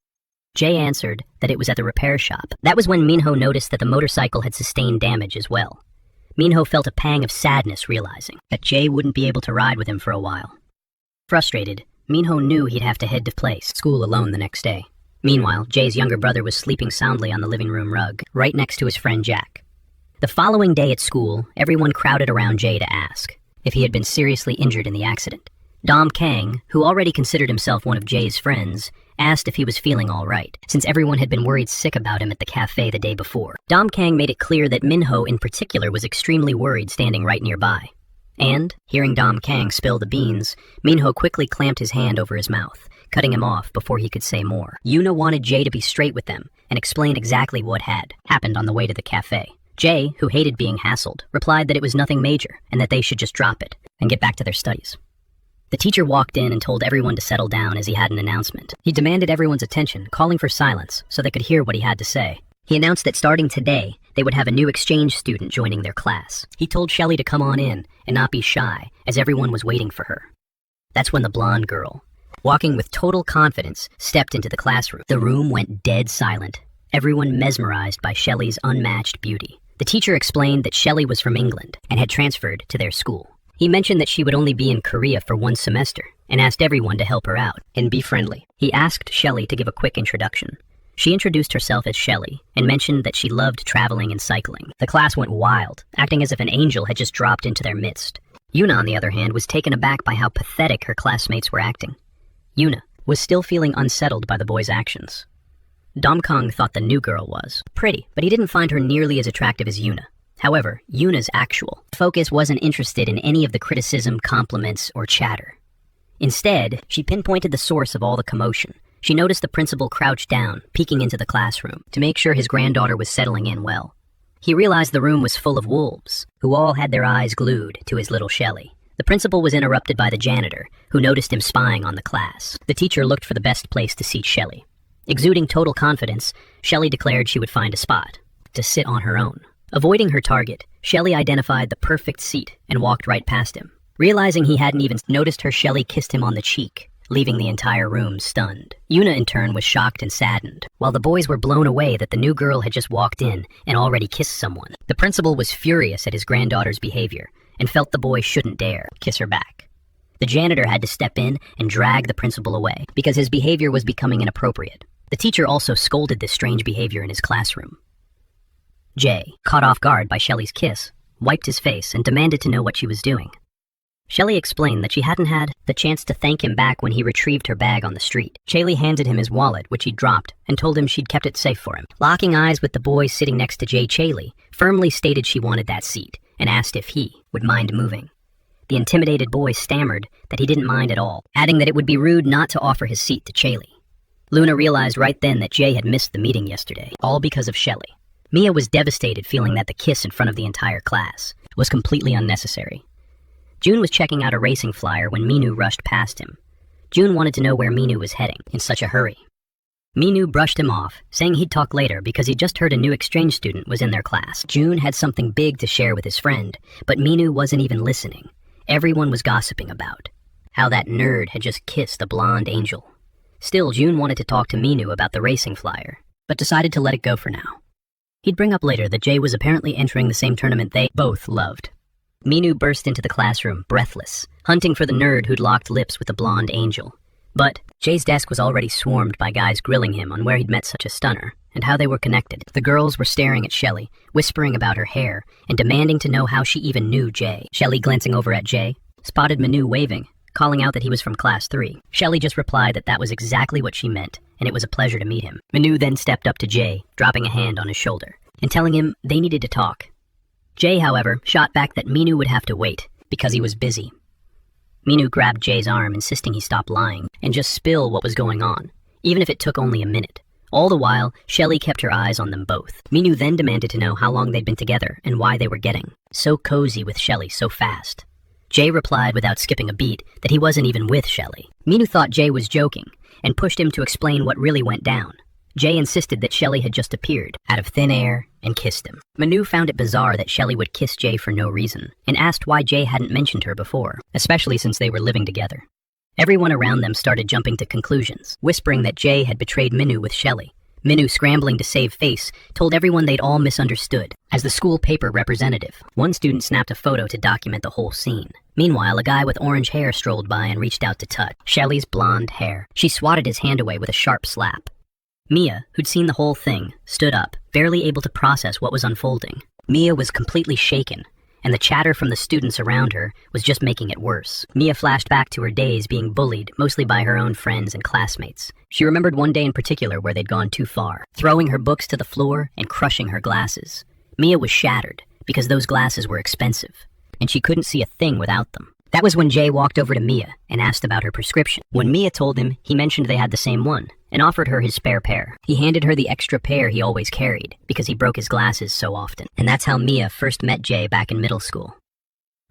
Jay answered that it was at the repair shop. That was when Minho noticed that the motorcycle had sustained damage as well. Minho felt a pang of sadness realizing that Jay wouldn't be able to ride with him for a while. Frustrated, Minho knew he'd have to head to school alone the next day. Meanwhile, Jay's younger brother was sleeping soundly on the living room rug, right next to his friend Jack. The following day at school, everyone crowded around Jay to ask if he had been seriously injured in the accident. Dom Kang, who already considered himself one of Jay's friends, asked if he was feeling all right, since everyone had been worried sick about him at the cafe the day before. Dom Kang made it clear that Minho in particular was extremely worried standing right nearby. And, hearing Dom Kang spill the beans, Minho quickly clamped his hand over his mouth, cutting him off before he could say more. Yuna wanted Jay to be straight with them and explain exactly what had happened on the way to the cafe. Jay, who hated being hassled, replied that it was nothing major and that they should just drop it and get back to their studies. The teacher walked in and told everyone to settle down as he had an announcement. He demanded everyone's attention, calling for silence so they could hear what he had to say. He announced that starting today, they would have a new exchange student joining their class. He told Shelley to come on in and not be shy, as everyone was waiting for her. That's when the blonde girl, walking with total confidence, stepped into the classroom. The room went dead silent, everyone mesmerized by Shelley's unmatched beauty. The teacher explained that Shelley was from England and had transferred to their school. He mentioned that she would only be in Korea for one semester and asked everyone to help her out and be friendly. He asked Shelley to give a quick introduction. She introduced herself as Shelley and mentioned that she loved traveling and cycling. The class went wild, acting as if an angel had just dropped into their midst. Yuna, on the other hand, was taken aback by how pathetic her classmates were acting. Yuna was still feeling unsettled by the boys' actions. Dom Kang thought the new girl was pretty, but he didn't find her nearly as attractive as Yuna. However, Yuna's actual focus wasn't interested in any of the criticism, compliments, or chatter. Instead, she pinpointed the source of all the commotion. She noticed the principal crouched down, peeking into the classroom, to make sure his granddaughter was settling in well. He realized the room was full of wolves, who all had their eyes glued to his little Shelley. The principal was interrupted by the janitor, who noticed him spying on the class. The teacher looked for the best place to seat Shelley. Exuding total confidence, Shelley declared she would find a spot to sit on her own. Avoiding her target, Shelley identified the perfect seat and walked right past him. Realizing he hadn't even noticed her, Shelley kissed him on the cheek, leaving the entire room stunned. Yuna, in turn, was shocked and saddened, while the boys were blown away that the new girl had just walked in and already kissed someone. The principal was furious at his granddaughter's behavior and felt the boy shouldn't dare kiss her back. The janitor had to step in and drag the principal away because his behavior was becoming inappropriate. The teacher also scolded this strange behavior in his classroom. Jay, caught off guard by Shelley's kiss, wiped his face and demanded to know what she was doing. Shelley explained that she hadn't had the chance to thank him back when he retrieved her bag on the street. Shelley handed him his wallet, which he'd dropped, and told him she'd kept it safe for him. Locking eyes with the boy sitting next to Jay, Shelley firmly stated she wanted that seat and asked if he would mind moving. The intimidated boy stammered that he didn't mind at all, adding that it would be rude not to offer his seat to Shelley. Luna realized right then that Jay had missed the meeting yesterday, all because of Shelley. Mia was devastated, feeling that the kiss in front of the entire class was completely unnecessary. June was checking out a racing flyer when Minu rushed past him. June wanted to know where Minu was heading in such a hurry. Minu brushed him off, saying he'd talk later because he'd just heard a new exchange student was in their class. June had something big to share with his friend, but Minu wasn't even listening. Everyone was gossiping about how that nerd had just kissed a blonde angel. Still, June wanted to talk to Minu about the racing flyer, but decided to let it go for now. He'd bring up later that Jay was apparently entering the same tournament they both loved. Minu burst into the classroom, breathless, hunting for the nerd who'd locked lips with the blonde angel. But Jay's desk was already swarmed by guys grilling him on where he'd met such a stunner and how they were connected. The girls were staring at Shelley, whispering about her hair and demanding to know how she even knew Jay. Shelley, glancing over at Jay, spotted Minu waving, calling out that he was from class 3. Shelley just replied that that was exactly what she meant, and it was a pleasure to meet him. Minu then stepped up to Jay, dropping a hand on his shoulder, and telling him they needed to talk. Jay, however, shot back that Minu would have to wait, because he was busy. Minu grabbed Jay's arm, insisting he stop lying, and just spill what was going on, even if it took only a minute. All the while, Shelley kept her eyes on them both. Minu then demanded to know how long they'd been together, and why they were getting so cozy with Shelley so fast. Jay replied without skipping a beat that he wasn't even with Shelley. Minu thought Jay was joking, and pushed him to explain what really went down. Jay insisted that Shelley had just appeared out of thin air and kissed him. Manu found it bizarre that Shelley would kiss Jay for no reason, and asked why Jay hadn't mentioned her before, especially since they were living together. Everyone around them started jumping to conclusions, whispering that Jay had betrayed Minu with Shelley. Minu, scrambling to save face, told everyone they'd all misunderstood. As the school paper representative, one student snapped a photo to document the whole scene. Meanwhile, a guy with orange hair strolled by and reached out to touch Shelley's blonde hair. She swatted his hand away with a sharp slap. Mia, who'd seen the whole thing, stood up, barely able to process what was unfolding. Mia was completely shaken, and the chatter from the students around her was just making it worse. Mia flashed back to her days being bullied, mostly by her own friends and classmates. She remembered one day in particular where they'd gone too far, throwing her books to the floor and crushing her glasses. Mia was shattered because those glasses were expensive, and she couldn't see a thing without them. That was when Jay walked over to Mia and asked about her prescription. When Mia told him, he mentioned they had the same one and offered her his spare pair. He handed her the extra pair he always carried because he broke his glasses so often. And that's how Mia first met Jay back in middle school.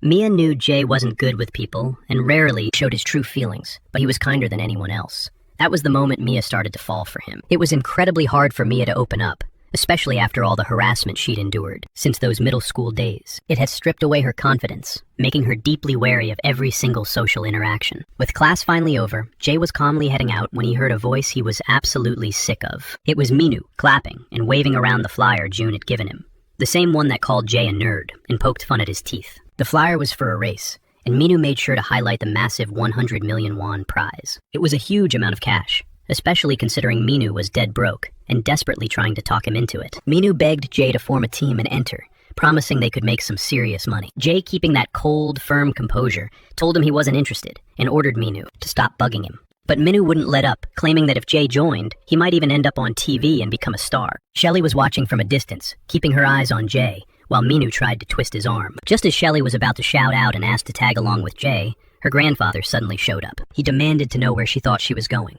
Mia knew Jay wasn't good with people and rarely showed his true feelings, but he was kinder than anyone else. That was the moment Mia started to fall for him. It was incredibly hard for Mia to open up, especially after all the harassment she'd endured since those middle school days. It had stripped away her confidence, making her deeply wary of every single social interaction. With class finally over, Jay was calmly heading out when he heard a voice he was absolutely sick of. It was Minu, clapping and waving around the flyer June had given him, the same one that called Jay a nerd and poked fun at his teeth. The flyer was for a race, and Minu made sure to highlight the massive 100 million won prize. It was a huge amount of cash, especially considering Minu was dead broke and desperately trying to talk him into it. Minu begged Jay to form a team and enter, promising they could make some serious money. Jay, keeping that cold, firm composure, told him he wasn't interested and ordered Minu to stop bugging him. But Minu wouldn't let up, claiming that if Jay joined, he might even end up on TV and become a star. Shelly was watching from a distance, keeping her eyes on Jay, while Minu tried to twist his arm. Just as Shelly was about to shout out and ask to tag along with Jay, her grandfather suddenly showed up. He demanded to know where she thought she was going.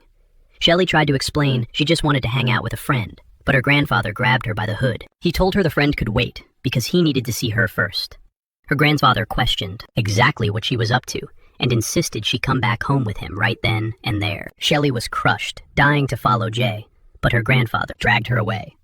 Shelly tried to explain she just wanted to hang out with a friend, but her grandfather grabbed her by the hood. He told her the friend could wait, because he needed to see her first. Her grandfather questioned exactly what she was up to, and insisted she come back home with him right then and there. Shelly was crushed, dying to follow Jay, but her grandfather dragged her away.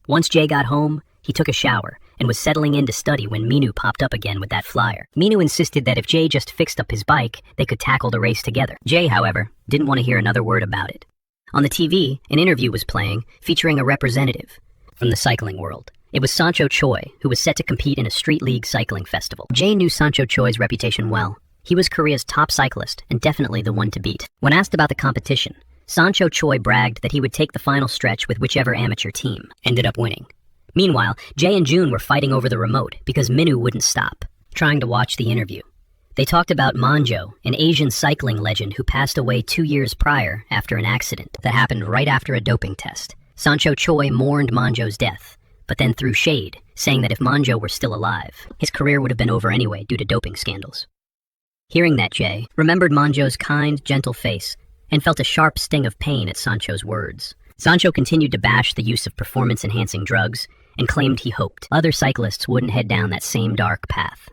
Once Jay got home, he took a shower and was settling in to study when Minu popped up again with that flyer. Minu insisted that if Jay just fixed up his bike, they could tackle the race together. Jay, however, didn't want to hear another word about it. On the TV, an interview was playing, featuring a representative from the cycling world. It was Sancho Choi, who was set to compete in a street league cycling festival. Jay knew Sancho Choi's reputation well. He was Korea's top cyclist and definitely the one to beat. When asked about the competition, Sancho Choi bragged that he would take the final stretch with whichever amateur team ended up winning. Meanwhile, Jay and June were fighting over the remote because Minu wouldn't stop, trying to watch the interview. They talked about Manjo, an Asian cycling legend who passed away 2 years prior after an accident that happened right after a doping test. Sancho Choi mourned Manjo's death, but then threw shade, saying that if Manjo were still alive, his career would have been over anyway due to doping scandals. Hearing that, Jay remembered Manjo's kind, gentle face and felt a sharp sting of pain at Sancho's words. Sancho continued to bash the use of performance-enhancing drugs and claimed he hoped other cyclists wouldn't head down that same dark path.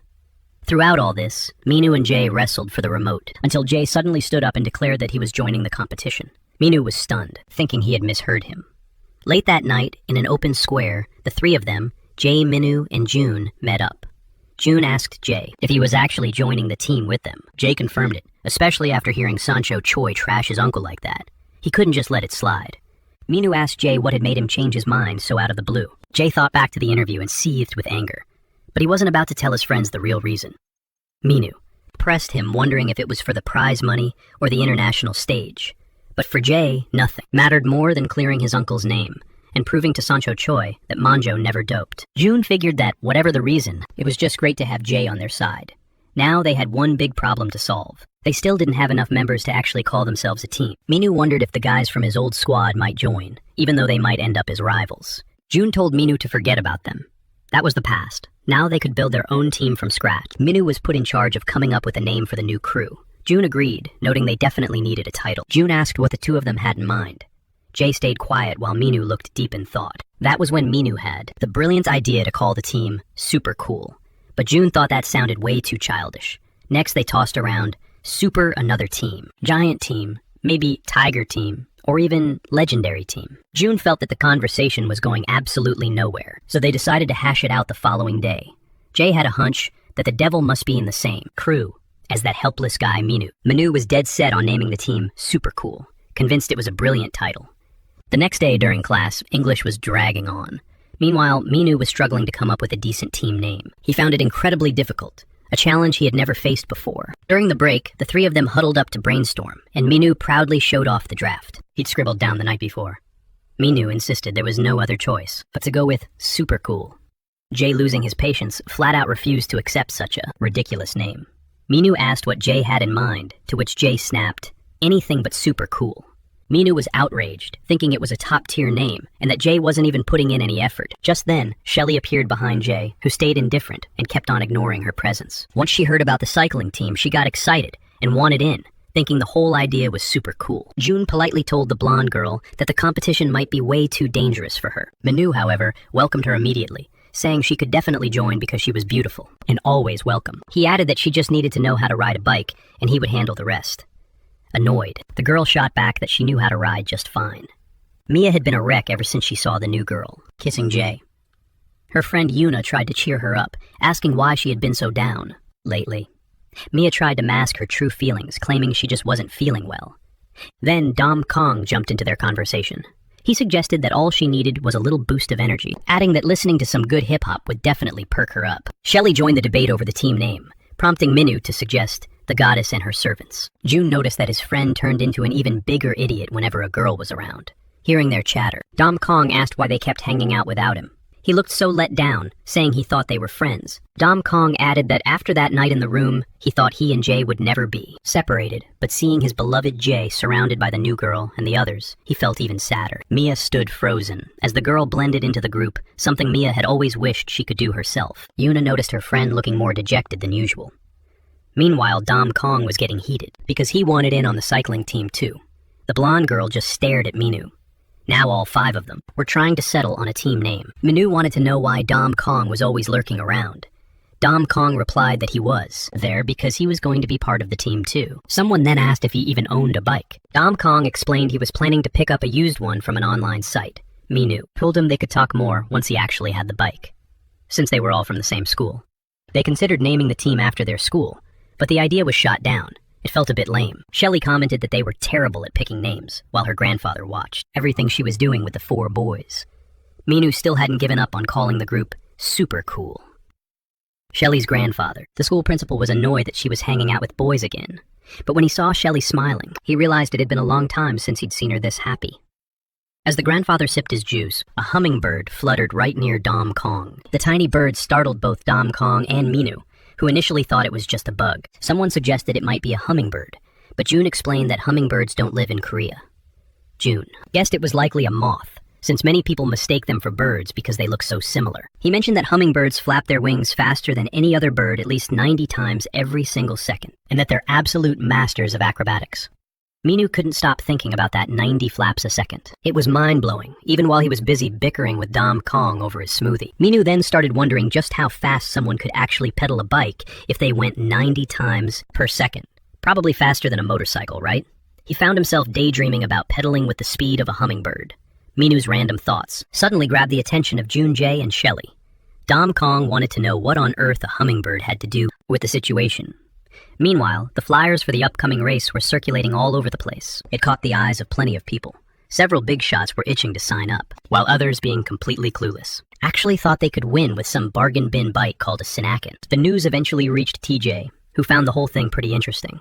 Throughout all this, Minu and Jay wrestled for the remote, until Jay suddenly stood up and declared that he was joining the competition. Minu was stunned, thinking he had misheard him. Late that night, in an open square, the three of them, Jay, Minu, and June, met up. June asked Jay if he was actually joining the team with them. Jay confirmed it, especially after hearing Sancho Choi trash his uncle like that. He couldn't just let it slide. Minu asked Jay what had made him change his mind so out of the blue. Jay thought back to the interview and seethed with anger, but he wasn't about to tell his friends the real reason. Minu pressed him, wondering if it was for the prize money or the international stage. But for Jay, nothing mattered more than clearing his uncle's name and proving to Sancho Choi that Manjo never doped. June figured that, whatever the reason, it was just great to have Jay on their side. Now they had one big problem to solve. They still didn't have enough members to actually call themselves a team. Minu wondered if the guys from his old squad might join, even though they might end up as rivals. June told Minu to forget about them. That was the past. Now they could build their own team from scratch. Minu was put in charge of coming up with a name for the new crew. June agreed, noting they definitely needed a title. June asked what the two of them had in mind. Jay stayed quiet while Minu looked deep in thought. That was when Minu had the brilliant idea to call the team Super Cool. But June thought that sounded way too childish. Next they tossed around Super Another Team, Giant Team, maybe Tiger Team, or even Legendary Team. June felt that the conversation was going absolutely nowhere, so they decided to hash it out the following day. Jay had a hunch that the devil must be in the same crew as that helpless guy Minu. Minu was dead set on naming the team Super Cool, convinced it was a brilliant title. The next day during class, English was dragging on. Meanwhile, Minu was struggling to come up with a decent team name. He found it incredibly difficult, a challenge he had never faced before. During the break, the three of them huddled up to brainstorm, and Minu proudly showed off the draft he'd scribbled down the night before. Minu insisted there was no other choice but to go with super cool. Jay, losing his patience, flat out refused to accept such a ridiculous name. Minu asked what Jay had in mind, to which Jay snapped, anything but super cool. Minu was outraged, thinking it was a top-tier name, and that Jay wasn't even putting in any effort. Just then, Shelly appeared behind Jay, who stayed indifferent and kept on ignoring her presence. Once she heard about the cycling team, she got excited and wanted in, thinking the whole idea was super cool. June politely told the blonde girl that the competition might be way too dangerous for her. Minu, however, welcomed her immediately, saying she could definitely join because she was beautiful and always welcome. He added that she just needed to know how to ride a bike and he would handle the rest. Annoyed, the girl shot back that she knew how to ride just fine. Mia had been a wreck ever since she saw the new girl, kissing Jay. Her friend Yuna tried to cheer her up, asking why she had been so down lately. Mia tried to mask her true feelings, claiming she just wasn't feeling well. Then Dom Kong jumped into their conversation. He suggested that all she needed was a little boost of energy, adding that listening to some good hip-hop would definitely perk her up. Shelly joined the debate over the team name, prompting Minu to suggest the goddess and her servants. June noticed that his friend turned into an even bigger idiot whenever a girl was around. Hearing their chatter, Dom Kong asked why they kept hanging out without him. He looked so let down, saying he thought they were friends. Dom Kong added that after that night in the room, he thought he and Jay would never be separated, but seeing his beloved Jay surrounded by the new girl and the others, he felt even sadder. Mia stood frozen, as the girl blended into the group, something Mia had always wished she could do herself. Yuna noticed her friend looking more dejected than usual. Meanwhile, Dom Kong was getting heated, because he wanted in on the cycling team too. The blonde girl just stared at Minu. Now all 5 of them were trying to settle on a team name. Minu wanted to know why Dom Kong was always lurking around. Dom Kong replied that he was there because he was going to be part of the team too. Someone then asked if he even owned a bike. Dom Kong explained he was planning to pick up a used one from an online site. Minu told him they could talk more once he actually had the bike, since they were all from the same school. They considered naming the team after their school, but the idea was shot down. It felt a bit lame. Shelly commented that they were terrible at picking names, while her grandfather watched everything she was doing with the 4 boys. Minu still hadn't given up on calling the group super cool. Shelly's grandfather, the school principal, was annoyed that she was hanging out with boys again. But when he saw Shelly smiling, he realized it had been a long time since he'd seen her this happy. As the grandfather sipped his juice, a hummingbird fluttered right near Dom Kong. The tiny bird startled both Dom Kong and Minu, who initially thought it was just a bug. Someone suggested it might be a hummingbird, but June explained that hummingbirds don't live in Korea. June guessed it was likely a moth, since many people mistake them for birds because they look so similar. He mentioned that hummingbirds flap their wings faster than any other bird at least 90 times every single second, and that they're absolute masters of acrobatics. Minu couldn't stop thinking about that 90 flaps a second. It was mind-blowing, even while he was busy bickering with Dom Kong over his smoothie. Minu then started wondering just how fast someone could actually pedal a bike if they went 90 times per second. Probably faster than a motorcycle, right? He found himself daydreaming about pedaling with the speed of a hummingbird. Minu's random thoughts suddenly grabbed the attention of June, Jay, and Shelly. Dom Kong wanted to know what on earth a hummingbird had to do with the situation. Meanwhile, the flyers for the upcoming race were circulating all over the place. It caught the eyes of plenty of people. Several big shots were itching to sign up, while others, being completely clueless, actually thought they could win with some bargain bin bike called a Sinakin. The news eventually reached TJ, who found the whole thing pretty interesting.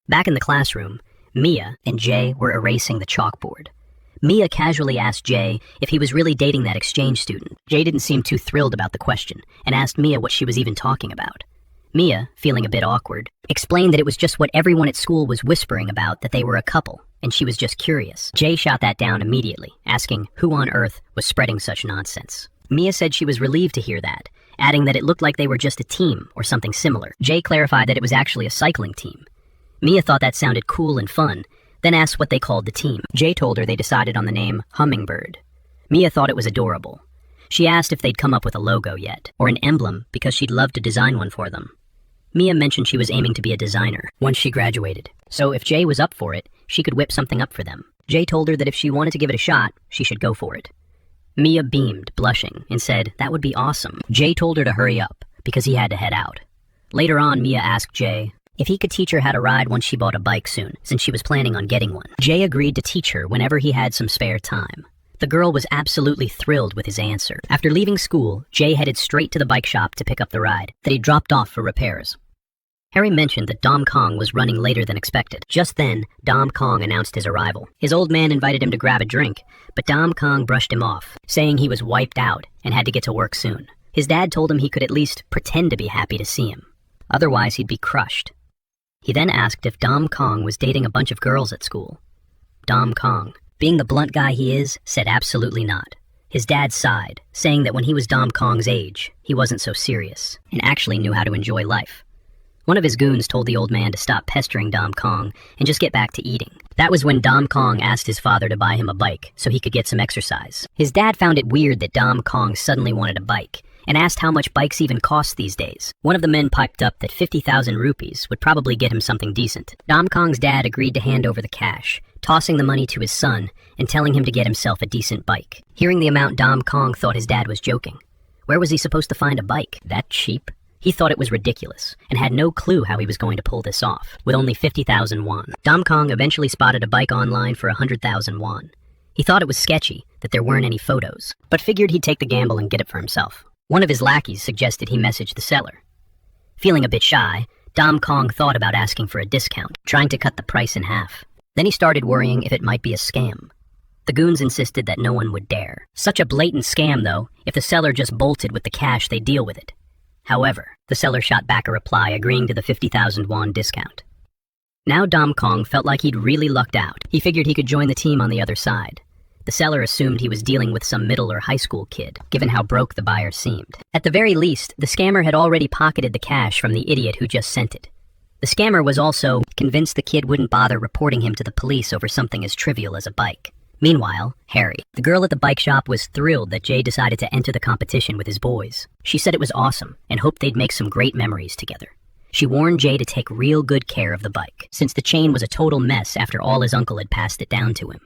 Back in the classroom, Mia and Jay were erasing the chalkboard. Mia casually asked Jay if he was really dating that exchange student. Jay didn't seem too thrilled about the question, and asked Mia what she was even talking about. Mia, feeling a bit awkward, explained that it was just what everyone at school was whispering about, that they were a couple, and she was just curious. Jay shot that down immediately, asking who on earth was spreading such nonsense. Mia said she was relieved to hear that, adding that it looked like they were just a team or something similar. Jay clarified that it was actually a cycling team. Mia thought that sounded cool and fun, then asked what they called the team. Jay told her they decided on the name Hummingbird. Mia thought it was adorable. She asked if they'd come up with a logo yet, or an emblem, because she'd love to design one for them. Mia mentioned she was aiming to be a designer once she graduated, so if Jay was up for it, she could whip something up for them. Jay told her that if she wanted to give it a shot, she should go for it. Mia beamed, blushing, and said that would be awesome. Jay told her to hurry up, because he had to head out. Later on, Mia asked Jay if he could teach her how to ride once she bought a bike soon, since she was planning on getting one. Jay agreed to teach her whenever he had some spare time. The girl was absolutely thrilled with his answer. After leaving school, Jay headed straight to the bike shop to pick up the ride that he dropped off for repairs. Harry mentioned that Dom Kong was running later than expected. Just then, Dom Kong announced his arrival. His old man invited him to grab a drink, but Dom Kong brushed him off, saying he was wiped out and had to get to work soon. His dad told him he could at least pretend to be happy to see him. Otherwise, he'd be crushed. He then asked if Dom Kong was dating a bunch of girls at school. Dom Kong, being the blunt guy he is, said absolutely not. His dad sighed, saying that when he was Dom Kong's age, he wasn't so serious, and actually knew how to enjoy life. One of his goons told the old man to stop pestering Dom Kong and just get back to eating. That was when Dom Kong asked his father to buy him a bike so he could get some exercise. His dad found it weird that Dom Kong suddenly wanted a bike, and asked how much bikes even cost these days. One of the men piped up that 50,000 rupees would probably get him something decent. Dom Kong's dad agreed to hand over the cash, tossing the money to his son and telling him to get himself a decent bike. Hearing the amount, Dom Kong thought his dad was joking. Where was he supposed to find a bike that cheap? He thought it was ridiculous and had no clue how he was going to pull this off with only 50,000 won. Dom Kong eventually spotted a bike online for 100,000 won. He thought it was sketchy that there weren't any photos, but figured he'd take the gamble and get it for himself. One of his lackeys suggested he message the seller. Feeling a bit shy, Dom Kong thought about asking for a discount, trying to cut the price in half. Then he started worrying if it might be a scam. The goons insisted that no one would dare. Such a blatant scam, though. If the seller just bolted with the cash, they'd deal with it. However, the seller shot back a reply agreeing to the 50,000 won discount. Now Dom Kong felt like he'd really lucked out. He figured he could join the team on the other side. The seller assumed he was dealing with some middle or high school kid, given how broke the buyer seemed. At the very least, the scammer had already pocketed the cash from the idiot who just sent it. The scammer was also convinced the kid wouldn't bother reporting him to the police over something as trivial as a bike. Meanwhile, Harry, the girl at the bike shop, was thrilled that Jay decided to enter the competition with his boys. She said it was awesome and hoped they'd make some great memories together. She warned Jay to take real good care of the bike, since the chain was a total mess after all his uncle had passed it down to him.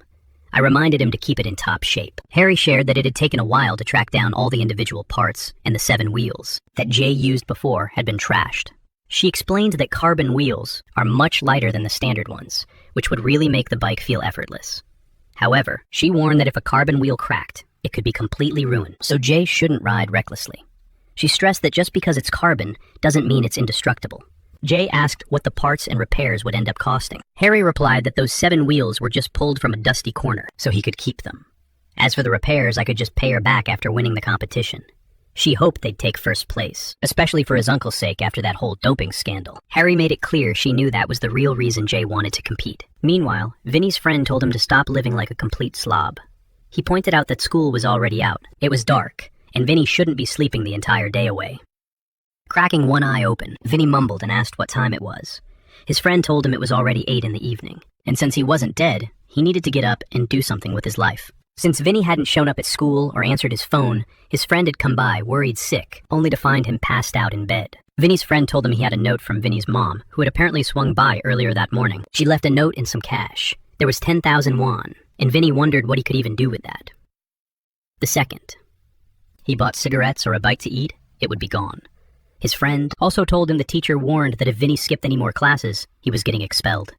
I reminded him to keep it in top shape. Harry shared that it had taken a while to track down all the individual parts, and the 7 wheels that Jay used before had been trashed. She explained that carbon wheels are much lighter than the standard ones, which would really make the bike feel effortless. However, she warned that if a carbon wheel cracked, it could be completely ruined, so Jay shouldn't ride recklessly. She stressed that just because it's carbon doesn't mean it's indestructible. Jay asked what the parts and repairs would end up costing. Harry replied that those 7 wheels were just pulled from a dusty corner, so he could keep them. As for the repairs, I could just pay her back after winning the competition. She hoped they'd take first place, especially for his uncle's sake after that whole doping scandal. Harry made it clear she knew that was the real reason Jay wanted to compete. Meanwhile, Vinny's friend told him to stop living like a complete slob. He pointed out that school was already out. It was dark, and Vinny shouldn't be sleeping the entire day away. Cracking one eye open, Vinny mumbled and asked what time it was. His friend told him it was already 8 in the evening, and since he wasn't dead, he needed to get up and do something with his life. Since Vinny hadn't shown up at school or answered his phone, his friend had come by, worried sick, only to find him passed out in bed. Vinny's friend told him he had a note from Vinny's mom, who had apparently swung by earlier that morning. She left a note and some cash. There was 10,000 won, and Vinny wondered what he could even do with that. The second he bought cigarettes or a bite to eat, it would be gone. His friend also told him the teacher warned that if Vinny skipped any more classes, he was getting expelled.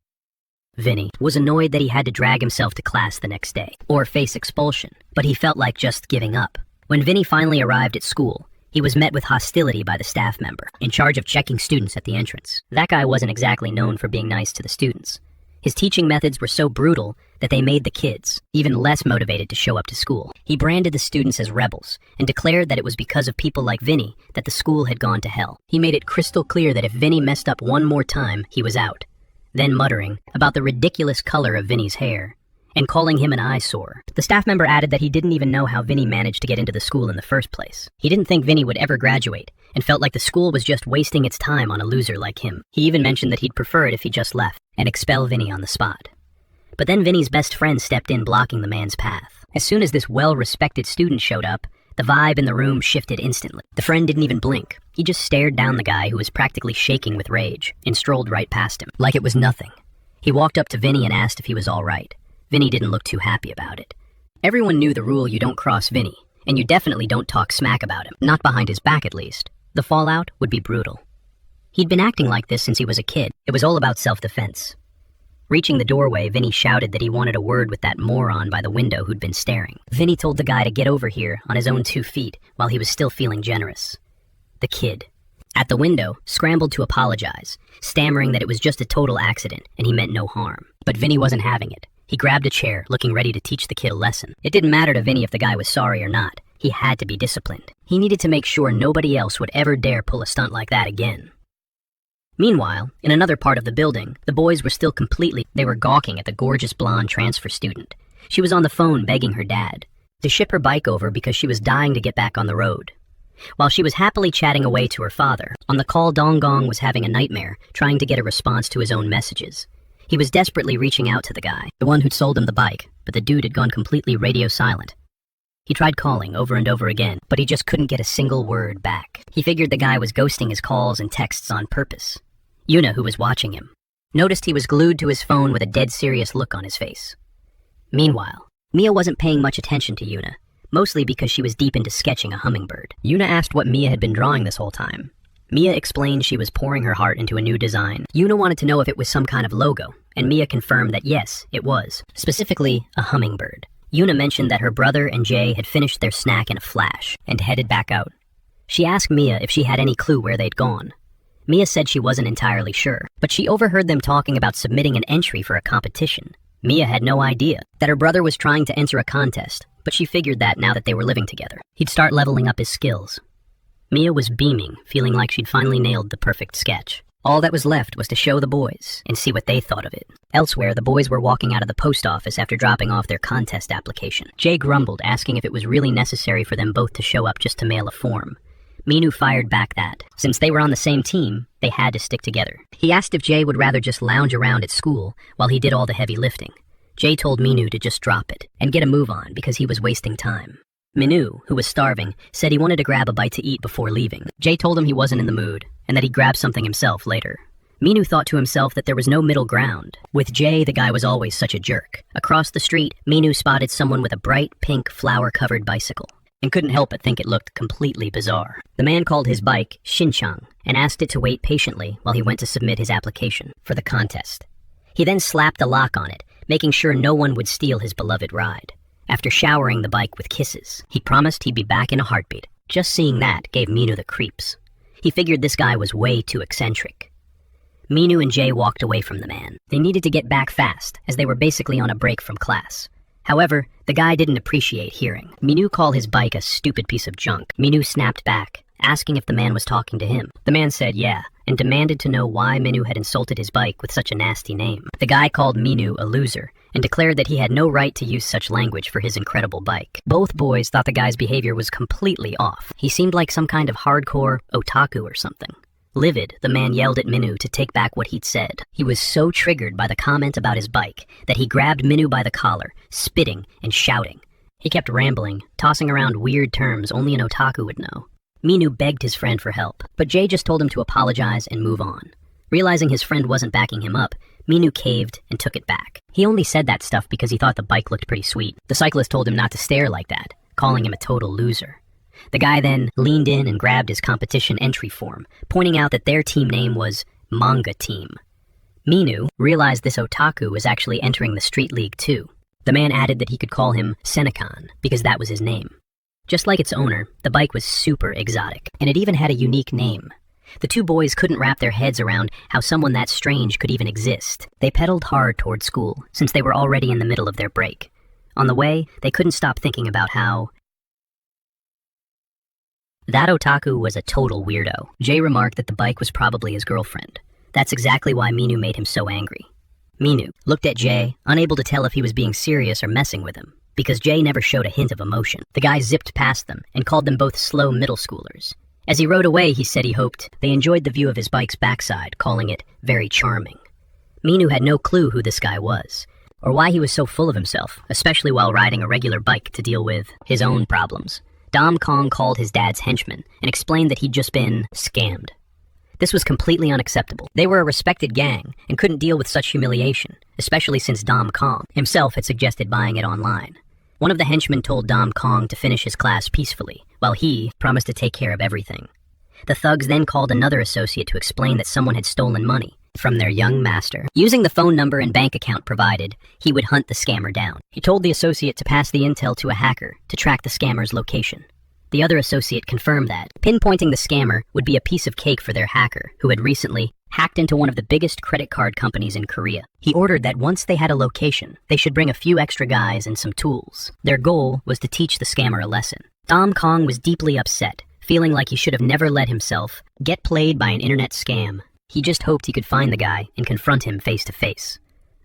Vinny was annoyed that he had to drag himself to class the next day, or face expulsion, but he felt like just giving up. When Vinny finally arrived at school, he was met with hostility by the staff member, in charge of checking students at the entrance. That guy wasn't exactly known for being nice to the students. His teaching methods were so brutal that they made the kids even less motivated to show up to school. He branded the students as rebels and declared that it was because of people like Vinny that the school had gone to hell. He made it crystal clear that if Vinny messed up one more time, he was out. Then muttering about the ridiculous color of Vinny's hair and calling him an eyesore. The staff member added that he didn't even know how Vinny managed to get into the school in the first place. He didn't think Vinny would ever graduate and felt like the school was just wasting its time on a loser like him. He even mentioned that he'd prefer it if he just left and expel Vinny on the spot. But then Vinny's best friend stepped in, blocking the man's path. As soon as this well-respected student showed up, the vibe in the room shifted instantly. The friend didn't even blink. He just stared down the guy who was practically shaking with rage and strolled right past him, like it was nothing. He walked up to Vinny and asked if he was all right. Vinny didn't look too happy about it. Everyone knew the rule: you don't cross Vinny, and you definitely don't talk smack about him, not behind his back at least. The fallout would be brutal. He'd been acting like this since he was a kid. It was all about self-defense. Reaching the doorway, Vinny shouted that he wanted a word with that moron by the window who'd been staring. Vinny told the guy to get over here on his own 2 feet while he was still feeling generous. The kid At the window, scrambled to apologize, stammering that it was just a total accident and he meant no harm. But Vinny wasn't having it. He grabbed a chair, looking ready to teach the kid a lesson. It didn't matter to Vinny if the guy was sorry or not. He had to be disciplined. He needed to make sure nobody else would ever dare pull a stunt like that again. Meanwhile, in another part of the building, the boys were still they were gawking at the gorgeous blonde transfer student. She was on the phone begging her dad to ship her bike over because she was dying to get back on the road. While she was happily chatting away to her father, on the call Dong Gong was having a nightmare trying to get a response to his own messages. He was desperately reaching out to the guy, the one who'd sold him the bike, but the dude had gone completely radio silent. He tried calling over and over again, but he just couldn't get a single word back. He figured the guy was ghosting his calls and texts on purpose. Yuna, who was watching him, noticed he was glued to his phone with a dead serious look on his face. Meanwhile, Mia wasn't paying much attention to Yuna, mostly because she was deep into sketching a hummingbird. Yuna asked what Mia had been drawing this whole time. Mia explained she was pouring her heart into a new design. Yuna wanted to know if it was some kind of logo, and Mia confirmed that yes, it was, specifically a hummingbird. Yuna mentioned that her brother and Jay had finished their snack in a flash and headed back out. She asked Mia if she had any clue where they'd gone. Mia said she wasn't entirely sure, but she overheard them talking about submitting an entry for a competition. Mia had no idea that her brother was trying to enter a contest, but she figured that now that they were living together, he'd start leveling up his skills. Mia was beaming, feeling like she'd finally nailed the perfect sketch. All that was left was to show the boys and see what they thought of it. Elsewhere, the boys were walking out of the post office after dropping off their contest application. Jay grumbled, asking if it was really necessary for them both to show up just to mail a form. Minu fired back that, since they were on the same team, they had to stick together. He asked if Jay would rather just lounge around at school while he did all the heavy lifting. Jay told Minu to just drop it and get a move on because he was wasting time. Minu, who was starving, said he wanted to grab a bite to eat before leaving. Jay told him he wasn't in the mood and that he'd grab something himself later. Minu thought to himself that there was no middle ground. With Jay, the guy was always such a jerk. Across the street, Minu spotted someone with a bright pink flower-covered bicycle and couldn't help but think it looked completely bizarre. The man called his bike Shinchang and asked it to wait patiently while he went to submit his application for the contest. He then slapped a lock on it, making sure no one would steal his beloved ride. After showering the bike with kisses, he promised he'd be back in a heartbeat. Just seeing that gave Minu the creeps. He figured this guy was way too eccentric. Minu and Jay walked away from the man. They needed to get back fast, as they were basically on a break from class. However, the guy didn't appreciate hearing Minu call his bike a stupid piece of junk. Minu snapped back, asking if the man was talking to him. The man said yeah, and demanded to know why Minu had insulted his bike with such a nasty name. The guy called Minu a loser and declared that he had no right to use such language for his incredible bike. Both boys thought the guy's behavior was completely off. He seemed like some kind of hardcore otaku or something. Livid, the man yelled at Minu to take back what he'd said. He was so triggered by the comment about his bike that he grabbed Minu by the collar, spitting and shouting. He kept rambling, tossing around weird terms only an otaku would know. Minu begged his friend for help, but Jay just told him to apologize and move on. Realizing his friend wasn't backing him up, Minu caved and took it back. He only said that stuff because he thought the bike looked pretty sweet. The cyclist told him not to stare like that, calling him a total loser. The guy then leaned in and grabbed his competition entry form, pointing out that their team name was Manga Team. Minu realized this otaku was actually entering the Street League too. The man added that he could call him Senekan because that was his name. Just like its owner, the bike was super exotic, and it even had a unique name. The two boys couldn't wrap their heads around how someone that strange could even exist. They pedaled hard toward school, since they were already in the middle of their break. On the way, they couldn't stop thinking about how that otaku was a total weirdo. Jay remarked that the bike was probably his girlfriend. That's exactly why Minu made him so angry. Minu looked at Jay, unable to tell if he was being serious or messing with him, because Jay never showed a hint of emotion. The guy zipped past them and called them both slow middle schoolers. As he rode away, he said he hoped they enjoyed the view of his bike's backside, calling it very charming. Minu had no clue who this guy was, or why he was so full of himself, especially while riding a regular bike to deal with his own problems. Dom Kong called his dad's henchman and explained that he'd just been scammed. This was completely unacceptable. They were a respected gang and couldn't deal with such humiliation, especially since Dom Kong himself had suggested buying it online. One of the henchmen told Dom Kong to finish his class peacefully, while he promised to take care of everything. The thugs then called another associate to explain that someone had stolen money from their young master. Using the phone number and bank account provided, he would hunt the scammer down. He told the associate to pass the intel to a hacker to track the scammer's location. The other associate confirmed that, pinpointing the scammer would be a piece of cake for their hacker, who had recently hacked into one of the biggest credit card companies in Korea. He ordered that once they had a location, they should bring a few extra guys and some tools. Their goal was to teach the scammer a lesson. Dom Kong was deeply upset, feeling like he should have never let himself get played by an internet scam. He just hoped he could find the guy and confront him face to face.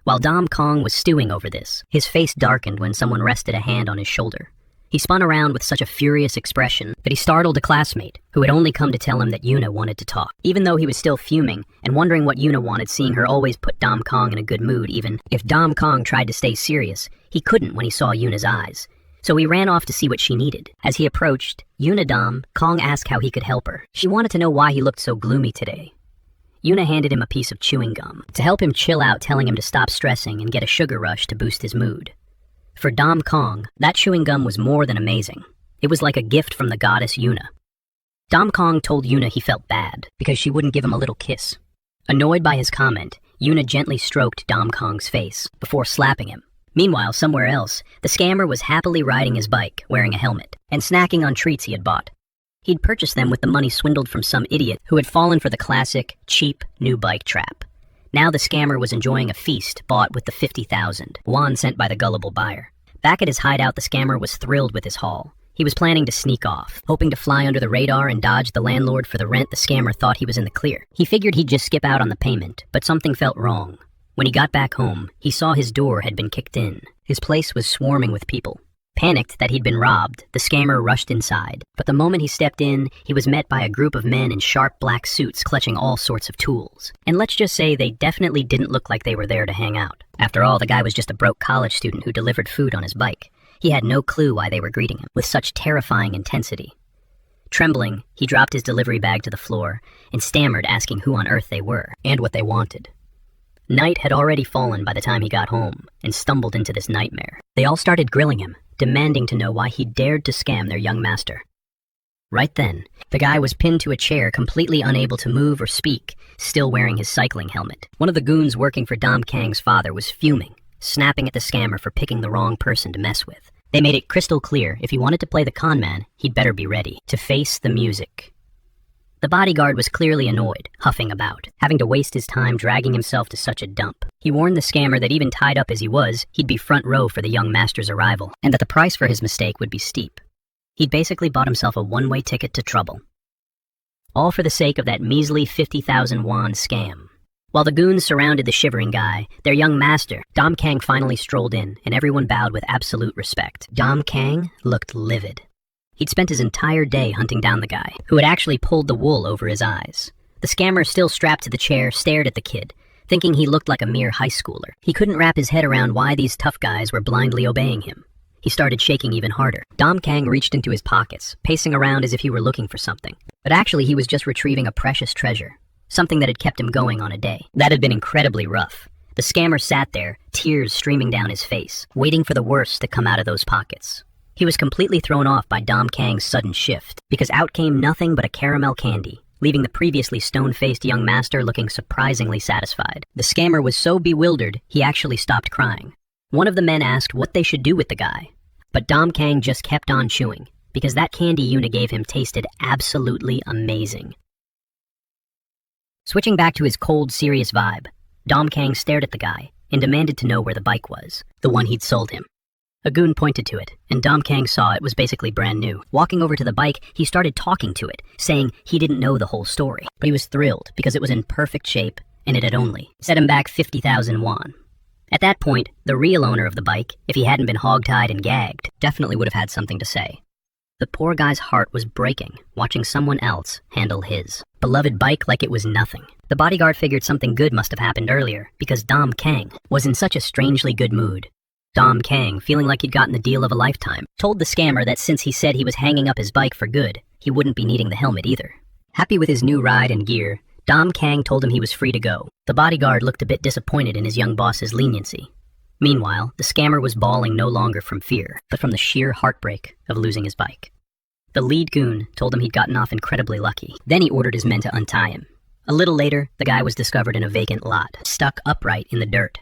While Dom Kong was stewing over this, his face darkened when someone rested a hand on his shoulder. He spun around with such a furious expression that he startled a classmate who had only come to tell him that Yuna wanted to talk. Even though he was still fuming and wondering what Yuna wanted, seeing her always put Dom Kong in a good mood. Even if Dom Kong tried to stay serious, he couldn't when he saw Yuna's eyes. So he ran off to see what she needed. As he approached, Dom Kong asked how he could help her. She wanted to know why he looked so gloomy today. Yuna handed him a piece of chewing gum to help him chill out, telling him to stop stressing and get a sugar rush to boost his mood. For Dom Kong, that chewing gum was more than amazing. It was like a gift from the goddess Yuna. Dom Kong told Yuna he felt bad because she wouldn't give him a little kiss. Annoyed by his comment, Yuna gently stroked Dom Kong's face before slapping him. Meanwhile, somewhere else, the scammer was happily riding his bike, wearing a helmet, and snacking on treats he had bought. He'd purchased them with the money swindled from some idiot who had fallen for the classic, cheap, new bike trap. Now the scammer was enjoying a feast bought with the 50,000 won sent by the gullible buyer. Back at his hideout, the scammer was thrilled with his haul. He was planning to sneak off, hoping to fly under the radar and dodge the landlord for the rent. The scammer thought he was in the clear. He figured he'd just skip out on the payment, but something felt wrong. When he got back home, he saw his door had been kicked in. His place was swarming with people. Panicked that he'd been robbed, the scammer rushed inside. But the moment he stepped in, he was met by a group of men in sharp black suits clutching all sorts of tools. And let's just say they definitely didn't look like they were there to hang out. After all, the guy was just a broke college student who delivered food on his bike. He had no clue why they were greeting him with such terrifying intensity. Trembling, he dropped his delivery bag to the floor and stammered, asking who on earth they were and what they wanted. Night had already fallen by the time he got home and stumbled into this nightmare. They all started grilling him, demanding to know why he dared to scam their young master. Right then, the guy was pinned to a chair, completely unable to move or speak, still wearing his cycling helmet. One of the goons working for Dom Kang's father was fuming, snapping at the scammer for picking the wrong person to mess with. They made it crystal clear if he wanted to play the con man, he'd better be ready to face the music. The bodyguard was clearly annoyed, huffing about, having to waste his time dragging himself to such a dump. He warned the scammer that even tied up as he was, he'd be front row for the young master's arrival, and that the price for his mistake would be steep. He'd basically bought himself a one-way ticket to trouble. All for the sake of that measly 50,000 won scam. While the goons surrounded the shivering guy, their young master, Dom Kang, finally strolled in, and everyone bowed with absolute respect. Dom Kang looked livid. He'd spent his entire day hunting down the guy, who had actually pulled the wool over his eyes. The scammer, still strapped to the chair, stared at the kid, thinking he looked like a mere high schooler. He couldn't wrap his head around why these tough guys were blindly obeying him. He started shaking even harder. Dom Kang reached into his pockets, pacing around as if he were looking for something. But actually he was just retrieving a precious treasure, something that had kept him going on a day that had been incredibly rough. The scammer sat there, tears streaming down his face, waiting for the worst to come out of those pockets. He was completely thrown off by Dom Kang's sudden shift, because out came nothing but a caramel candy, leaving the previously stone-faced young master looking surprisingly satisfied. The scammer was so bewildered, he actually stopped crying. One of the men asked what they should do with the guy, but Dom Kang just kept on chewing, because that candy Yuna gave him tasted absolutely amazing. Switching back to his cold, serious vibe, Dom Kang stared at the guy and demanded to know where the bike was, the one he'd sold him. A goon pointed to it, and Dom Kang saw it was basically brand new. Walking over to the bike, he started talking to it, saying he didn't know the whole story, but he was thrilled because it was in perfect shape, and it had only set him back 50,000 won. At that point, the real owner of the bike, if he hadn't been hogtied and gagged, definitely would have had something to say. The poor guy's heart was breaking, watching someone else handle his beloved bike like it was nothing. The bodyguard figured something good must have happened earlier, because Dom Kang was in such a strangely good mood. Dom Kang, feeling like he'd gotten the deal of a lifetime, told the scammer that since he said he was hanging up his bike for good, he wouldn't be needing the helmet either. Happy with his new ride and gear, Dom Kang told him he was free to go. The bodyguard looked a bit disappointed in his young boss's leniency. Meanwhile, the scammer was bawling no longer from fear, but from the sheer heartbreak of losing his bike. The lead goon told him he'd gotten off incredibly lucky. Then he ordered his men to untie him. A little later, the guy was discovered in a vacant lot, stuck upright in the dirt.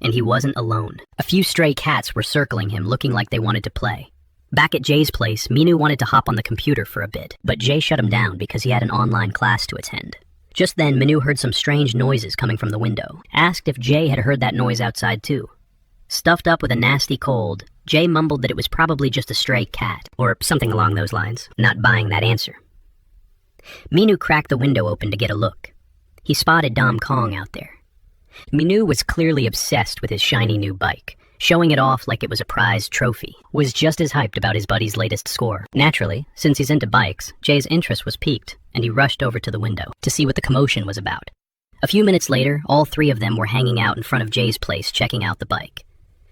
And he wasn't alone. A few stray cats were circling him, looking like they wanted to play. Back at Jay's place, Minu wanted to hop on the computer for a bit, but Jay shut him down because he had an online class to attend. Just then, Minu heard some strange noises coming from the window, asked if Jay had heard that noise outside too. Stuffed up with a nasty cold, Jay mumbled that it was probably just a stray cat, or something along those lines, not buying that answer. Minu cracked the window open to get a look. He spotted Dom Kong out there. Minu was clearly obsessed with his shiny new bike, showing it off like it was a prized trophy, was just as hyped about his buddy's latest score. Naturally, since he's into bikes, Jay's interest was piqued, and he rushed over to the window to see what the commotion was about. A few minutes later, all three of them were hanging out in front of Jay's place checking out the bike.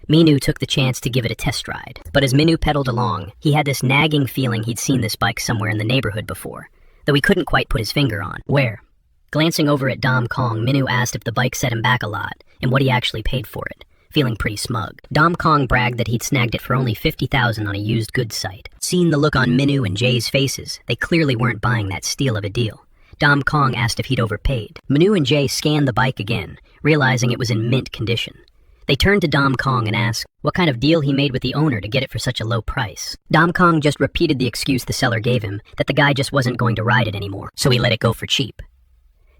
Minu took the chance to give it a test ride, but as Minu pedaled along, he had this nagging feeling he'd seen this bike somewhere in the neighborhood before, though he couldn't quite put his finger on where. Glancing over at Dom Kong, Minu asked if the bike set him back a lot, and what he actually paid for it, feeling pretty smug. Dom Kong bragged that he'd snagged it for only $50,000 on a used goods site. Seeing the look on Minu and Jay's faces, they clearly weren't buying that steal of a deal. Dom Kong asked if he'd overpaid. Minu and Jay scanned the bike again, realizing it was in mint condition. They turned to Dom Kong and asked what kind of deal he made with the owner to get it for such a low price. Dom Kong just repeated the excuse the seller gave him, that the guy just wasn't going to ride it anymore, so he let it go for cheap.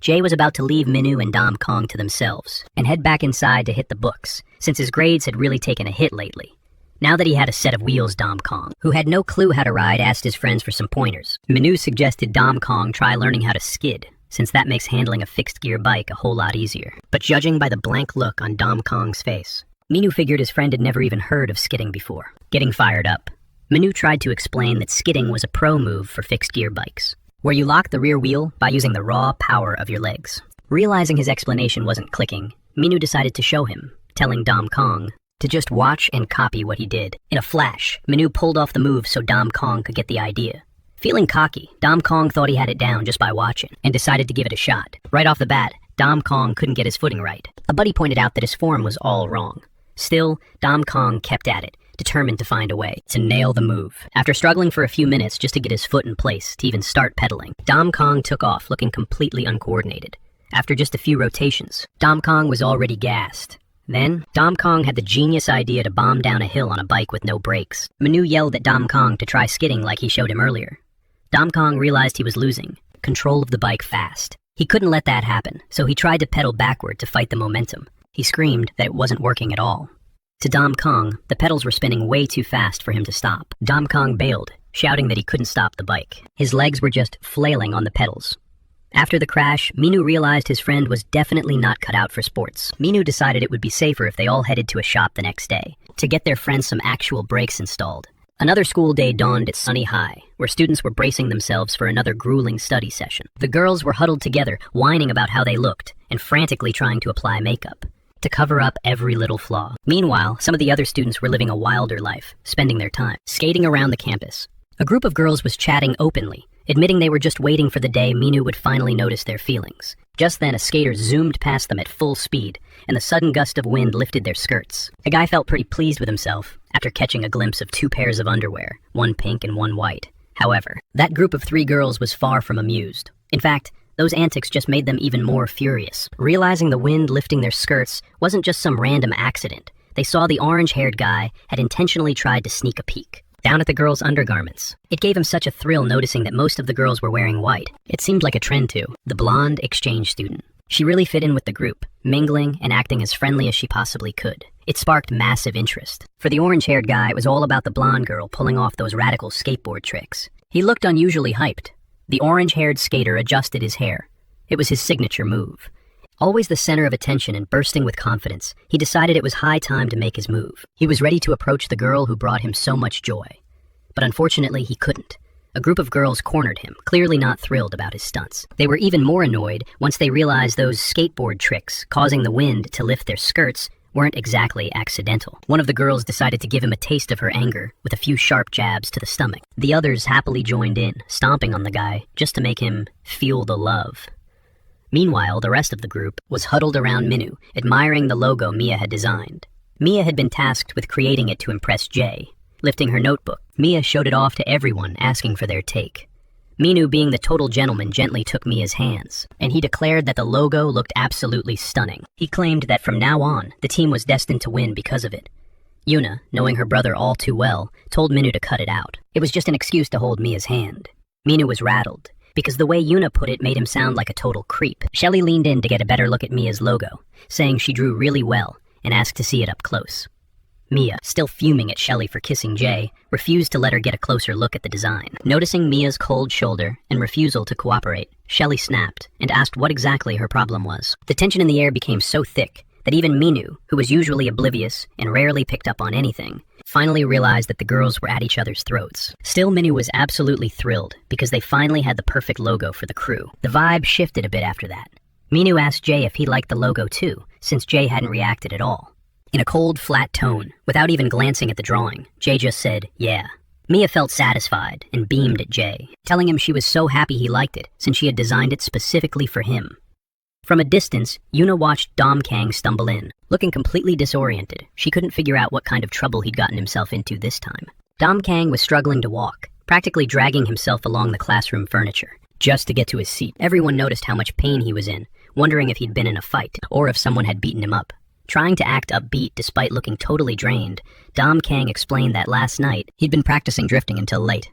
Jay was about to leave Minu and Dom Kong to themselves and head back inside to hit the books, since his grades had really taken a hit lately. Now that he had a set of wheels, Dom Kong, who had no clue how to ride, asked his friends for some pointers. Minu suggested Dom Kong try learning how to skid, since that makes handling a fixed-gear bike a whole lot easier. But judging by the blank look on Dom Kong's face, Minu figured his friend had never even heard of skidding before. Getting fired up, Minu tried to explain that skidding was a pro move for fixed-gear bikes, where you lock the rear wheel by using the raw power of your legs. Realizing his explanation wasn't clicking, Minu decided to show him, telling Dom Kong to just watch and copy what he did. In a flash, Minu pulled off the move so Dom Kong could get the idea. Feeling cocky, Dom Kong thought he had it down just by watching, and decided to give it a shot. Right off the bat, Dom Kong couldn't get his footing right. A buddy pointed out that his form was all wrong. Still, Dom Kong kept at it, determined to find a way to nail the move. After struggling for a few minutes just to get his foot in place to even start pedaling, Dom Kong took off looking completely uncoordinated. After just a few rotations, Dom Kong was already gassed. Then, Dom Kong had the genius idea to bomb down a hill on a bike with no brakes. Minu yelled at Dom Kong to try skidding like he showed him earlier. Dom Kong realized he was losing control of the bike fast. He couldn't let that happen, so he tried to pedal backward to fight the momentum. He screamed that it wasn't working at all. To Dom Kong, the pedals were spinning way too fast for him to stop. Dom Kong bailed, shouting that he couldn't stop the bike. His legs were just flailing on the pedals. After the crash, Minu realized his friend was definitely not cut out for sports. Minu decided it would be safer if they all headed to a shop the next day to get their friends some actual brakes installed. Another school day dawned at Sunny High, where students were bracing themselves for another grueling study session. The girls were huddled together, whining about how they looked, and frantically trying to apply makeup to cover up every little flaw. Meanwhile, some of the other students were living a wilder life, spending their time skating around the campus. A group of girls was chatting openly, admitting they were just waiting for the day Minu would finally notice their feelings. Just then, a skater zoomed past them at full speed, and the sudden gust of wind lifted their skirts. A guy felt pretty pleased with himself after catching a glimpse of 2 pairs of underwear, one pink and one white. However, that group of 3 girls was far from amused. In fact, those antics just made them even more furious. Realizing the wind lifting their skirts wasn't just some random accident, they saw the orange-haired guy had intentionally tried to sneak a peek down at the girls' undergarments. It gave him such a thrill noticing that most of the girls were wearing white. It seemed like a trend too. The blonde exchange student. She really fit in with the group, mingling and acting as friendly as she possibly could. It sparked massive interest. For the orange-haired guy, it was all about the blonde girl pulling off those radical skateboard tricks. He looked unusually hyped. The orange-haired skater adjusted his hair. It was his signature move. Always the center of attention and bursting with confidence, he decided it was high time to make his move. He was ready to approach the girl who brought him so much joy. But unfortunately, he couldn't. A group of girls cornered him, clearly not thrilled about his stunts. They were even more annoyed once they realized those skateboard tricks, causing the wind to lift their skirts, weren't exactly accidental. One of the girls decided to give him a taste of her anger with a few sharp jabs to the stomach. The others happily joined in, stomping on the guy just to make him feel the love. Meanwhile, the rest of the group was huddled around Minu, admiring the logo Mia had designed. Mia had been tasked with creating it to impress Jay. Lifting her notebook, Mia showed it off to everyone, asking for their take. Minu, being the total gentleman, gently took Mia's hands, and he declared that the logo looked absolutely stunning. He claimed that from now on, the team was destined to win because of it. Yuna, knowing her brother all too well, told Minu to cut it out. It was just an excuse to hold Mia's hand. Minu was rattled, because the way Yuna put it made him sound like a total creep. Shelly leaned in to get a better look at Mia's logo, saying she drew really well and asked to see it up close. Mia, still fuming at Shelly for kissing Jay, refused to let her get a closer look at the design. Noticing Mia's cold shoulder and refusal to cooperate, Shelly snapped and asked what exactly her problem was. The tension in the air became so thick that even Minu, who was usually oblivious and rarely picked up on anything, finally realized that the girls were at each other's throats. Still, Minu was absolutely thrilled because they finally had the perfect logo for the crew. The vibe shifted a bit after that. Minu asked Jay if he liked the logo too, since Jay hadn't reacted at all. In a cold, flat tone, without even glancing at the drawing, Jay just said, "Yeah." Mia felt satisfied and beamed at Jay, telling him she was so happy he liked it since she had designed it specifically for him. From a distance, Yuna watched Dom Kang stumble in. Looking completely disoriented, she couldn't figure out what kind of trouble he'd gotten himself into this time. Dom Kang was struggling to walk, practically dragging himself along the classroom furniture, just to get to his seat. Everyone noticed how much pain he was in, wondering if he'd been in a fight, or if someone had beaten him up. Trying to act upbeat despite looking totally drained, Dom Kang explained that last night he'd been practicing drifting until late.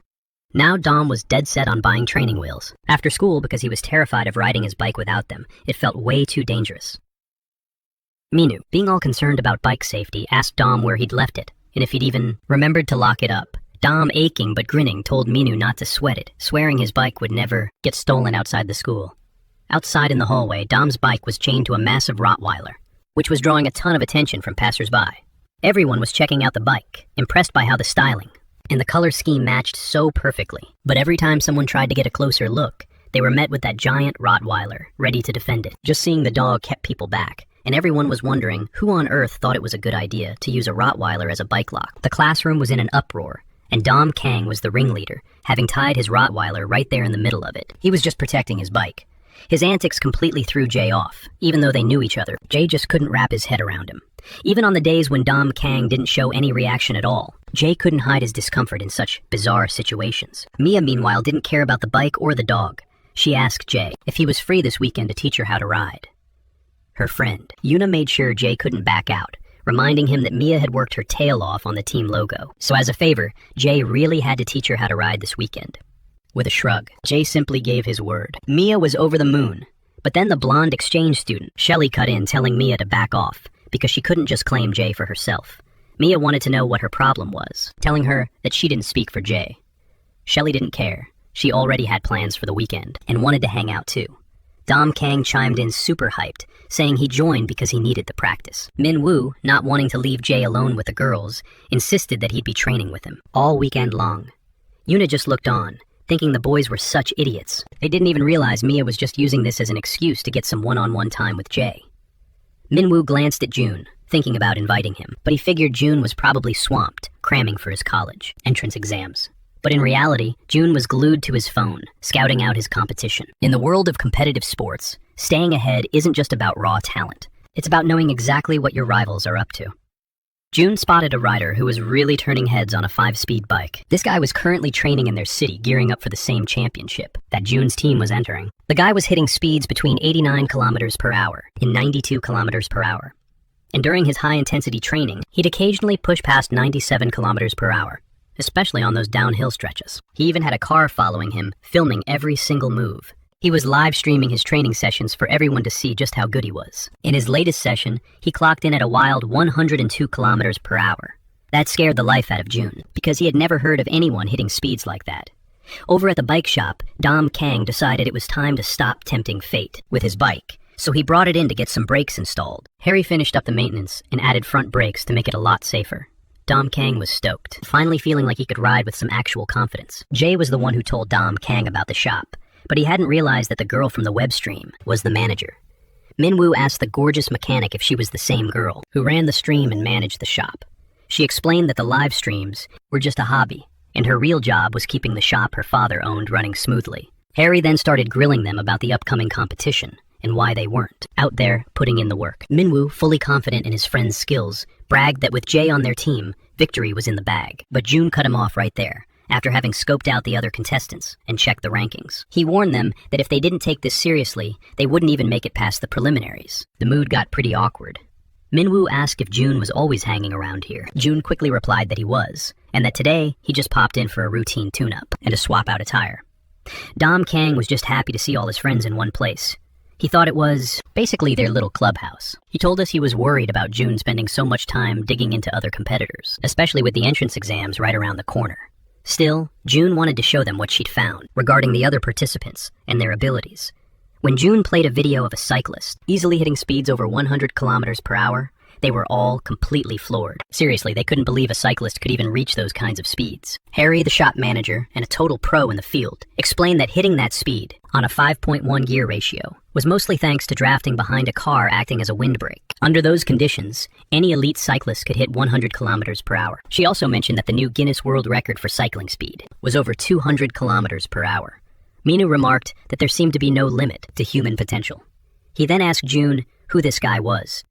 Now Dom was dead set on buying training wheels. After school, because he was terrified of riding his bike without them, it felt way too dangerous. Minu, being all concerned about bike safety, asked Dom where he'd left it, and if he'd even remembered to lock it up. Dom, aching but grinning, told Minu not to sweat it, swearing his bike would never get stolen outside the school. Outside in the hallway, Dom's bike was chained to a massive Rottweiler, which was drawing a ton of attention from passers-by. Everyone was checking out the bike, impressed by how the styling and the color scheme matched so perfectly. But every time someone tried to get a closer look, they were met with that giant Rottweiler, ready to defend it. Just seeing the dog kept people back, and everyone was wondering who on earth thought it was a good idea to use a Rottweiler as a bike lock. The classroom was in an uproar, and Dom Kang was the ringleader, having tied his Rottweiler right there in the middle of it. He was just protecting his bike. His antics completely threw Jay off. Even though they knew each other, Jay just couldn't wrap his head around him. Even on the days when Dom Kang didn't show any reaction at all, Jay couldn't hide his discomfort in such bizarre situations. Mia, meanwhile, didn't care about the bike or the dog. She asked Jay if he was free this weekend to teach her how to ride. Her friend, Yuna, made sure Jay couldn't back out, reminding him that Mia had worked her tail off on the team logo. So as a favor, Jay really had to teach her how to ride this weekend. With a shrug, Jay simply gave his word. Mia was over the moon. But then the blonde exchange student, Shelly, cut in, telling Mia to back off, because she couldn't just claim Jay for herself. Mia wanted to know what her problem was, telling her that she didn't speak for Jay. Shelly didn't care. She already had plans for the weekend, and wanted to hang out too. Dom Kang chimed in super hyped, saying he joined because he needed the practice. Min Woo, not wanting to leave Jay alone with the girls, insisted that he'd be training with him, all weekend long. Yuna just looked on, thinking the boys were such idiots. They didn't even realize Mia was just using this as an excuse to get some one-on-one time with Jay. Minwoo glanced at June, thinking about inviting him, but he figured June was probably swamped, cramming for his college entrance exams. But in reality, June was glued to his phone, scouting out his competition. In the world of competitive sports, staying ahead isn't just about raw talent. It's about knowing exactly what your rivals are up to. June spotted a rider who was really turning heads on a 5-speed bike. This guy was currently training in their city, gearing up for the same championship that June's team was entering. The guy was hitting speeds between 89 kilometers per hour and 92 kilometers per hour. And during his high-intensity training, he'd occasionally push past 97 kilometers per hour, especially on those downhill stretches. He even had a car following him, filming every single move. He was live streaming his training sessions for everyone to see just how good he was. In his latest session, he clocked in at a wild 102 kilometers per hour. That scared the life out of June, because he had never heard of anyone hitting speeds like that. Over at the bike shop, Dom Kang decided it was time to stop tempting fate with his bike, so he brought it in to get some brakes installed. Harry finished up the maintenance and added front brakes to make it a lot safer. Dom Kang was stoked, finally feeling like he could ride with some actual confidence. Jay was the one who told Dom Kang about the shop, but he hadn't realized that the girl from the web stream was the manager. Minwoo asked the gorgeous mechanic if she was the same girl who ran the stream and managed the shop. She explained that the live streams were just a hobby, and her real job was keeping the shop her father owned running smoothly. Harry then started grilling them about the upcoming competition and why they weren't out there putting in the work. Minwoo, fully confident in his friend's skills, bragged that with Jay on their team, victory was in the bag. But June cut him off right there, after having scoped out the other contestants and checked the rankings. He warned them that if they didn't take this seriously, they wouldn't even make it past the preliminaries. The mood got pretty awkward. Minwoo asked if June was always hanging around here. June quickly replied that he was, and that today he just popped in for a routine tune-up and to swap out a tire. Dom Kang was just happy to see all his friends in one place. He thought it was basically their little clubhouse. He told us he was worried about June spending so much time digging into other competitors, especially with the entrance exams right around the corner. Still, June wanted to show them what she'd found regarding the other participants and their abilities. When June played a video of a cyclist easily hitting speeds over 100 kilometers per hour, they were all completely floored. Seriously, they couldn't believe a cyclist could even reach those kinds of speeds. Harry, the shop manager, and a total pro in the field, explained that hitting that speed, on a 5.1 gear ratio, was mostly thanks to drafting behind a car acting as a windbreak. Under those conditions, any elite cyclist could hit 100 kilometers per hour. She also mentioned that the new Guinness World Record for cycling speed was over 200 kilometers per hour. Minu remarked that there seemed to be no limit to human potential. He then asked June who this guy was.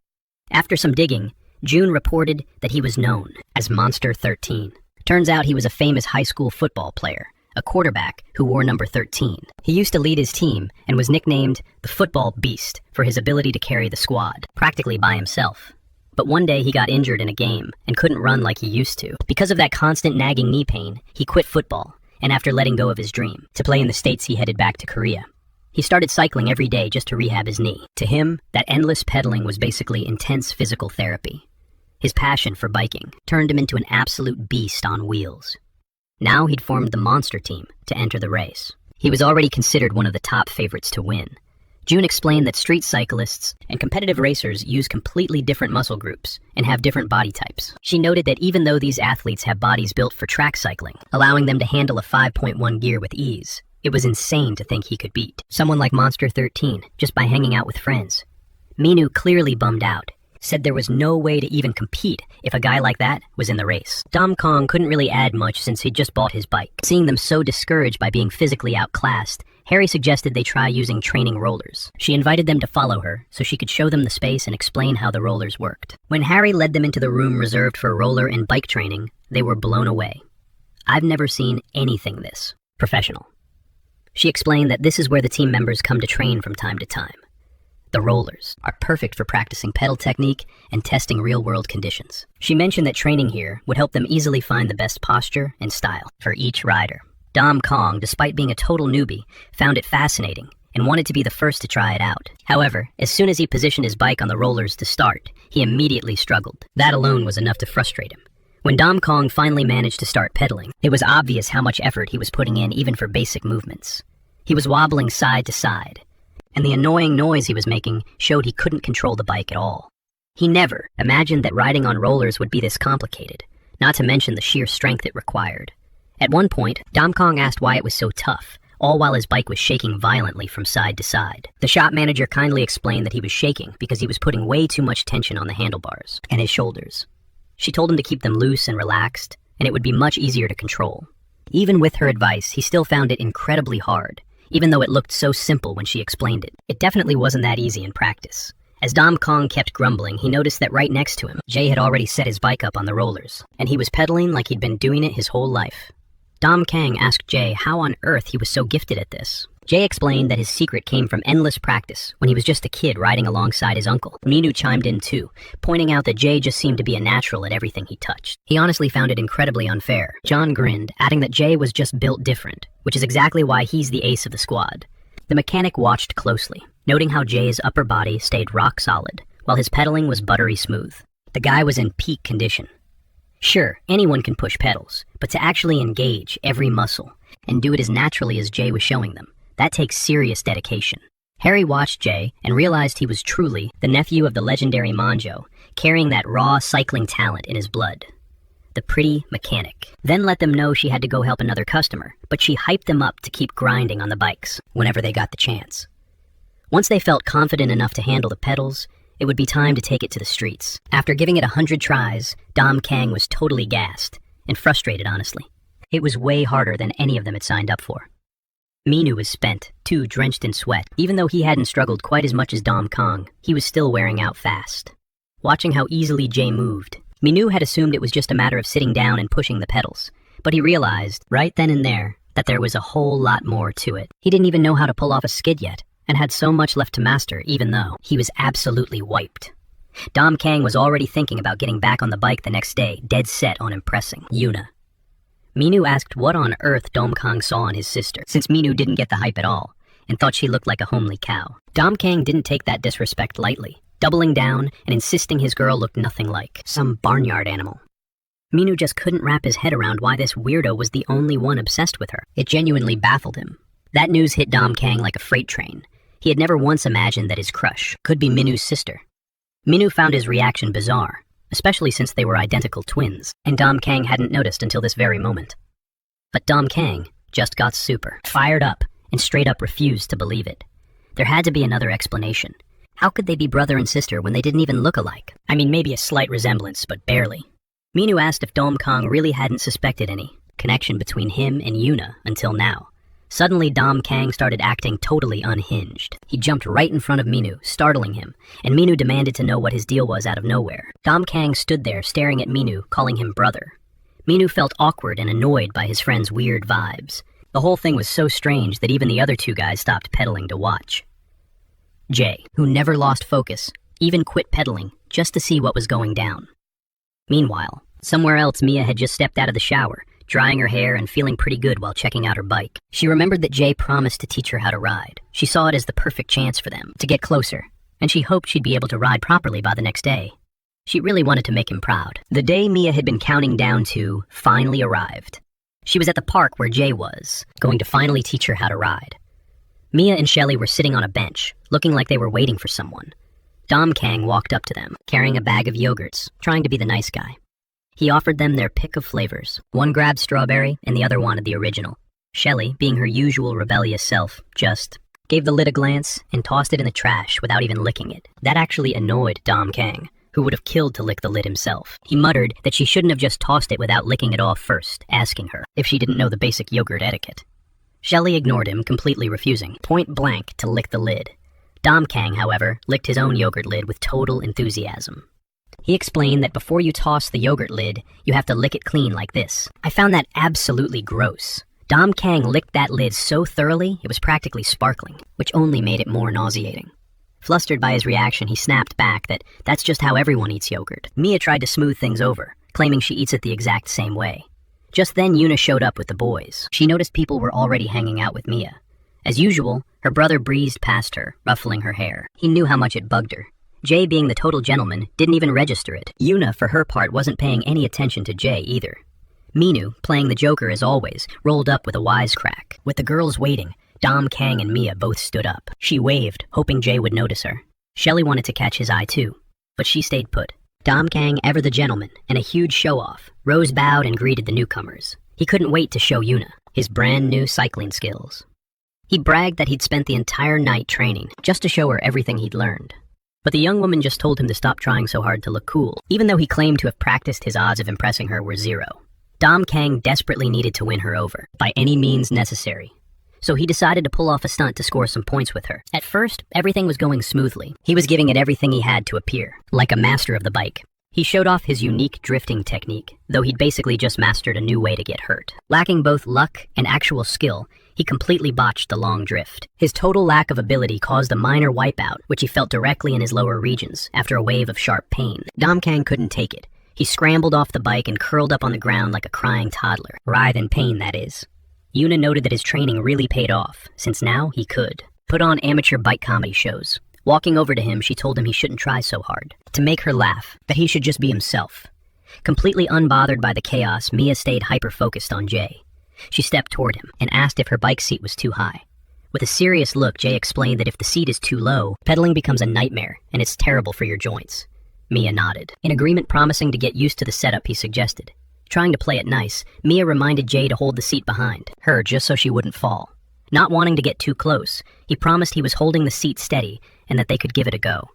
After some digging, June reported that he was known as Monster 13. Turns out he was a famous high school football player, a quarterback who wore number 13. He used to lead his team and was nicknamed the Football Beast for his ability to carry the squad, practically by himself. But one day he got injured in a game and couldn't run like he used to. Because of that constant nagging knee pain, he quit football, and after letting go of his dream to play in the States, he headed back to Korea. He started cycling every day just to rehab his knee. To him, that endless pedaling was basically intense physical therapy. His passion for biking turned him into an absolute beast on wheels. Now he'd formed the Monster team to enter the race. He was already considered one of the top favorites to win. June explained that street cyclists and competitive racers use completely different muscle groups and have different body types. She noted that even though these athletes have bodies built for track cycling, allowing them to handle a 5.1 gear with ease, it was insane to think he could beat someone like Monster 13 just by hanging out with friends. Minu, clearly bummed out, said there was no way to even compete if a guy like that was in the race. Dom Kong couldn't really add much since he'd just bought his bike. Seeing them so discouraged by being physically outclassed, Harry suggested they try using training rollers. She invited them to follow her so she could show them the space and explain how the rollers worked. When Harry led them into the room reserved for roller and bike training, they were blown away. I've never seen anything this professional. She explained that this is where the team members come to train from time to time. The rollers are perfect for practicing pedal technique and testing real-world conditions. She mentioned that training here would help them easily find the best posture and style for each rider. Dom Kong, despite being a total newbie, found it fascinating and wanted to be the first to try it out. However, as soon as he positioned his bike on the rollers to start, he immediately struggled. That alone was enough to frustrate him. When Dom Kong finally managed to start pedaling, it was obvious how much effort he was putting in even for basic movements. He was wobbling side to side, and the annoying noise he was making showed he couldn't control the bike at all. He never imagined that riding on rollers would be this complicated, not to mention the sheer strength it required. At one point, Dom Kong asked why it was so tough, all while his bike was shaking violently from side to side. The shop manager kindly explained that he was shaking because he was putting way too much tension on the handlebars and his shoulders. She told him to keep them loose and relaxed, and it would be much easier to control. Even with her advice, he still found it incredibly hard, even though it looked so simple when she explained it. It definitely wasn't that easy in practice. As Dom Kong kept grumbling, he noticed that right next to him, Jay had already set his bike up on the rollers, and he was pedaling like he'd been doing it his whole life. Dom Kang asked Jay how on earth he was so gifted at this. Jay explained that his secret came from endless practice when he was just a kid riding alongside his uncle. Minu chimed in too, pointing out that Jay just seemed to be a natural at everything he touched. He honestly found it incredibly unfair. John grinned, adding that Jay was just built different, which is exactly why he's the ace of the squad. The mechanic watched closely, noting how Jay's upper body stayed rock solid, while his pedaling was buttery smooth. The guy was in peak condition. Sure, anyone can push pedals, but to actually engage every muscle and do it as naturally as Jay was showing them, that takes serious dedication. Harry watched Jay and realized he was truly the nephew of the legendary Manjo, carrying that raw cycling talent in his blood. The pretty mechanic then let them know she had to go help another customer, but she hyped them up to keep grinding on the bikes whenever they got the chance. Once they felt confident enough to handle the pedals, it would be time to take it to the streets. After giving it 100 tries, Dom Kang was totally gassed and frustrated, honestly. It was way harder than any of them had signed up for. Minu was spent, too drenched in sweat. Even though he hadn't struggled quite as much as Dom Kong, he was still wearing out fast. Watching how easily Jay moved, Minu had assumed it was just a matter of sitting down and pushing the pedals, but he realized, right then and there, that there was a whole lot more to it. He didn't even know how to pull off a skid yet, and had so much left to master even though he was absolutely wiped. Dom Kang was already thinking about getting back on the bike the next day, dead set on impressing Yuna. Minu asked what on earth Dom Kang saw in his sister, since Minu didn't get the hype at all, and thought she looked like a homely cow. Dom Kang didn't take that disrespect lightly, doubling down and insisting his girl looked nothing like some barnyard animal. Minu just couldn't wrap his head around why this weirdo was the only one obsessed with her. It genuinely baffled him. That news hit Dom Kang like a freight train. He had never once imagined that his crush could be Minu's sister. Minu found his reaction bizarre, especially since they were identical twins, and Dom Kang hadn't noticed until this very moment. But Dom Kang just got super fired up and straight up refused to believe it. There had to be another explanation. How could they be brother and sister when they didn't even look alike? I mean, maybe a slight resemblance, but barely. Minu asked if Dom Kang really hadn't suspected any connection between him and Yuna until now. Suddenly, Dom Kang started acting totally unhinged. He jumped right in front of Minu, startling him, and Minu demanded to know what his deal was out of nowhere. Dom Kang stood there staring at Minu, calling him brother. Minu felt awkward and annoyed by his friend's weird vibes. The whole thing was so strange that even the other two guys stopped pedaling to watch. Jay, who never lost focus, even quit pedaling just to see what was going down. Meanwhile, somewhere else Mia had just stepped out of the shower, drying her hair and feeling pretty good while checking out her bike. She remembered that Jay promised to teach her how to ride. She saw it as the perfect chance for them to get closer, and she hoped she'd be able to ride properly by the next day. She really wanted to make him proud. The day Mia had been counting down to finally arrived. She was at the park where Jay was, going to finally teach her how to ride. Mia and Shelly were sitting on a bench, looking like they were waiting for someone. Dom Kang walked up to them, carrying a bag of yogurts, trying to be the nice guy. He offered them their pick of flavors. One grabbed strawberry, and the other wanted the original. Shelly, being her usual rebellious self, just gave the lid a glance and tossed it in the trash without even licking it. That actually annoyed Dom Kang, who would have killed to lick the lid himself. He muttered that she shouldn't have just tossed it without licking it off first, asking her if she didn't know the basic yogurt etiquette. Shelly ignored him, completely refusing, point blank, to lick the lid. Dom Kang, however, licked his own yogurt lid with total enthusiasm. He explained that before you toss the yogurt lid, you have to lick it clean like this. I found that absolutely gross. Dom Kang licked that lid so thoroughly, it was practically sparkling, which only made it more nauseating. Flustered by his reaction, he snapped back that that's just how everyone eats yogurt. Mia tried to smooth things over, claiming she eats it the exact same way. Just then, Yuna showed up with the boys. She noticed people were already hanging out with Mia. As usual, her brother breezed past her, ruffling her hair. He knew how much it bugged her. Jay, being the total gentleman, didn't even register it. Yuna, for her part, wasn't paying any attention to Jay either. Minu, playing the Joker as always, rolled up with a wisecrack. With the girls waiting, Dom Kang and Mia both stood up. She waved, hoping Jay would notice her. Shelly wanted to catch his eye too, but she stayed put. Dom Kang, ever the gentleman, and a huge show-off, rose bowed and greeted the newcomers. He couldn't wait to show Yuna his brand new cycling skills. He bragged that he'd spent the entire night training, just to show her everything he'd learned. But the young woman just told him to stop trying so hard to look cool, even though he claimed to have practiced. His odds of impressing her were 0. Dom Kang desperately needed to win her over, by any means necessary. So he decided to pull off a stunt to score some points with her. At first, everything was going smoothly. He was giving it everything he had to appear, like a master of the bike. He showed off his unique drifting technique, though he'd basically just mastered a new way to get hurt. Lacking both luck and actual skill, he completely botched the long drift. His total lack of ability caused a minor wipeout, which he felt directly in his lower regions after a wave of sharp pain. Dom Kang couldn't take it. He scrambled off the bike and curled up on the ground like a crying toddler. Writhe in pain, that is. Yuna noted that his training really paid off, since now he could put on amateur bike comedy shows. Walking over to him, she told him he shouldn't try so hard, to make her laugh, that he should just be himself. Completely unbothered by the chaos, Mia stayed hyper-focused on Jay. She stepped toward him and asked if her bike seat was too high. With a serious look, Jay explained that if the seat is too low, pedaling becomes a nightmare and it's terrible for your joints. Mia nodded, in agreement, promising to get used to the setup he suggested. Trying to play it nice, Mia reminded Jay to hold the seat behind her just so she wouldn't fall. Not wanting to get too close, he promised he was holding the seat steady and that they could give it a go.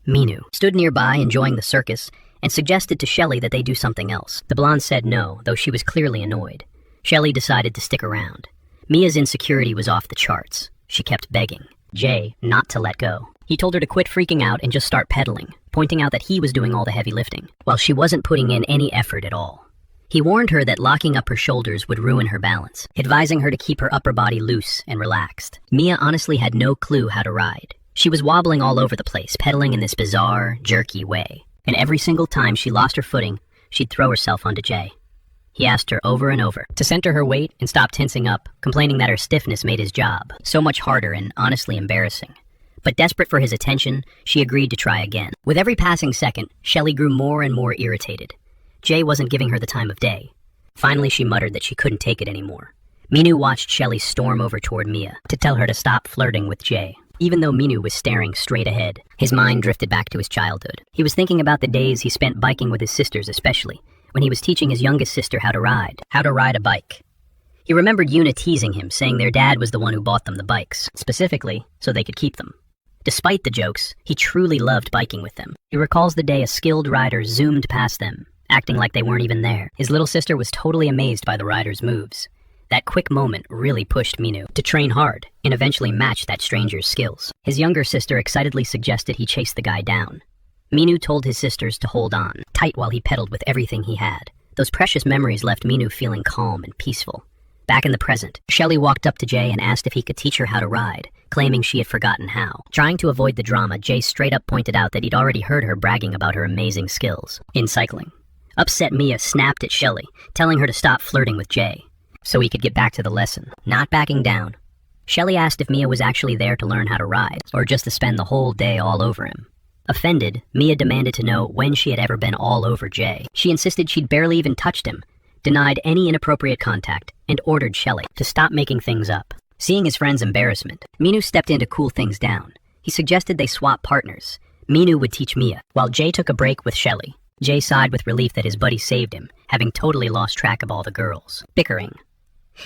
Minu stood nearby enjoying the circus and suggested to Shelly that they do something else. The blonde said no, though she was clearly annoyed. Shelly decided to stick around. Mia's insecurity was off the charts. She kept begging Jay not to let go. He told her to quit freaking out and just start pedaling, pointing out that he was doing all the heavy lifting, while she wasn't putting in any effort at all. He warned her that locking up her shoulders would ruin her balance, advising her to keep her upper body loose and relaxed. Mia honestly had no clue how to ride. She was wobbling all over the place, pedaling in this bizarre, jerky way. And every single time she lost her footing, she'd throw herself onto Jay. He asked her over and over to center her weight and stop tensing up, complaining that her stiffness made his job so much harder and honestly embarrassing. But desperate for his attention, she agreed to try again. With every passing second, Shelley grew more and more irritated. Jay wasn't giving her the time of day. Finally, she muttered that she couldn't take it anymore. Minu watched Shelley storm over toward Mia to tell her to stop flirting with Jay. Even though Minu was staring straight ahead, his mind drifted back to his childhood. He was thinking about the days he spent biking with his sisters, especially when he was teaching his youngest sister how to ride a bike. He remembered Yuna teasing him, saying their dad was the one who bought them the bikes, specifically so they could keep them. Despite the jokes, he truly loved biking with them. He recalls the day a skilled rider zoomed past them, acting like they weren't even there. His little sister was totally amazed by the rider's moves. That quick moment really pushed Minu to train hard and eventually match that stranger's skills. His younger sister excitedly suggested he chase the guy down. Minu told his sisters to hold on tight while he pedaled with everything he had. Those precious memories left Minu feeling calm and peaceful. Back in the present, Shelley walked up to Jay and asked if he could teach her how to ride, claiming she had forgotten how. Trying to avoid the drama, Jay straight up pointed out that he'd already heard her bragging about her amazing skills in cycling. Upset, Mia snapped at Shelley, telling her to stop flirting with Jay so he could get back to the lesson. Not backing down, Shelley asked if Mia was actually there to learn how to ride, or just to spend the whole day all over him. Offended, Mia demanded to know when she had ever been all over Jay. She insisted she'd barely even touched him, denied any inappropriate contact, and ordered Shelley to stop making things up. Seeing his friend's embarrassment, Minu stepped in to cool things down. He suggested they swap partners. Minu would teach Mia, while Jay took a break with Shelley. Jay sighed with relief that his buddy saved him, having totally lost track of all the girls. Bickering.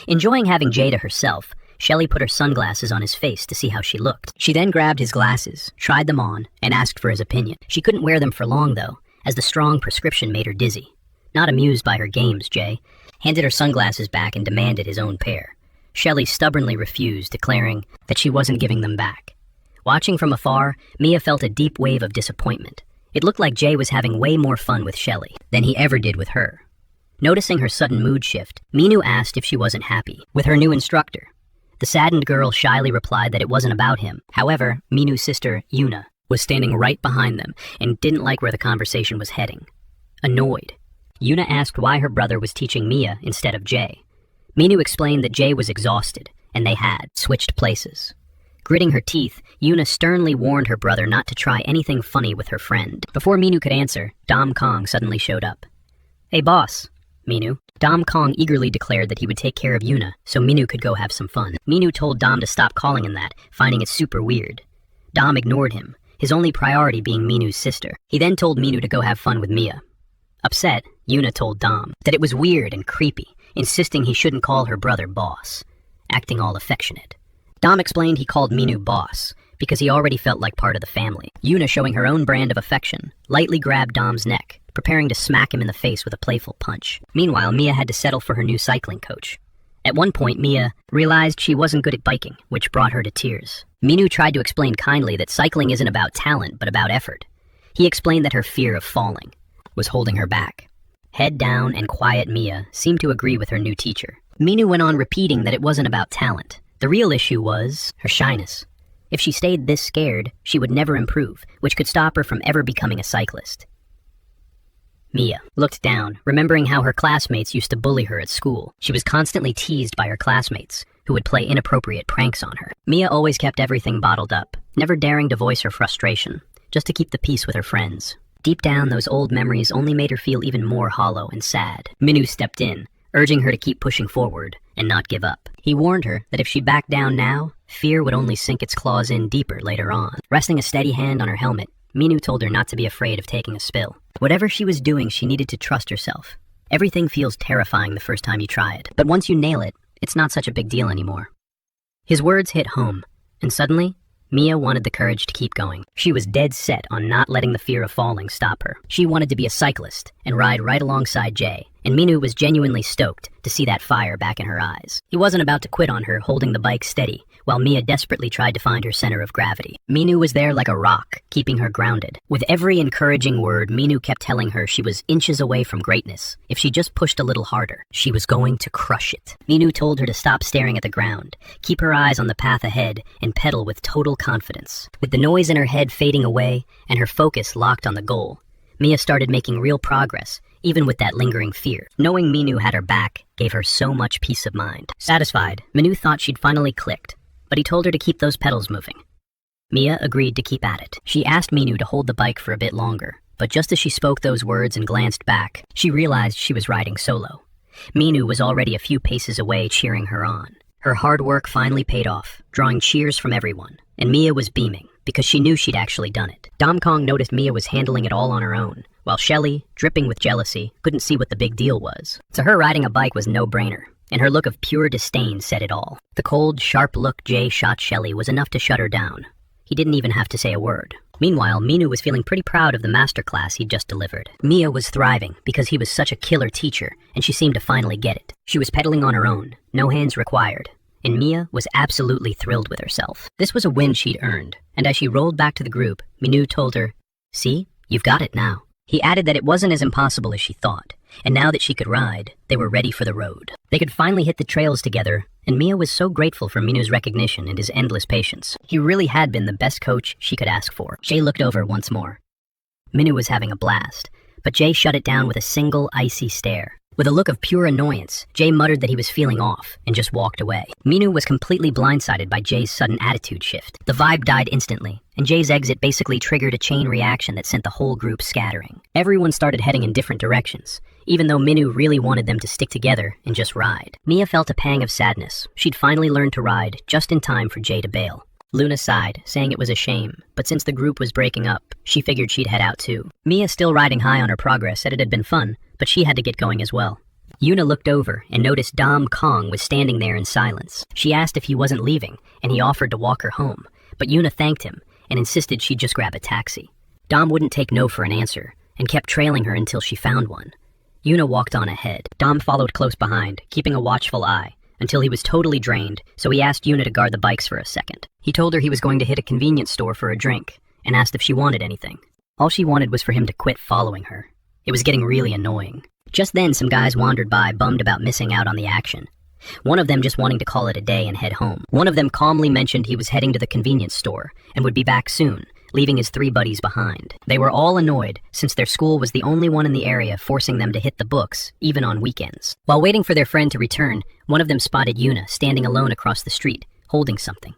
Enjoying having Jay to herself, Shelley put her sunglasses on his face to see how she looked. She then grabbed his glasses, tried them on, and asked for his opinion. She couldn't wear them for long, though, as the strong prescription made her dizzy. Not amused by her games, Jay handed her sunglasses back and demanded his own pair. Shelley stubbornly refused, declaring that she wasn't giving them back. Watching from afar, Mia felt a deep wave of disappointment. It looked like Jay was having way more fun with Shelley than he ever did with her. Noticing her sudden mood shift, Minu asked if she wasn't happy with her new instructor. The saddened girl shyly replied that it wasn't about him. However, Minu's sister, Yuna, was standing right behind them and didn't like where the conversation was heading. Annoyed, Yuna asked why her brother was teaching Mia instead of Jay. Minu explained that Jay was exhausted, and they had switched places. Gritting her teeth, Yuna sternly warned her brother not to try anything funny with her friend. Before Minu could answer, Dom Kong suddenly showed up. "Hey boss, Minu." Dom Kong eagerly declared that he would take care of Yuna so Minu could go have some fun. Minu told Dom to stop calling him that, finding it super weird. Dom ignored him, his only priority being Minu's sister. He then told Minu to go have fun with Mia. Upset, Yuna told Dom that it was weird and creepy, insisting he shouldn't call her brother boss, acting all affectionate. Dom explained he called Minu boss because he already felt like part of the family. Yuna, showing her own brand of affection, lightly grabbed Dom's neck, preparing to smack him in the face with a playful punch. Meanwhile, Mia had to settle for her new cycling coach. At one point, Mia realized she wasn't good at biking, which brought her to tears. Minu tried to explain kindly that cycling isn't about talent, but about effort. He explained that her fear of falling was holding her back. Head down and quiet Mia seemed to agree with her new teacher. Minu went on repeating that it wasn't about talent. The real issue was her shyness. If she stayed this scared, she would never improve, which could stop her from ever becoming a cyclist. Mia looked down, remembering how her classmates used to bully her at school. She was constantly teased by her classmates, who would play inappropriate pranks on her. Mia always kept everything bottled up, never daring to voice her frustration, just to keep the peace with her friends. Deep down, those old memories only made her feel even more hollow and sad. Minu stepped in, urging her to keep pushing forward and not give up. He warned her that if she backed down now, fear would only sink its claws in deeper later on. Resting a steady hand on her helmet, Minu told her not to be afraid of taking a spill. Whatever she was doing, she needed to trust herself. Everything feels terrifying the first time you try it, but once you nail it, it's not such a big deal anymore. His words hit home, and suddenly, Mia wanted the courage to keep going. She was dead set on not letting the fear of falling stop her. She wanted to be a cyclist and ride right alongside Jay, and Minu was genuinely stoked to see that fire back in her eyes. He wasn't about to quit on her, holding the bike steady while Mia desperately tried to find her center of gravity. Minu was there like a rock, keeping her grounded. With every encouraging word, Minu kept telling her she was inches away from greatness. If she just pushed a little harder, she was going to crush it. Minu told her to stop staring at the ground, keep her eyes on the path ahead, and pedal with total confidence. With the noise in her head fading away and her focus locked on the goal, Mia started making real progress, even with that lingering fear. Knowing Minu had her back gave her so much peace of mind. Satisfied, Minu thought she'd finally clicked, but he told her to keep those pedals moving. Mia agreed to keep at it. She asked Minu to hold the bike for a bit longer, but just as she spoke those words and glanced back, she realized she was riding solo. Minu was already a few paces away, cheering her on. Her hard work finally paid off, drawing cheers from everyone, and Mia was beaming, because she knew she'd actually done it. Dom Kong noticed Mia was handling it all on her own, while Shelly, dripping with jealousy, couldn't see what the big deal was. To her, riding a bike was no-brainer, and her look of pure disdain said it all. The cold, sharp look Jay shot Shelly was enough to shut her down. He didn't even have to say a word. Meanwhile, Minu was feeling pretty proud of the masterclass he'd just delivered. Mia was thriving because he was such a killer teacher, and she seemed to finally get it. She was pedaling on her own, no hands required, and Mia was absolutely thrilled with herself. This was a win she'd earned, and as she rolled back to the group, Minu told her, "See, you've got it now." He added that it wasn't as impossible as she thought, and now that she could ride, they were ready for the road. They could finally hit the trails together, and Mia was so grateful for Minu's recognition and his endless patience. He really had been the best coach she could ask for. Jay looked over once more. Minu was having a blast, but Jay shut it down with a single icy stare. With a look of pure annoyance, Jay muttered that he was feeling off and just walked away. Minu was completely blindsided by Jay's sudden attitude shift. The vibe died instantly, and Jay's exit basically triggered a chain reaction that sent the whole group scattering. Everyone started heading in different directions, even though Minu really wanted them to stick together and just ride. Mia felt a pang of sadness. She'd finally learned to ride just in time for Jay to bail. Luna sighed, saying it was a shame, but since the group was breaking up, she figured she'd head out too. Mia, still riding high on her progress, said it had been fun, but she had to get going as well. Yuna looked over and noticed Dom Kong was standing there in silence. She asked if he wasn't leaving, and he offered to walk her home, but Yuna thanked him and insisted she'd just grab a taxi. Dom wouldn't take no for an answer, and kept trailing her until she found one. Yuna walked on ahead. Dom followed close behind, keeping a watchful eye, until he was totally drained, so he asked Yuna to guard the bikes for a second. He told her he was going to hit a convenience store for a drink, and asked if she wanted anything. All she wanted was for him to quit following her. It was getting really annoying. Just then, some guys wandered by, bummed about missing out on the action. One of them just wanting to call it a day and head home. One of them calmly mentioned he was heading to the convenience store, and would be back soon, leaving his 3 buddies behind. They were all annoyed, since their school was the only one in the area forcing them to hit the books, even on weekends. While waiting for their friend to return, one of them spotted Yuna standing alone across the street, holding something.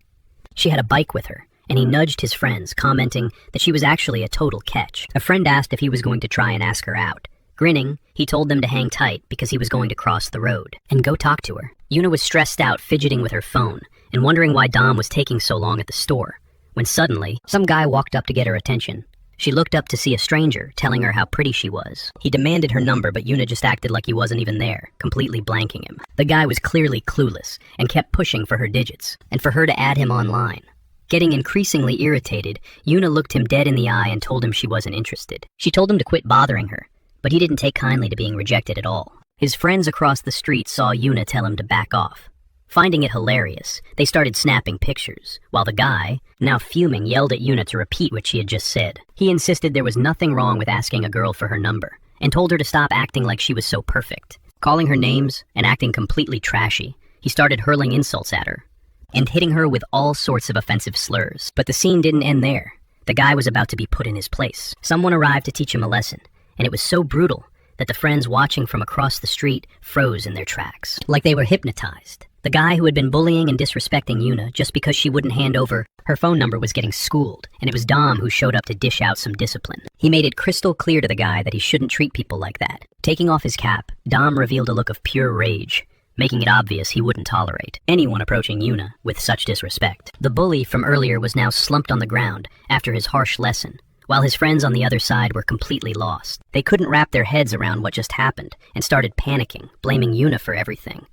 She had a bike with her, and he nudged his friends, commenting that she was actually a total catch. A friend asked if he was going to try and ask her out. Grinning, he told them to hang tight because he was going to cross the road and go talk to her. Yuna was stressed out, fidgeting with her phone and wondering why Dom was taking so long at the store, when suddenly, some guy walked up to get her attention. She looked up to see a stranger, telling her how pretty she was. He demanded her number, but Yuna just acted like he wasn't even there, completely blanking him. The guy was clearly clueless and kept pushing for her digits, and for her to add him online. Getting increasingly irritated, Yuna looked him dead in the eye and told him she wasn't interested. She told him to quit bothering her, but he didn't take kindly to being rejected at all. His friends across the street saw Yuna tell him to back off. Finding it hilarious, they started snapping pictures, while the guy, now fuming, yelled at Yuna to repeat what she had just said. He insisted there was nothing wrong with asking a girl for her number, and told her to stop acting like she was so perfect. Calling her names and acting completely trashy, he started hurling insults at her, and hitting her with all sorts of offensive slurs. But the scene didn't end there. The guy was about to be put in his place. Someone arrived to teach him a lesson, and it was so brutal that the friends watching from across the street froze in their tracks, like they were hypnotized. The guy who had been bullying and disrespecting Yuna just because she wouldn't hand over her phone number was getting schooled, and it was Dom who showed up to dish out some discipline. He made it crystal clear to the guy that he shouldn't treat people like that. Taking off his cap, Dom revealed a look of pure rage, making it obvious he wouldn't tolerate anyone approaching Yuna with such disrespect. The bully from earlier was now slumped on the ground after his harsh lesson, while his friends on the other side were completely lost. They couldn't wrap their heads around what just happened and started panicking, blaming Yuna for everything.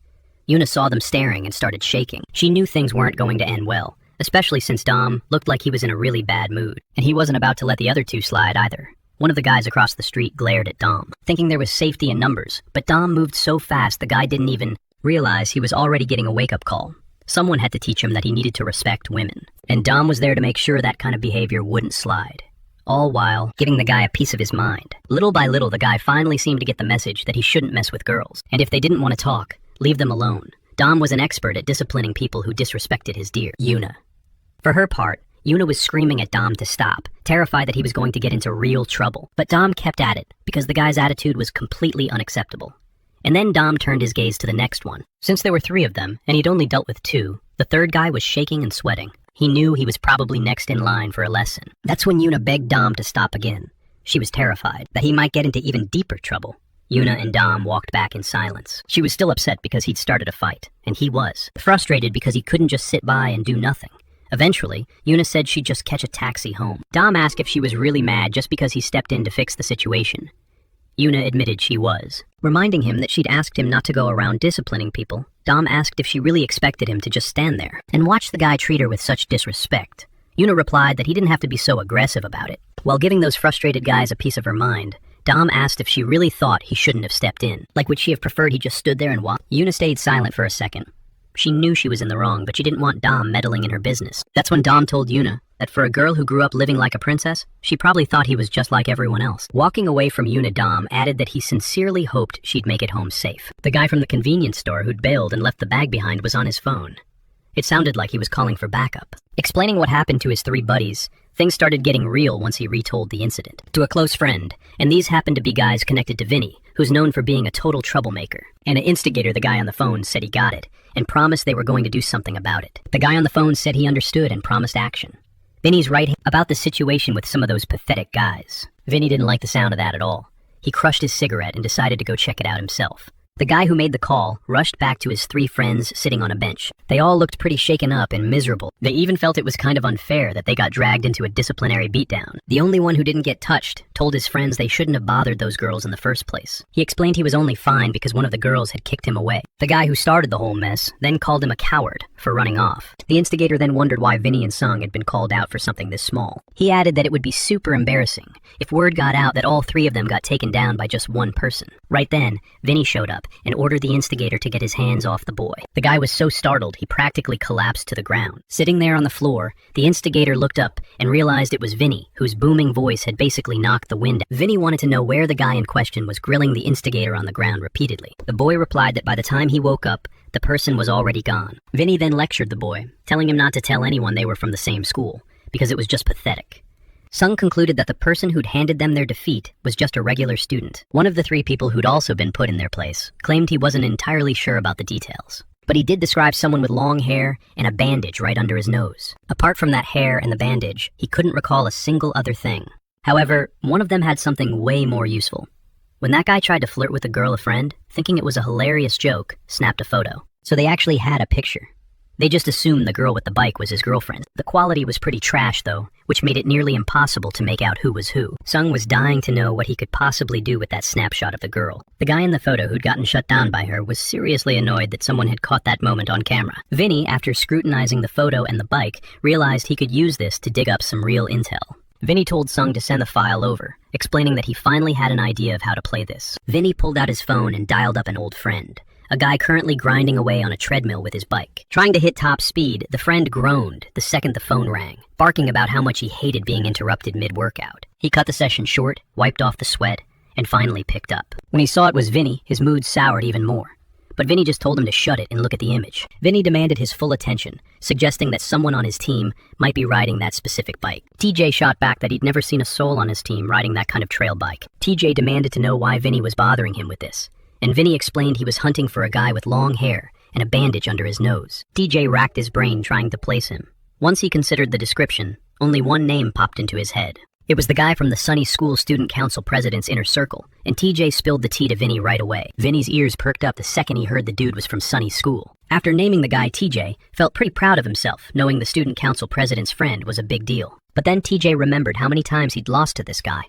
Yuna saw them staring and started shaking. She knew things weren't going to end well, especially since Dom looked like he was in a really bad mood, and he wasn't about to let the other two slide either. One of the guys across the street glared at Dom, thinking there was safety in numbers, but Dom moved so fast the guy didn't even realize he was already getting a wake-up call. Someone had to teach him that he needed to respect women, and Dom was there to make sure that kind of behavior wouldn't slide. All while giving the guy a piece of his mind. Little by little, the guy finally seemed to get the message that he shouldn't mess with girls, and if they didn't want to talk, leave them alone. Dom was an expert at disciplining people who disrespected his dear Yuna. For her part, Yuna was screaming at Dom to stop, terrified that he was going to get into real trouble. But Dom kept at it, because the guy's attitude was completely unacceptable. And then Dom turned his gaze to the next one. Since there were 3 of them, and he'd only dealt with 2, the third guy was shaking and sweating. He knew he was probably next in line for a lesson. That's when Yuna begged Dom to stop again. She was terrified that he might get into even deeper trouble. Yuna and Dom walked back in silence. She was still upset because he'd started a fight, and he was. Frustrated because he couldn't just sit by and do nothing. Eventually, Yuna said she'd just catch a taxi home. Dom asked if she was really mad just because he stepped in to fix the situation. Yuna admitted she was. Reminding him that she'd asked him not to go around disciplining people, Dom asked if she really expected him to just stand there and watch the guy treat her with such disrespect. Yuna replied that he didn't have to be so aggressive about it. While giving those frustrated guys a piece of her mind, Dom asked if she really thought he shouldn't have stepped in. Like, would she have preferred he just stood there and watched? Yuna stayed silent for a second. She knew she was in the wrong, but she didn't want Dom meddling in her business. That's when Dom told Yuna that for a girl who grew up living like a princess, she probably thought he was just like everyone else. Walking away from Yuna, Dom added that he sincerely hoped she'd make it home safe. The guy from the convenience store who'd bailed and left the bag behind was on his phone. It sounded like he was calling for backup. Explaining what happened to his 3 buddies, things started getting real once he retold the incident to a close friend, and these happened to be guys connected to Vinny, who's known for being a total troublemaker. And an instigator, the guy on the phone, said he got it, and promised they were going to do something about it. The guy on the phone said he understood and promised action. Vinny's right about the situation with some of those pathetic guys. Vinny didn't like the sound of that at all. He crushed his cigarette and decided to go check it out himself. The guy who made the call rushed back to his 3 friends sitting on a bench. They all looked pretty shaken up and miserable. They even felt it was kind of unfair that they got dragged into a disciplinary beatdown. The only one who didn't get touched told his friends they shouldn't have bothered those girls in the first place. He explained he was only fine because one of the girls had kicked him away. The guy who started the whole mess then called him a coward for running off. The instigator then wondered why Vinny and Sung had been called out for something this small. He added that it would be super embarrassing if word got out that all 3 of them got taken down by just one person. Right then, Vinny showed up and ordered the instigator to get his hands off the boy. The guy was so startled he practically collapsed to the ground. Sitting there on the floor, the instigator looked up and realized it was Vinny, whose booming voice had basically knocked the wind out. Vinny wanted to know where the guy in question was grilling the instigator on the ground repeatedly. The boy replied that by the time he woke up, the person was already gone. Vinny then lectured the boy, telling him not to tell anyone they were from the same school, because it was just pathetic. Sung concluded that the person who'd handed them their defeat was just a regular student. One of the 3 people who'd also been put in their place claimed he wasn't entirely sure about the details. But he did describe someone with long hair and a bandage right under his nose. Apart from that hair and the bandage, he couldn't recall a single other thing. However, one of them had something way more useful. When that guy tried to flirt with a girl, a friend, thinking it was a hilarious joke, snapped a photo. So they actually had a picture. They just assumed the girl with the bike was his girlfriend. The quality was pretty trash, though, which made it nearly impossible to make out who was who. Sung was dying to know what he could possibly do with that snapshot of the girl. The guy in the photo who'd gotten shut down by her was seriously annoyed that someone had caught that moment on camera. Vinny, after scrutinizing the photo and the bike, realized he could use this to dig up some real intel. Vinny told Sung to send the file over, explaining that he finally had an idea of how to play this. Vinny pulled out his phone and dialed up an old friend, a guy currently grinding away on a treadmill with his bike. Trying to hit top speed, the friend groaned the second the phone rang, barking about how much he hated being interrupted mid-workout. He cut the session short, wiped off the sweat, and finally picked up. When he saw it was Vinny, his mood soured even more. But Vinny just told him to shut it and look at the image. Vinny demanded his full attention, suggesting that someone on his team might be riding that specific bike. TJ shot back that he'd never seen a soul on his team riding that kind of trail bike. TJ demanded to know why Vinny was bothering him with this, and Vinny explained he was hunting for a guy with long hair and a bandage under his nose. TJ racked his brain trying to place him. Once he considered the description, only one name popped into his head. It was the guy from the Sunny School Student Council President's inner circle, and TJ spilled the tea to Vinny right away. Vinny's ears perked up the second he heard the dude was from Sunny School. After naming the guy, TJ felt pretty proud of himself, knowing the Student Council President's friend was a big deal. But then TJ remembered how many times he'd lost to this guy.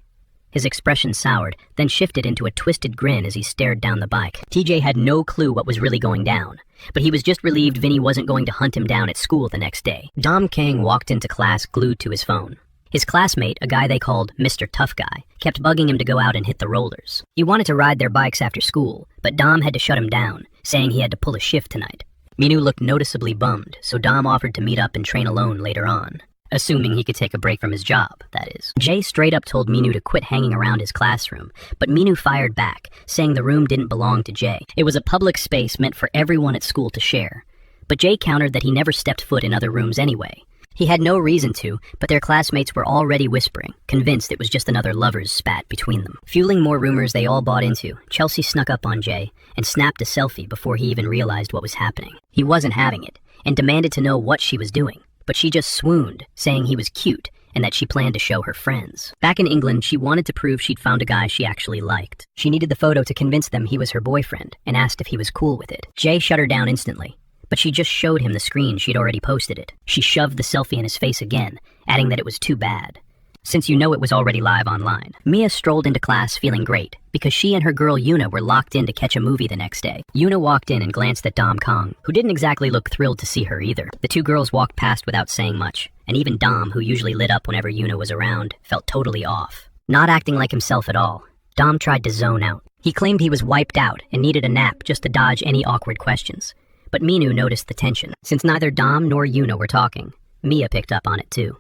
His expression soured, then shifted into a twisted grin as he stared down the bike. TJ had no clue what was really going down, but he was just relieved Vinny wasn't going to hunt him down at school the next day. Dom Kang walked into class glued to his phone. His classmate, a guy they called Mr. Tough Guy, kept bugging him to go out and hit the rollers. He wanted to ride their bikes after school, but Dom had to shut him down, saying he had to pull a shift tonight. Minu looked noticeably bummed, so Dom offered to meet up and train alone later on. Assuming he could take a break from his job, that is. Jay straight up told Minu to quit hanging around his classroom, but Minu fired back, saying the room didn't belong to Jay. It was a public space meant for everyone at school to share. But Jay countered that he never stepped foot in other rooms anyway. He had no reason to, but their classmates were already whispering, convinced it was just another lover's spat between them. Fueling more rumors they all bought into, Chelsea snuck up on Jay and snapped a selfie before he even realized what was happening. He wasn't having it, and demanded to know what she was doing. But she just swooned, saying he was cute and that she planned to show her friends. Back in England, she wanted to prove she'd found a guy she actually liked. She needed the photo to convince them he was her boyfriend and asked if he was cool with it. Jay shut her down instantly, but she just showed him the screen she'd already posted it. She shoved the selfie in his face again, adding that it was too bad, since you know it was already live online. Mia strolled into class feeling great, because she and her girl Yuna were locked in to catch a movie the next day. Yuna walked in and glanced at Dom Kong, who didn't exactly look thrilled to see her either. The two girls walked past without saying much, and even Dom, who usually lit up whenever Yuna was around, felt totally off. Not acting like himself at all, Dom tried to zone out. He claimed he was wiped out and needed a nap just to dodge any awkward questions. But Minu noticed the tension. Since neither Dom nor Yuna were talking, Mia picked up on it too,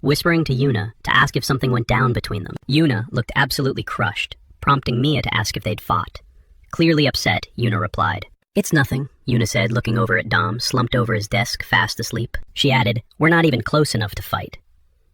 whispering to Yuna to ask if something went down between them. Yuna looked absolutely crushed, prompting Mia to ask if they'd fought. Clearly upset, Yuna replied. "It's nothing," Yuna said, looking over at Dom, slumped over his desk, fast asleep. She added, "We're not even close enough to fight."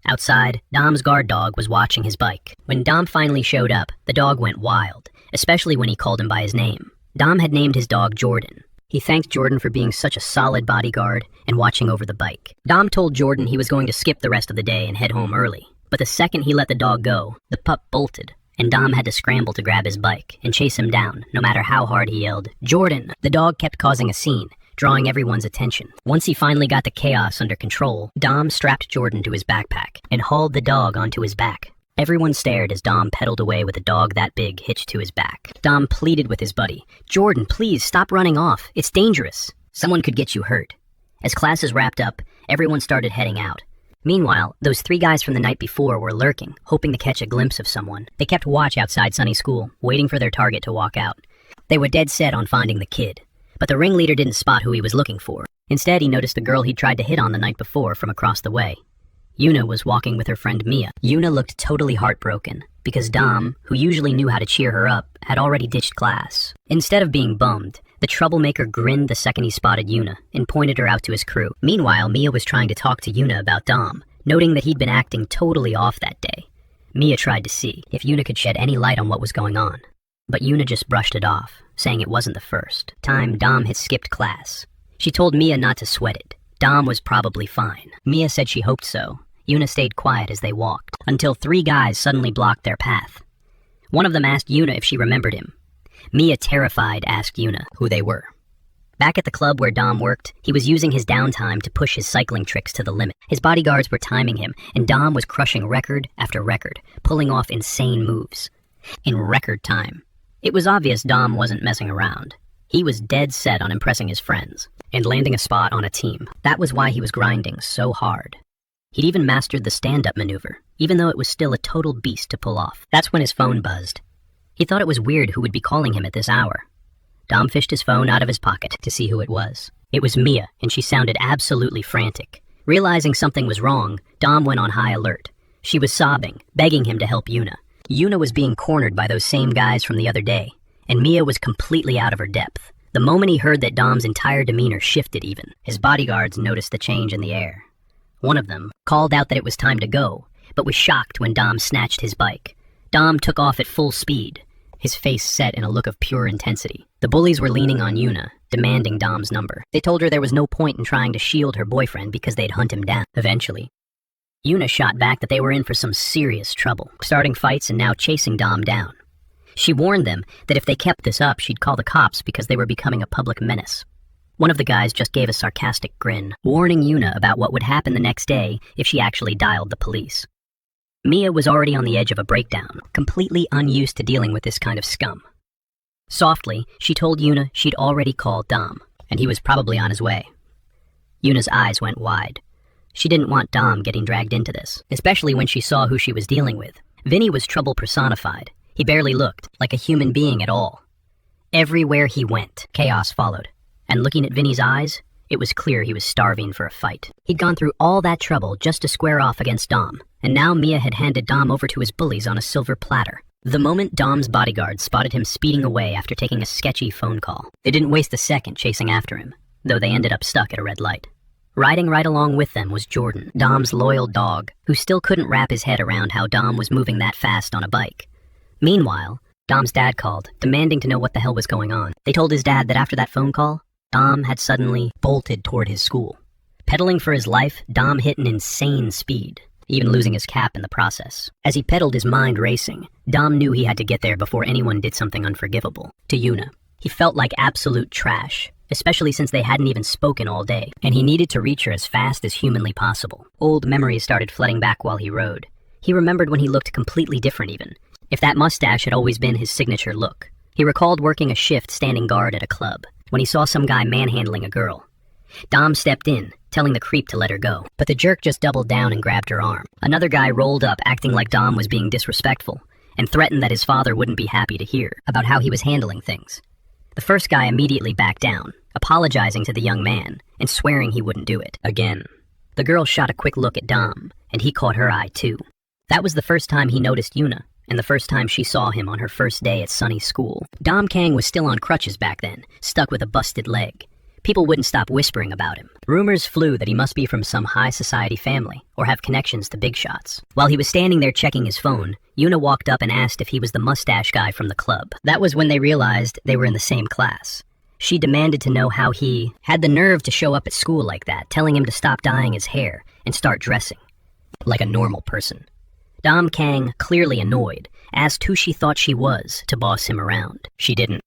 Outside, Dom's guard dog was watching his bike. When Dom finally showed up, the dog went wild, especially when he called him by his name. Dom had named his dog Jordan. He thanked Jordan for being such a solid bodyguard and watching over the bike. Dom told Jordan he was going to skip the rest of the day and head home early. But the second he let the dog go, the pup bolted, and Dom had to scramble to grab his bike and chase him down, no matter how hard he yelled, "Jordan!" The dog kept causing a scene, drawing everyone's attention. Once he finally got the chaos under control, Dom strapped Jordan to his backpack and hauled the dog onto his back. Everyone stared as Dom pedaled away with a dog that big hitched to his back. Dom pleaded with his buddy, "Jordan, please stop running off. It's dangerous. Someone could get you hurt." As classes wrapped up, everyone started heading out. Meanwhile, those three guys from the night before were lurking, hoping to catch a glimpse of someone. They kept watch outside Sunny School, waiting for their target to walk out. They were dead set on finding the kid, but the ringleader didn't spot who he was looking for. Instead, he noticed the girl he'd tried to hit on the night before from across the way. Yuna was walking with her friend Mia. Yuna looked totally heartbroken, because Dom, who usually knew how to cheer her up, had already ditched class. Instead of being bummed, the troublemaker grinned the second he spotted Yuna and pointed her out to his crew. Meanwhile, Mia was trying to talk to Yuna about Dom, noting that he'd been acting totally off that day. Mia tried to see if Yuna could shed any light on what was going on, but Yuna just brushed it off, saying it wasn't the first time Dom had skipped class. She told Mia not to sweat it. Dom was probably fine. Mia said she hoped so. Yuna stayed quiet as they walked, until three guys suddenly blocked their path. One of them asked Yuna if she remembered him. Mia, terrified, asked Yuna who they were. Back at the club where Dom worked, he was using his downtime to push his cycling tricks to the limit. His bodyguards were timing him, and Dom was crushing record after record, pulling off insane moves. In record time. It was obvious Dom wasn't messing around. He was dead set on impressing his friends, and landing a spot on a team. That was why he was grinding so hard. He'd even mastered the stand-up maneuver, even though it was still a total beast to pull off. That's when his phone buzzed. He thought it was weird who would be calling him at this hour. Dom fished his phone out of his pocket to see who it was. It was Mia, and she sounded absolutely frantic. Realizing something was wrong, Dom went on high alert. She was sobbing, begging him to help Yuna. Yuna was being cornered by those same guys from the other day, and Mia was completely out of her depth. The moment he heard that Dom's entire demeanor shifted even, his bodyguards noticed the change in the air. One of them called out that it was time to go, but was shocked when Dom snatched his bike. Dom took off at full speed, his face set in a look of pure intensity. The bullies were leaning on Yuna, demanding Dom's number. They told her there was no point in trying to shield her boyfriend because they'd hunt him down eventually. Yuna shot back that they were in for some serious trouble, starting fights and now chasing Dom down. She warned them that if they kept this up, she'd call the cops because they were becoming a public menace. One of the guys just gave a sarcastic grin, warning Yuna about what would happen the next day if she actually dialed the police. Mia was already on the edge of a breakdown, completely unused to dealing with this kind of scum. Softly, she told Yuna she'd already called Dom, and he was probably on his way. Yuna's eyes went wide. She didn't want Dom getting dragged into this, especially when she saw who she was dealing with. Vinny was trouble personified. He barely looked like a human being at all. Everywhere he went, chaos followed. And looking at Vinny's eyes, it was clear he was starving for a fight. He'd gone through all that trouble just to square off against Dom, and now Mia had handed Dom over to his bullies on a silver platter. The moment Dom's bodyguards spotted him speeding away after taking a sketchy phone call, they didn't waste a second chasing after him, though they ended up stuck at a red light. Riding right along with them was Jordan, Dom's loyal dog, who still couldn't wrap his head around how Dom was moving that fast on a bike. Meanwhile, Dom's dad called, demanding to know what the hell was going on. They told his dad that after that phone call, Dom had suddenly bolted toward his school. Pedaling for his life, Dom hit an insane speed, even losing his cap in the process. As he pedaled, his mind racing, Dom knew he had to get there before anyone did something unforgivable. To Yuna, he felt like absolute trash, especially since they hadn't even spoken all day, and he needed to reach her as fast as humanly possible. Old memories started flooding back while he rode. He remembered when he looked completely different even, if that mustache had always been his signature look. He recalled working a shift standing guard at a club, when he saw some guy manhandling a girl. Dom stepped in, telling the creep to let her go, but the jerk just doubled down and grabbed her arm. Another guy rolled up acting like Dom was being disrespectful, and threatened that his father wouldn't be happy to hear about how he was handling things. The first guy immediately backed down, apologizing to the young man, and swearing he wouldn't do it again. The girl shot a quick look at Dom, and he caught her eye too. That was the first time he noticed Yuna, and the first time she saw him on her first day at Sunny's school. Dom Kang was still on crutches back then, stuck with a busted leg. People wouldn't stop whispering about him. Rumors flew that he must be from some high society family, or have connections to big shots. While he was standing there checking his phone, Yuna walked up and asked if he was the mustache guy from the club. That was when they realized they were in the same class. She demanded to know how he had the nerve to show up at school like that, telling him to stop dyeing his hair and start dressing like a normal person. Dom Kang, clearly annoyed, asked who she thought she was to boss him around. She didn't.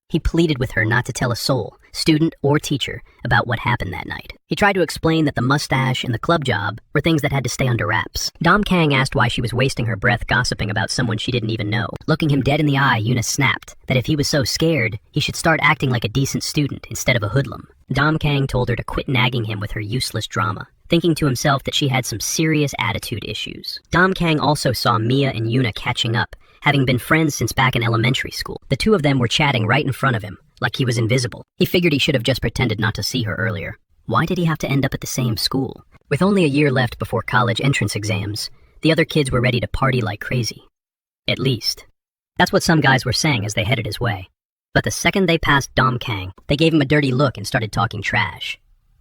He pleaded with her not to tell a soul, student or teacher, about what happened that night. He tried to explain that the mustache and the club job were things that had to stay under wraps. Dom Kang asked why she was wasting her breath gossiping about someone she didn't even know. Looking him dead in the eye, Yuna snapped that if he was so scared, he should start acting like a decent student instead of a hoodlum. Dom Kang told her to quit nagging him with her useless drama, thinking to himself that she had some serious attitude issues. Dom Kang also saw Mia and Yuna catching up, having been friends since back in elementary school. The two of them were chatting right in front of him, like he was invisible. He figured he should have just pretended not to see her earlier. Why did he have to end up at the same school? With only a year left before college entrance exams, the other kids were ready to party like crazy. At least. That's what some guys were saying as they headed his way. But the second they passed Dom Kang, they gave him a dirty look and started talking trash.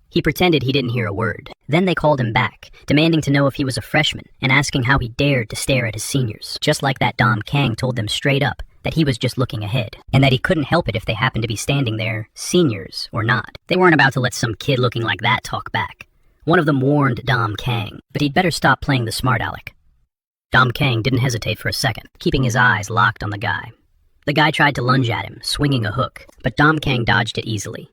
He pretended he didn't hear a word. Then they called him back, demanding to know if he was a freshman and asking how he dared to stare at his seniors. Just like that, Dom Kang told them straight up that he was just looking ahead, and that he couldn't help it if they happened to be standing there, seniors or not. They weren't about to let some kid looking like that talk back. One of them warned Dom Kang, but he'd better stop playing the smart aleck. Dom Kang didn't hesitate for a second, keeping his eyes locked on the guy. The guy tried to lunge at him, swinging a hook, but Dom Kang dodged it easily.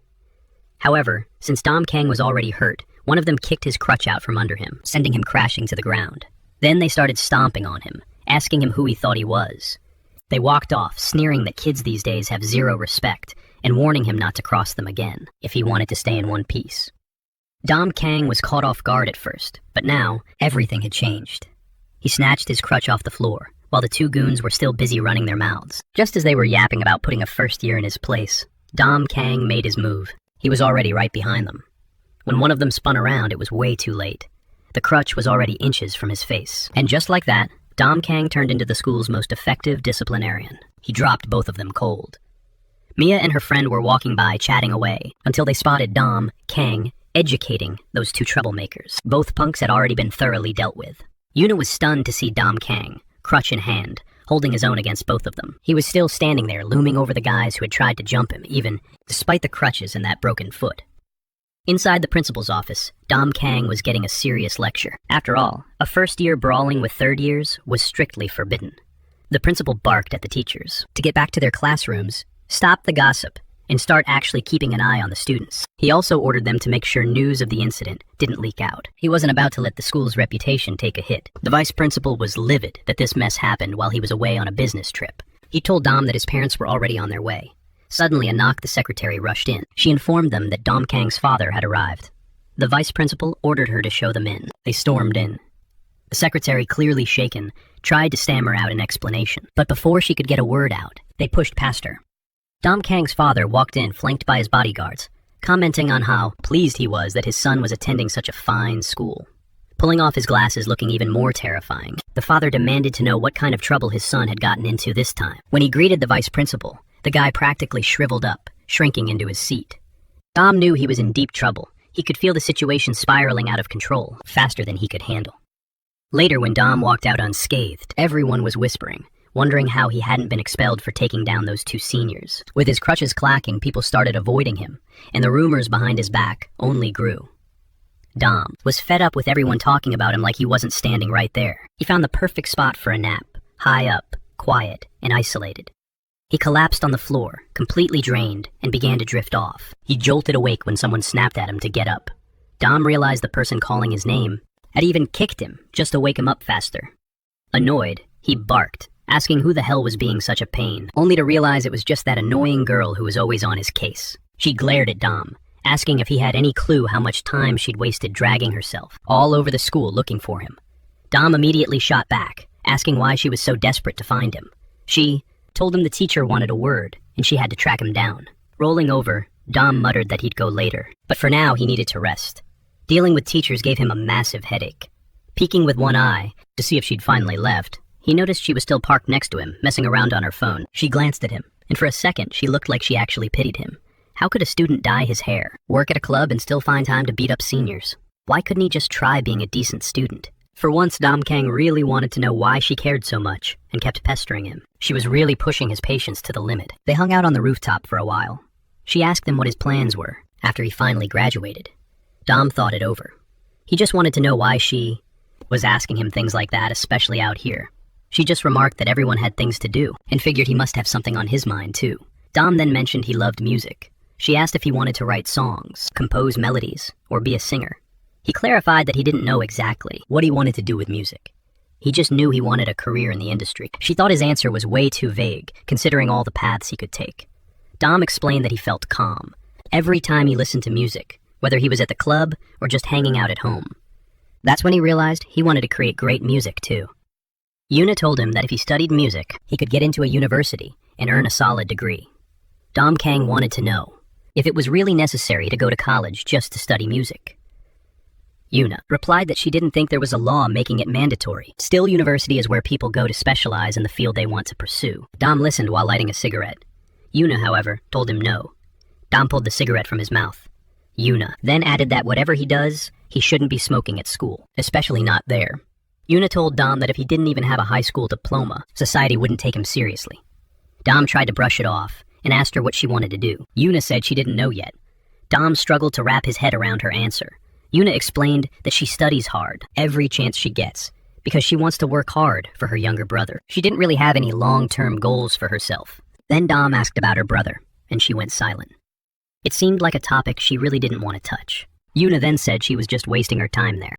However, since Dom Kang was already hurt, one of them kicked his crutch out from under him, sending him crashing to the ground. Then they started stomping on him, asking him who he thought he was. They walked off, sneering that kids these days have zero respect, and warning him not to cross them again, if he wanted to stay in one piece. Dom Kang was caught off guard at first, but now, everything had changed. He snatched his crutch off the floor, while the two goons were still busy running their mouths. Just as they were yapping about putting a first year in his place, Dom Kang made his move. He was already right behind them. When one of them spun around, it was way too late. The crutch was already inches from his face. And just like that, Dom Kang turned into the school's most effective disciplinarian. He dropped both of them cold. Mia and her friend were walking by, chatting away, until they spotted Dom Kang educating those two troublemakers. Both punks had already been thoroughly dealt with. Yuna was stunned to see Dom Kang, crutch in hand, holding his own against both of them. He was still standing there, looming over the guys who had tried to jump him, even despite the crutches and that broken foot. Inside the principal's office, Dom Kang was getting a serious lecture. After all, a first-year brawling with third years was strictly forbidden. The principal barked at the teachers to get back to their classrooms, stop the gossip, and start actually keeping an eye on the students. He also ordered them to make sure news of the incident didn't leak out. He wasn't about to let the school's reputation take a hit. The vice principal was livid that this mess happened while he was away on a business trip. He told Dom that his parents were already on their way. Suddenly, a knock, the secretary rushed in. She informed them that Dom Kang's father had arrived. The vice principal ordered her to show them in. They stormed in. The secretary, clearly shaken, tried to stammer out an explanation. But before she could get a word out, they pushed past her. Dom Kang's father walked in flanked by his bodyguards, commenting on how pleased he was that his son was attending such a fine school. Pulling off his glasses looking even more terrifying, the father demanded to know what kind of trouble his son had gotten into this time. When he greeted the vice principal, the guy practically shriveled up, shrinking into his seat. Dom knew he was in deep trouble. He could feel the situation spiraling out of control, faster than he could handle. Later, when Dom walked out unscathed, everyone was whispering, wondering how he hadn't been expelled for taking down those two seniors. With his crutches clacking, people started avoiding him, and the rumors behind his back only grew. Dom was fed up with everyone talking about him like he wasn't standing right there. He found the perfect spot for a nap, high up, quiet, and isolated. He collapsed on the floor, completely drained, and began to drift off. He jolted awake when someone snapped at him to get up. Dom realized the person calling his name had even kicked him just to wake him up faster. Annoyed, he barked, asking who the hell was being such a pain, only to realize it was just that annoying girl who was always on his case. She glared at Dom, asking if he had any clue how much time she'd wasted dragging herself all over the school looking for him. Dom immediately shot back, asking why she was so desperate to find him. She told him the teacher wanted a word, and she had to track him down. Rolling over, Dom muttered that he'd go later, but for now he needed to rest. Dealing with teachers gave him a massive headache. Peeking with one eye to see if she'd finally left, he noticed she was still parked next to him, messing around on her phone. She glanced at him, and for a second she looked like she actually pitied him. How could a student dye his hair, work at a club, and still find time to beat up seniors? Why couldn't he just try being a decent student? For once, Dom Kang really wanted to know why she cared so much, and kept pestering him. She was really pushing his patience to the limit. They hung out on the rooftop for a while. She asked him what his plans were, after he finally graduated. Dom thought it over. He just wanted to know why she was asking him things like that, especially out here. She just remarked that everyone had things to do, and figured he must have something on his mind, too. Dom then mentioned he loved music. She asked if he wanted to write songs, compose melodies, or be a singer. He clarified that he didn't know exactly what he wanted to do with music. He just knew he wanted a career in the industry. She thought his answer was way too vague, considering all the paths he could take. Dom explained that he felt calm every time he listened to music, whether he was at the club or just hanging out at home. That's when he realized he wanted to create great music, too. Yuna told him that if he studied music, he could get into a university and earn a solid degree. Dom Kang wanted to know if it was really necessary to go to college just to study music. Yuna replied that she didn't think there was a law making it mandatory. Still, university is where people go to specialize in the field they want to pursue. Dom listened while lighting a cigarette. Yuna, however, told him no. Dom pulled the cigarette from his mouth. Yuna then added that whatever he does, he shouldn't be smoking at school, especially not there. Yuna told Dom that if he didn't even have a high school diploma, society wouldn't take him seriously. Dom tried to brush it off and asked her what she wanted to do. Yuna said she didn't know yet. Dom struggled to wrap his head around her answer. Yuna explained that she studies hard every chance she gets because she wants to work hard for her younger brother. She didn't really have any long-term goals for herself. Then Dom asked about her brother, and she went silent. It seemed like a topic she really didn't want to touch. Yuna then said she was just wasting her time there.